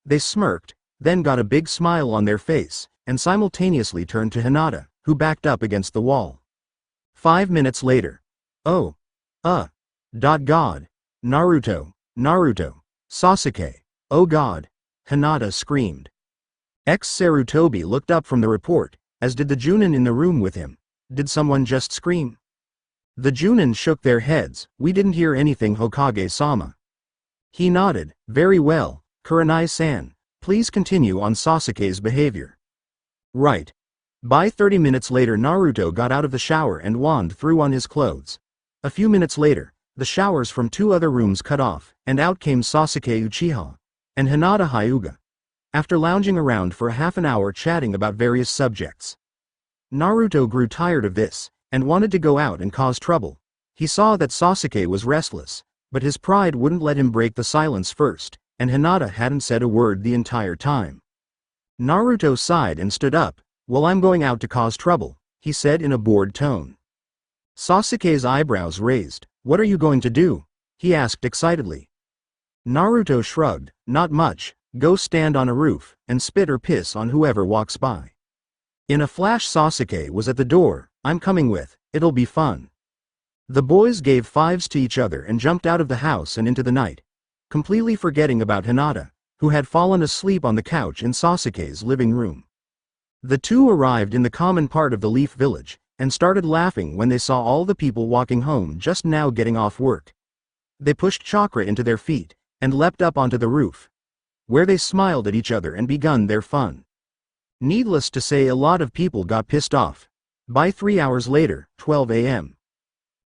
They smirked, then got a big smile on their face, and simultaneously turned to Hinata, who backed up against the wall. 5 minutes later. Oh. God. Naruto. Sasuke. Oh God. Hinata screamed. Sarutobi looked up from the report, as did the Junin in the room with him. Did someone just scream? The Junin shook their heads. We didn't hear anything, Hokage-sama. He nodded. Very well, Kurenai-san. Please continue on Sasuke's behavior. Right. By 30 minutes later Naruto got out of the shower and wand threw on his clothes. A few minutes later, the showers from 2 other rooms cut off, and out came Sasuke Uchiha and Hinata Hyuga. After lounging around for a half an hour chatting about various subjects, Naruto grew tired of this, and wanted to go out and cause trouble. He saw that Sasuke was restless, but his pride wouldn't let him break the silence first, and Hinata hadn't said a word the entire time. Naruto sighed and stood up. Well, I'm going out to cause trouble, he said in a bored tone. Sasuke's eyebrows raised. What are you going to do? He asked excitedly. Naruto shrugged. Not much. Go stand on a roof, and spit or piss on whoever walks by. In a flash Sasuke was at the door. I'm coming with, it'll be fun. The boys gave fives to each other and jumped out of the house and into the night, completely forgetting about Hinata, who had fallen asleep on the couch in Sasuke's living room. The two arrived in the common part of the Leaf Village, and started laughing when they saw all the people walking home just now getting off work. They pushed chakra into their feet, and leapt up onto the roof, where they smiled at each other and begun their fun. Needless to say, a lot of people got pissed off. By 3 hours later, 12 a.m.,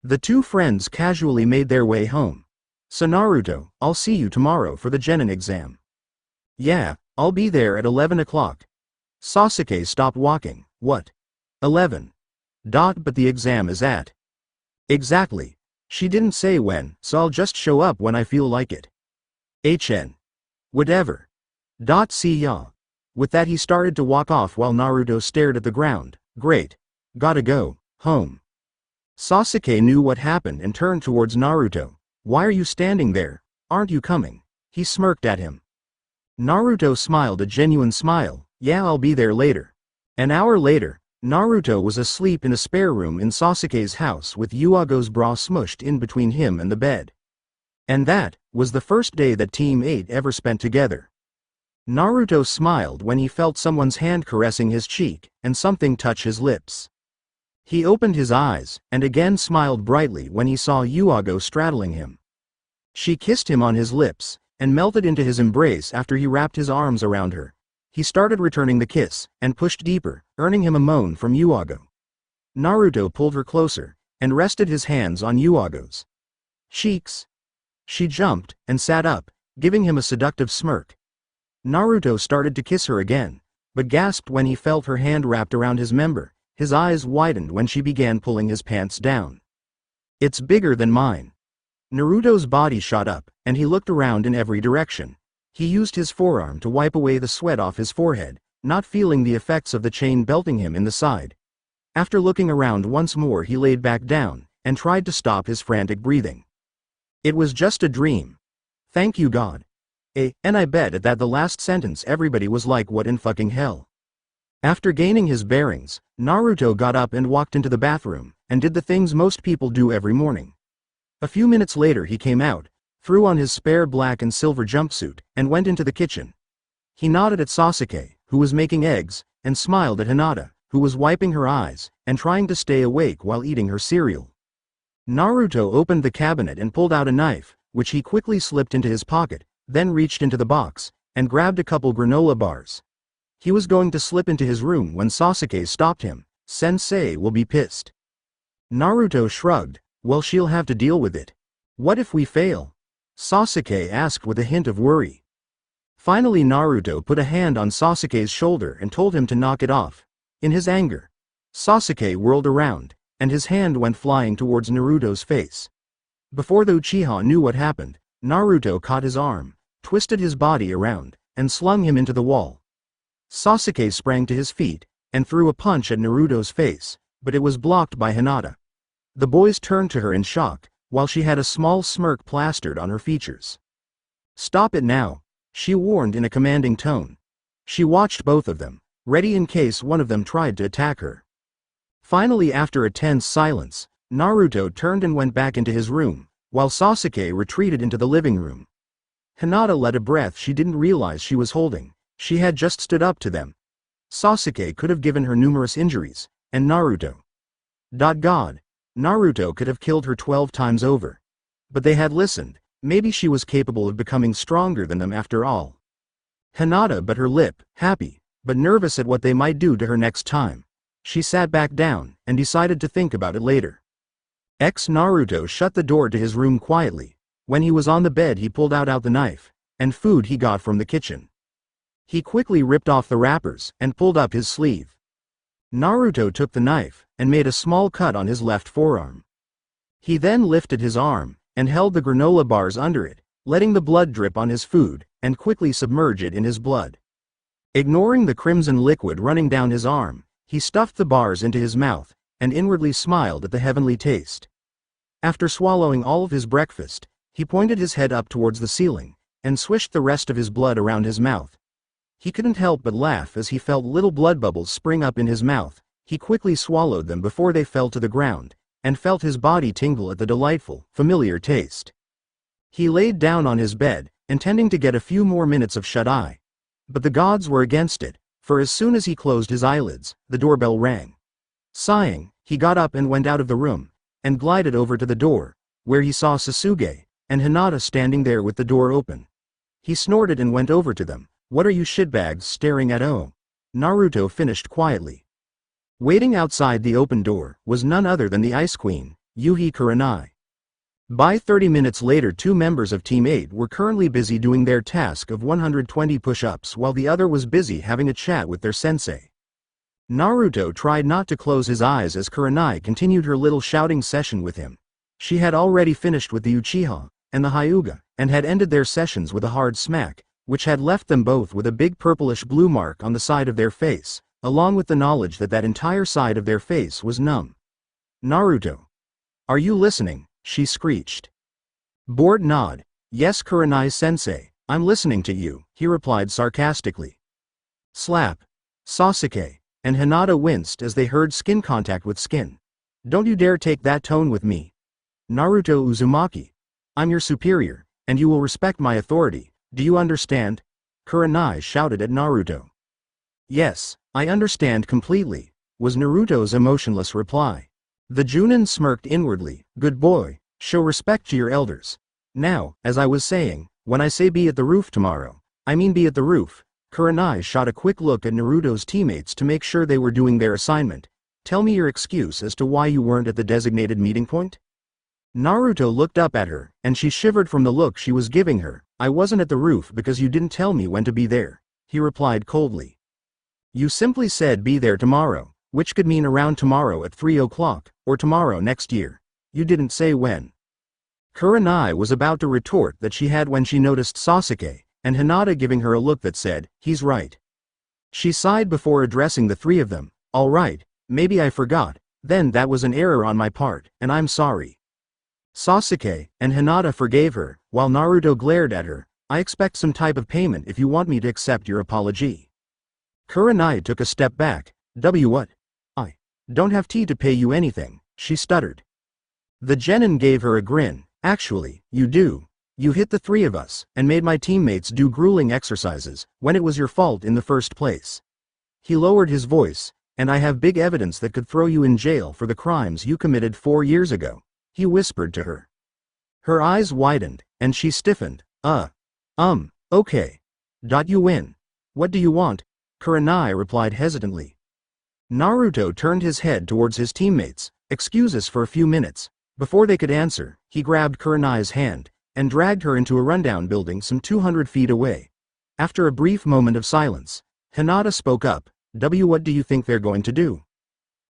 the two friends casually made their way home. So Naruto, I'll see you tomorrow for the Genin exam. Yeah, I'll be there at 11 o'clock. Sasuke stopped walking. What? 11. But the exam is at. Exactly. She didn't say when, so I'll just show up when I feel like it. Whatever. See ya. With that he started to walk off while Naruto stared at the ground. Great. Gotta go, home. Sasuke knew what happened and turned towards Naruto. Why are you standing there? Aren't you coming? He smirked at him. Naruto smiled a genuine smile. Yeah, I'll be there later. An hour later, Naruto was asleep in a spare room in Sasuke's house with Yuago's bra smushed in between him and the bed. And that was the first day that Team 8 ever spent together. Naruto smiled when he felt someone's hand caressing his cheek and something touch his lips. He opened his eyes and again smiled brightly when he saw Yuago straddling him. She kissed him on his lips and melted into his embrace after he wrapped his arms around her. He started returning the kiss and pushed deeper, earning him a moan from Yuago. Naruto pulled her closer and rested his hands on Yuago's cheeks. She jumped and sat up, giving him a seductive smirk. Naruto started to kiss her again, but gasped when he felt her hand wrapped around his member. His eyes widened when she began pulling his pants down. It's bigger than mine. Naruto's body shot up, and he looked around in every direction. He used his forearm to wipe away the sweat off his forehead, not feeling the effects of the chain belting him in the side. After looking around once more, he laid back down and tried to stop his frantic breathing. It was just a dream. Thank you, God. And I bet at that the last sentence everybody was like, what in fucking hell? After gaining his bearings, Naruto got up and walked into the bathroom, and did the things most people do every morning. A few minutes later he came out, threw on his spare black and silver jumpsuit, and went into the kitchen. He nodded at Sasuke, who was making eggs, and smiled at Hinata, who was wiping her eyes, and trying to stay awake while eating her cereal. Naruto opened the cabinet and pulled out a knife, which he quickly slipped into his pocket, then reached into the box, and grabbed a couple granola bars. He was going to slip into his room when Sasuke stopped him. Sensei will be pissed. Naruto shrugged. Well, she'll have to deal with it. What if we fail? Sasuke asked with a hint of worry. Finally Naruto put a hand on Sasuke's shoulder and told him to knock it off. In his anger, Sasuke whirled around, and his hand went flying towards Naruto's face. Before the Uchiha knew what happened, Naruto caught his arm, twisted his body around, and slung him into the wall. Sasuke sprang to his feet and threw a punch at Naruto's face, but it was blocked by Hinata. The boys turned to her in shock, while she had a small smirk plastered on her features. Stop it now, she warned in a commanding tone. She watched both of them, ready in case one of them tried to attack her. Finally, after a tense silence, Naruto turned and went back into his room, while Sasuke retreated into the living room. Hinata let a breath she didn't realize she was holding. She had just stood up to them. Sasuke could have given her numerous injuries, and Naruto. God, Naruto could have killed her 12 times over. But they had listened. Maybe she was capable of becoming stronger than them after all. Hinata bit her lip, happy, but nervous at what they might do to her next time. She sat back down and decided to think about it later. Naruto shut the door to his room quietly. When he was on the bed he pulled out the knife and food he got from the kitchen. He quickly ripped off the wrappers and pulled up his sleeve. Naruto took the knife and made a small cut on his left forearm. He then lifted his arm and held the granola bars under it, letting the blood drip on his food and quickly submerge it in his blood. Ignoring the crimson liquid running down his arm, he stuffed the bars into his mouth and inwardly smiled at the heavenly taste. After swallowing all of his breakfast, he pointed his head up towards the ceiling and swished the rest of his blood around his mouth. He couldn't help but laugh as he felt little blood bubbles spring up in his mouth. He quickly swallowed them before they fell to the ground, and felt his body tingle at the delightful, familiar taste. He laid down on his bed, intending to get a few more minutes of shut-eye. But the gods were against it, for as soon as he closed his eyelids, the doorbell rang. Sighing, he got up and went out of the room, and glided over to the door, where he saw Sasuke and Hinata standing there with the door open. He snorted and went over to them. What are you shitbags staring at? Oh? Naruto finished quietly. Waiting outside the open door was none other than the Ice Queen, Yuhi Kurenai. By 30 minutes later, 2 members of Team 8 were currently busy doing their task of 120 push-ups while the other was busy having a chat with their sensei. Naruto tried not to close his eyes as Kurenai continued her little shouting session with him. She had already finished with the Uchiha and the Hyuga, and had ended their sessions with a hard smack, which had left them both with a big purplish-blue mark on the side of their face, along with the knowledge that that entire side of their face was numb. Naruto. Are you listening? She screeched. Bored nod. Yes, Kurenai-sensei, I'm listening to you, he replied sarcastically. Slap. Sasuke and Hinata winced as they heard skin contact with skin. Don't you dare take that tone with me. Naruto Uzumaki. I'm your superior, and you will respect my authority, do you understand? Kurenai shouted at Naruto. Yes, I understand completely, was Naruto's emotionless reply. The Junin smirked inwardly, good boy, show respect to your elders. Now, as I was saying, when I say be at the roof tomorrow, I mean be at the roof. Kurenai shot a quick look at Naruto's teammates to make sure they were doing their assignment. Tell me your excuse as to why you weren't at the designated meeting point? Naruto looked up at her, and she shivered from the look she was giving her. I wasn't at the roof because you didn't tell me when to be there, he replied coldly. You simply said be there tomorrow, which could mean around tomorrow at 3 o'clock, or tomorrow next year. You didn't say when. Kurenai was about to retort that she had when she noticed Sasuke and Hinata giving her a look that said, he's right. She sighed before addressing the three of them. All right, maybe I forgot, then that was an error on my part, and I'm sorry. Sasuke and Hinata forgave her, while Naruto glared at her. I expect some type of payment if you want me to accept your apology. Kurenai took a step back. What? I don't have tea to pay you anything, she stuttered. The genin gave her a grin. Actually, you do. You hit the three of us, and made my teammates do grueling exercises, when it was your fault in the first place. He lowered his voice, and I have big evidence that could throw you in jail for the crimes you committed 4 years ago, he whispered to her. Her eyes widened, and she stiffened. Okay. You win. What do you want? Kurenai replied hesitantly. Naruto turned his head towards his teammates. Excuse us for a few minutes. Before they could answer, he grabbed Kurenai's hand and dragged her into a rundown building some 200 feet away. After a brief moment of silence, Hinata spoke up. What do you think they're going to do?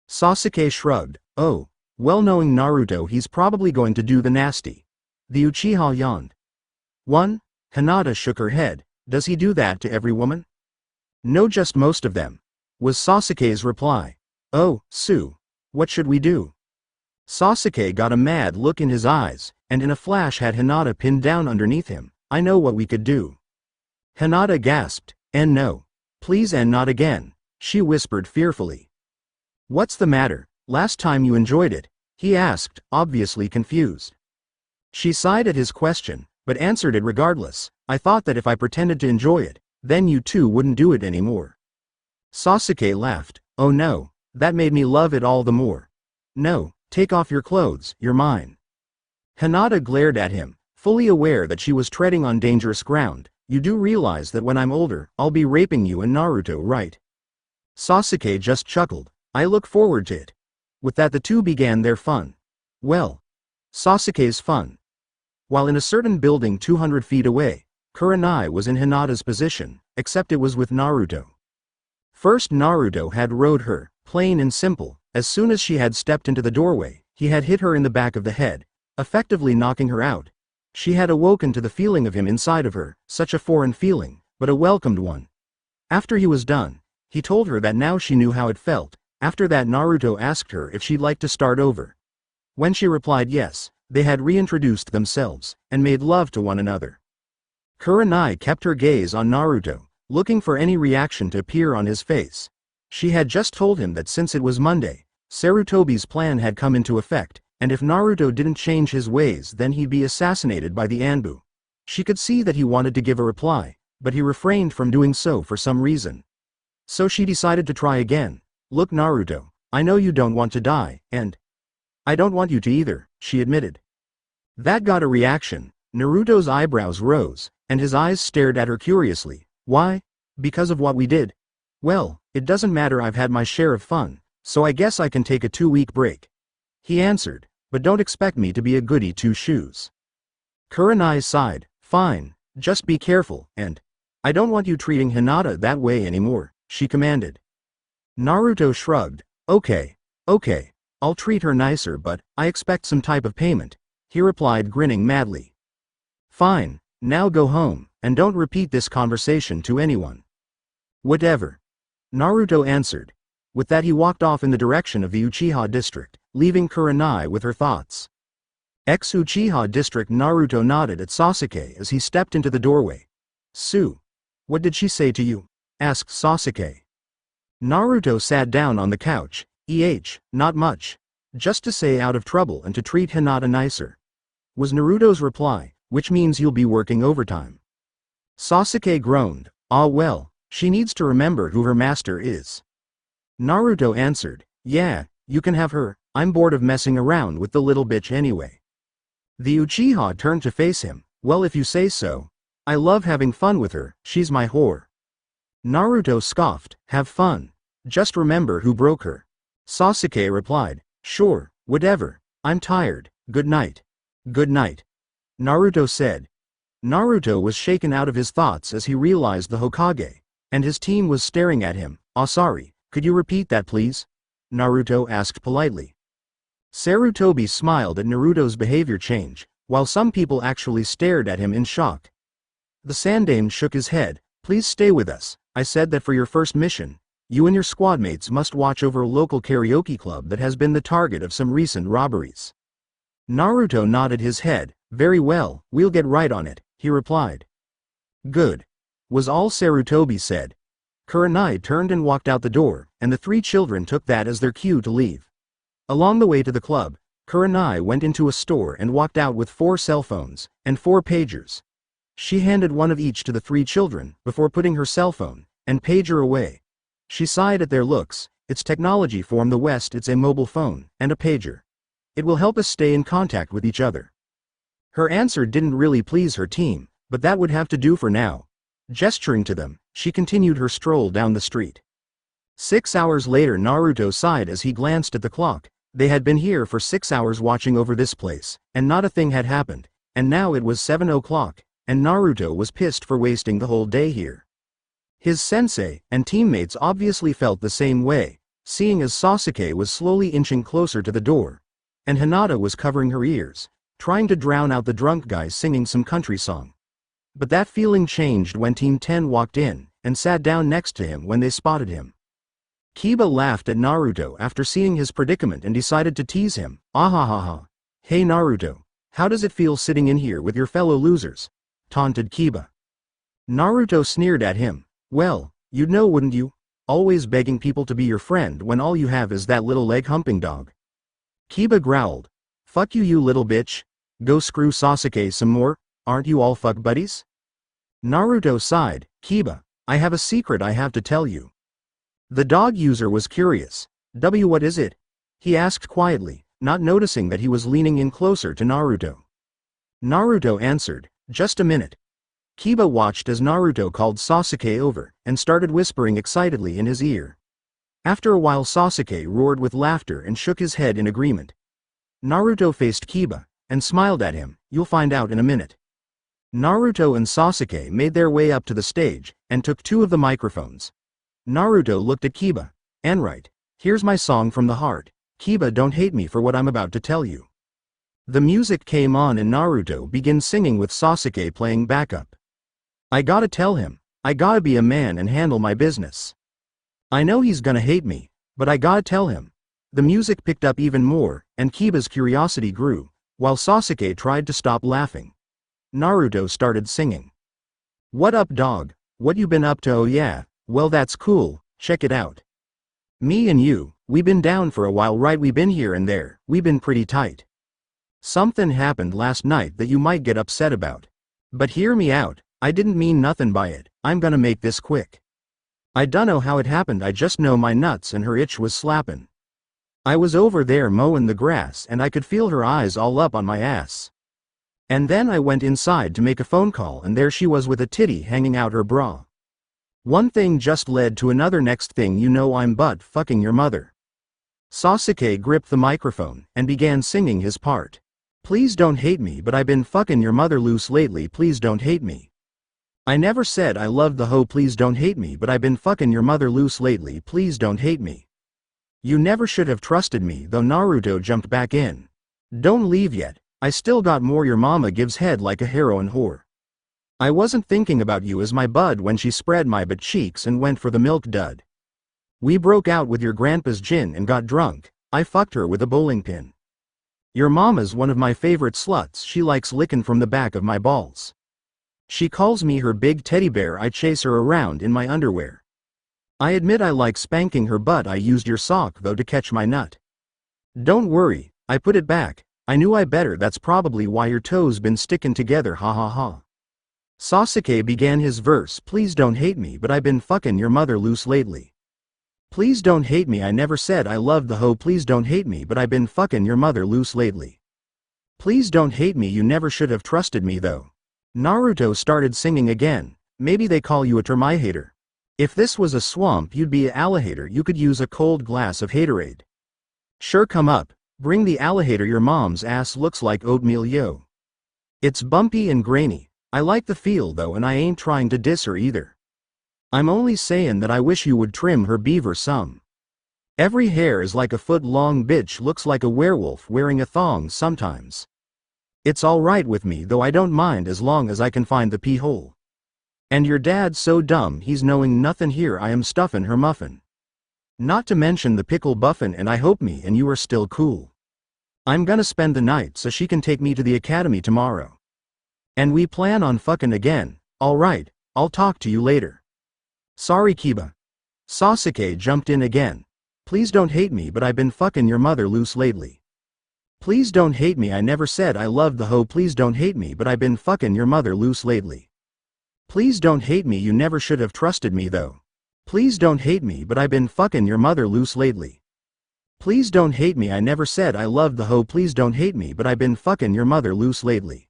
Sasuke shrugged. Oh, well, knowing Naruto, he's probably going to do the nasty. The Uchiha yawned. One? Hinata shook her head. Does he do that to every woman? No, just most of them, was Sasuke's reply. Oh, Sue. What should we do? Sasuke got a mad look in his eyes, and in a flash had Hinata pinned down underneath him. I know what we could do. Hinata gasped. And no. Please, and not again, she whispered fearfully. What's the matter? Last time you enjoyed it, he asked, obviously confused. She sighed at his question, but answered it regardless. I thought that if I pretended to enjoy it, then you too wouldn't do it anymore. Sasuke laughed. Oh no, that made me love it all the more. No, take off your clothes, you're mine. Hinata glared at him, fully aware that she was treading on dangerous ground. You do realize that when I'm older, I'll be raping you and Naruto, right? Sasuke just chuckled. I look forward to it. With that, the two began their fun. Well, Sasuke's fun. While in a certain building 200 feet away, Kurenai was in Hinata's position, except it was with Naruto. First, Naruto had rode her, plain and simple. As soon as she had stepped into the doorway, he had hit her in the back of the head, effectively knocking her out. She had awoken to the feeling of him inside of her, such a foreign feeling, but a welcomed one. After he was done, he told her that now she knew how it felt. After that, Naruto asked her if she'd like to start over. When she replied yes, they had reintroduced themselves, and made love to one another. Kurenai kept her gaze on Naruto, looking for any reaction to appear on his face. She had just told him that since it was Monday, Sarutobi's plan had come into effect, and if Naruto didn't change his ways then he'd be assassinated by the Anbu. She could see that he wanted to give a reply, but he refrained from doing so for some reason. So she decided to try again. Look, Naruto, I know you don't want to die, and I don't want you to either, she admitted. That got a reaction. Naruto's eyebrows rose, and his eyes stared at her curiously. Why? Because of what we did? Well, it doesn't matter, I've had my share of fun, so I guess I can take a 2-week break. He answered, but don't expect me to be a goody two-shoes. Kurenai sighed. Fine, just be careful, and I don't want you treating Hinata that way anymore, she commanded. Naruto shrugged. Okay, I'll treat her nicer, but I expect some type of payment, he replied, grinning madly. Fine, now go home, and don't repeat this conversation to anyone. Whatever. Naruto answered. With that, he walked off in the direction of the Uchiha district, leaving Kurenai with her thoughts. Ex-Uchiha district. Naruto nodded at Sasuke as he stepped into the doorway. Sue. What did she say to you? Asked Sasuke. Naruto sat down on the couch. Not much. Just to stay out of trouble and to treat Hinata nicer. Was Naruto's reply, which means you'll be working overtime. Sasuke groaned. Ah well, she needs to remember who her master is. Naruto answered, yeah, you can have her, I'm bored of messing around with the little bitch anyway. The Uchiha turned to face him. Well, if you say so. I love having fun with her, she's my whore. Naruto scoffed, have fun. Just remember who broke her. Sasuke replied, sure, whatever, I'm tired, good night. Good night. Naruto said. Naruto was shaken out of his thoughts as he realized the Hokage, and his team was staring at him. Sorry, could you repeat that please? Naruto asked politely. Sarutobi smiled at Naruto's behavior change, while some people actually stared at him in shock. The Sandaime shook his head. Please stay with us. I said that for your first mission, you and your squadmates must watch over a local karaoke club that has been the target of some recent robberies. Naruto nodded his head. Very well, we'll get right on it, he replied. Good. Was all Sarutobi said. Kurenai turned and walked out the door, and the three children took that as their cue to leave. Along the way to the club, Kurenai went into a store and walked out with 4 cell phones and 4 pagers. She handed one of each to the 3 children before putting her cell phone and pager away. She sighed at their looks. It's technology from the West. It's a mobile phone and a pager. It will help us stay in contact with each other. Her answer didn't really please her team, but that would have to do for now. Gesturing to them, she continued her stroll down the street. 6 hours later, Naruto sighed as he glanced at the clock. They had been here for 6 hours watching over this place, and not a thing had happened, and now it was 7 o'clock, and Naruto was pissed for wasting the whole day here. His sensei and teammates obviously felt the same way, seeing as Sasuke was slowly inching closer to the door, and Hinata was covering her ears, trying to drown out the drunk guy singing some country song. But that feeling changed when Team 10 walked in, and sat down next to him when they spotted him. Kiba laughed at Naruto after seeing his predicament and decided to tease him. Ahahaha. Hey Naruto, how does it feel sitting in here with your fellow losers? Taunted Kiba. Naruto sneered at him. Well, you'd know, wouldn't you? Always begging people to be your friend when all you have is that little leg-humping dog. Kiba growled. Fuck you, you little bitch. Go screw Sasuke some more, aren't you all fuck buddies? Naruto sighed. Kiba, I have a secret I have to tell you. The dog user was curious. What is it? He asked quietly, not noticing that he was leaning in closer to Naruto. Naruto answered, just a minute. Kiba watched as Naruto called Sasuke over, and started whispering excitedly in his ear. After a while Sasuke roared with laughter and shook his head in agreement. Naruto faced Kiba, and smiled at him. You'll find out in a minute. Naruto and Sasuke made their way up to the stage, and took 2 of the microphones. Naruto looked at Kiba. Right, here's my song from the heart. Kiba, don't hate me for what I'm about to tell you. The music came on and Naruto began singing with Sasuke playing backup. I gotta tell him, I gotta be a man and handle my business. I know he's gonna hate me, but I gotta tell him. The music picked up even more, and Kiba's curiosity grew, while Sasuke tried to stop laughing. Naruto started singing. What up, dog? What you been up to? Oh yeah, well that's cool, check it out. Me and you, we been down for a while, right? We been here and there, we been pretty tight. Something happened last night that you might get upset about. But hear me out, I didn't mean nothing by it, I'm gonna make this quick. I dunno how it happened, I just know my nuts and her itch was slappin'. I was over there mowing the grass and I could feel her eyes all up on my ass. And then I went inside to make a phone call and there she was with a titty hanging out her bra. One thing just led to another, next thing you know I'm butt fucking your mother. Sasuke gripped the microphone and began singing his part. Please don't hate me, but I've been fucking your mother loose lately, please don't hate me. I never said I loved the hoe, please don't hate me, but I've been fucking your mother loose lately, please don't hate me. You never should have trusted me though. Naruto jumped back in. Don't leave yet, I still got more. Your mama gives head like a heroin whore. I wasn't thinking about you as my bud when she spread my butt cheeks and went for the milk dud. We broke out with your grandpa's gin and got drunk, I fucked her with a bowling pin. Your mama's one of my favorite sluts, she likes licking from the back of my balls. She calls me her big teddy bear. I chase her around in my underwear. I admit I like spanking her butt. I used your sock though to catch my nut. Don't worry, I put it back. I knew I better. That's probably why your toes been sticking together. Ha ha ha. Sasuke began his verse. Please don't hate me, but I been fucking your mother loose lately. Please don't hate me. I never said I loved the hoe. Please don't hate me, but I been fucking your mother loose lately. Please don't hate me. You never should have trusted me though. Naruto started singing again. Maybe they call you a termite hater. If this was a swamp, you'd be a alligator. You could use a cold glass of haterade. Sure, come up. Bring the alligator. Your mom's ass looks like oatmeal, yo. It's bumpy and grainy. I like the feel though, and I ain't trying to diss her either. I'm only saying that I wish you would trim her beaver some. Every hair is like a foot long. Bitch looks like a werewolf wearing a thong sometimes. It's alright with me though. I don't mind as long as I can find the pee hole. And your dad's so dumb he's knowing nothing. Here I am stuffing her muffin. Not to mention the pickle buffin, and I hope me and you are still cool. I'm gonna spend the night so she can take me to the academy tomorrow. And we plan on fucking again. Alright, I'll talk to you later. Sorry, Kiba. Sasuke jumped in again. Please don't hate me, but I've been fucking your mother loose lately. Please don't hate me. I never said I loved the hoe. Please don't hate me, but I've been fucking your mother loose lately. Please don't hate me. You never should have trusted me though. Please don't hate me, but I've been fucking your mother loose lately. Please don't hate me. I never said I loved the hoe. Please don't hate me, but I've been fucking your mother loose lately.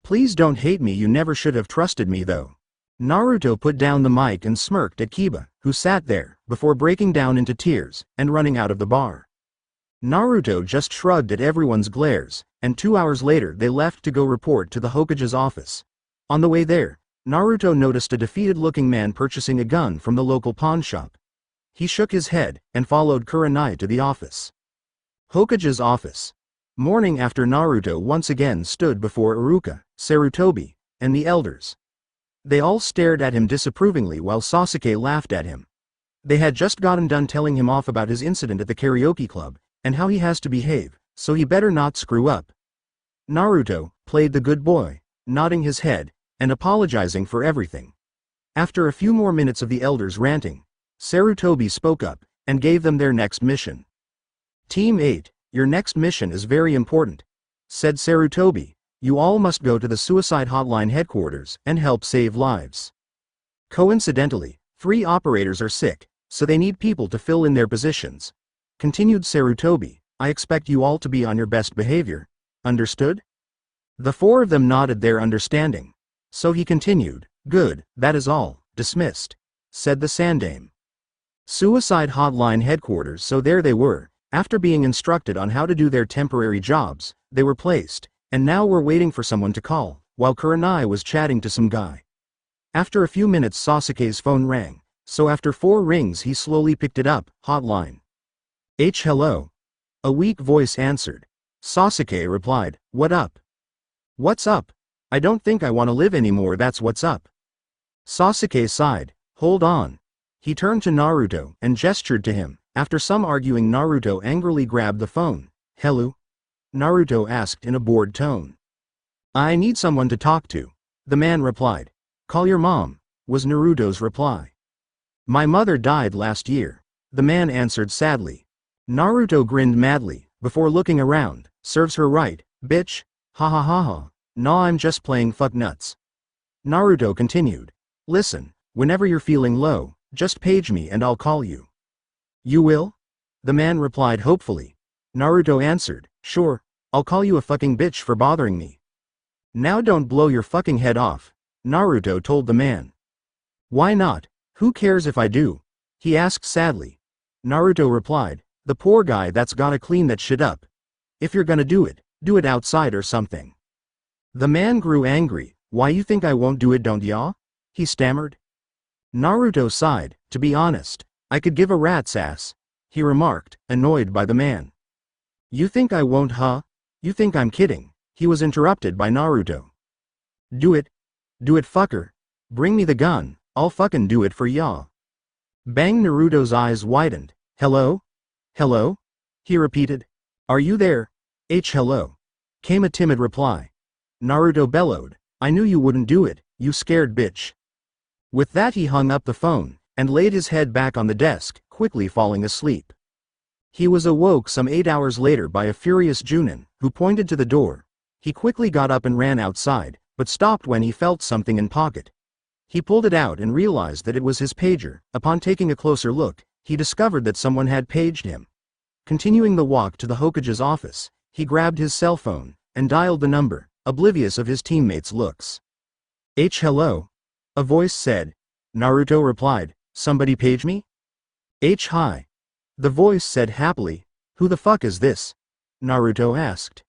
Please don't hate me. You never should have trusted me though. Naruto put down the mic and smirked at Kiba, who sat there, before breaking down into tears and running out of the bar. Naruto just shrugged at everyone's glares, and 2 hours later they left to go report to the Hokage's office. On the way there, Naruto noticed a defeated-looking man purchasing a gun from the local pawn shop. He shook his head and followed Kurenai to the office. Hokage's office. Morning after Naruto once again stood before Iruka, Sarutobi, and the elders. They all stared at him disapprovingly while Sasuke laughed at him. They had just gotten done telling him off about his incident at the karaoke club, and how he has to behave, so he better not screw up. Naruto played the good boy, nodding his head, and apologizing for everything. After a few more minutes of the elders ranting, Sarutobi spoke up, and gave them their next mission. Team 8, your next mission is very important, said Sarutobi. You all must go to the suicide hotline headquarters and help save lives. Coincidentally, 3 operators are sick, so they need people to fill in their positions. Continued Sarutobi, I expect you all to be on your best behavior. Understood? The 4 of them nodded their understanding. So he continued, good, that is all, dismissed, said the Sandame. Suicide hotline headquarters. So there they were, after being instructed on how to do their temporary jobs, they were placed, and now were waiting for someone to call, while Kurenai was chatting to some guy. After a few minutes Sasuke's phone rang, so after 4 rings he slowly picked it up. Hotline. Hello. A weak voice answered. Sasuke replied, what up? What's up? I don't think I want to live anymore, that's what's up. Sasuke sighed. Hold on. He turned to Naruto and gestured to him. After some arguing, Naruto angrily grabbed the phone. Hello? Naruto asked in a bored tone. I need someone to talk to. The man replied. Call your mom, was Naruto's reply. My mother died last year. The man answered sadly. Naruto grinned madly, before looking around. Serves her right, bitch. Ha ha ha ha. Nah, I'm just playing fuck nuts. Naruto continued. Listen, whenever you're feeling low, just page me and I'll call you. You will? The man replied hopefully. Naruto answered, sure, I'll call you a fucking bitch for bothering me. Now don't blow your fucking head off, Naruto told the man. Why not? Who cares if I do? He asked sadly. Naruto replied, the poor guy that's gotta clean that shit up. If you're gonna do it outside or something. The man grew angry. Why you think I won't do it, don't ya? He stammered. Naruto sighed. To be honest, I could give a rat's ass, he remarked, annoyed by the man. You think I won't, huh? You think I'm kidding? He was interrupted by Naruto. Do it, fucker. Bring me the gun, I'll fucking do it for ya. Bang. Naruto's eyes widened. Hello? Hello? He repeated. Are you there? Hello. Came a timid reply. Naruto bellowed. I knew you wouldn't do it, you scared bitch." With that he hung up the phone, and laid his head back on the desk, quickly falling asleep. He was awoke some 8 hours later by a furious Junin, who pointed to the door. He quickly got up and ran outside, but stopped when he felt something in pocket. He pulled it out and realized that it was his pager. Upon taking a closer look, he discovered that someone had paged him. Continuing the walk to the Hokage's office, he grabbed his cell phone, and dialed the number, oblivious of his teammates' looks. Hello? A voice said. Naruto replied, "Somebody page me?" Hi. The voice said happily. "Who the fuck is this?" Naruto asked.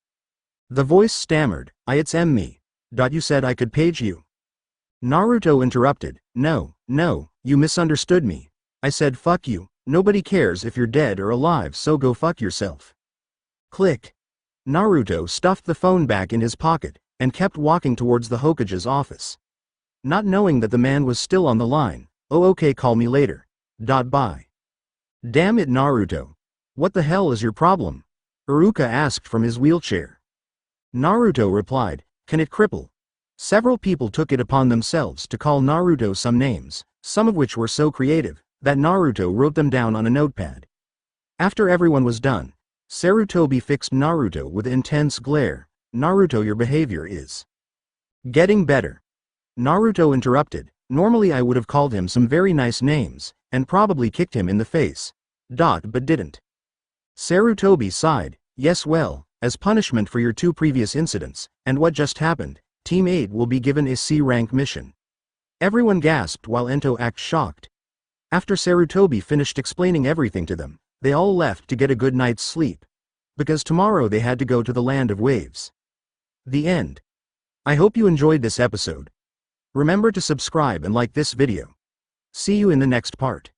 The voice stammered, "It's me. You said I could page you." Naruto interrupted, No, you misunderstood me. I said fuck you, nobody cares if you're dead or alive, so go fuck yourself." Click. Naruto stuffed the phone back in his pocket, and kept walking towards the Hokage's office. Not knowing that the man was still on the line. "Oh okay, call me later. Bye." "Damn it Naruto. What the hell is your problem?" Iruka asked from his wheelchair. Naruto replied, "Can it cripple?" Several people took it upon themselves to call Naruto some names, some of which were so creative, that Naruto wrote them down on a notepad. After everyone was done, Sarutobi fixed Naruto with intense glare. "Naruto, your behavior is getting better." Naruto interrupted, "Normally I would have called him some very nice names, and probably kicked him in the face. But didn't." Sarutobi sighed, "Yes well, as punishment for your 2 previous incidents, and what just happened, Team 8 will be given a C-rank mission." Everyone gasped while Ento acted shocked. After Sarutobi finished explaining everything to them, they all left to get a good night's sleep. Because tomorrow they had to go to the Land of Waves. The end. I hope you enjoyed this episode. Remember to subscribe and like this video. See you in the next part.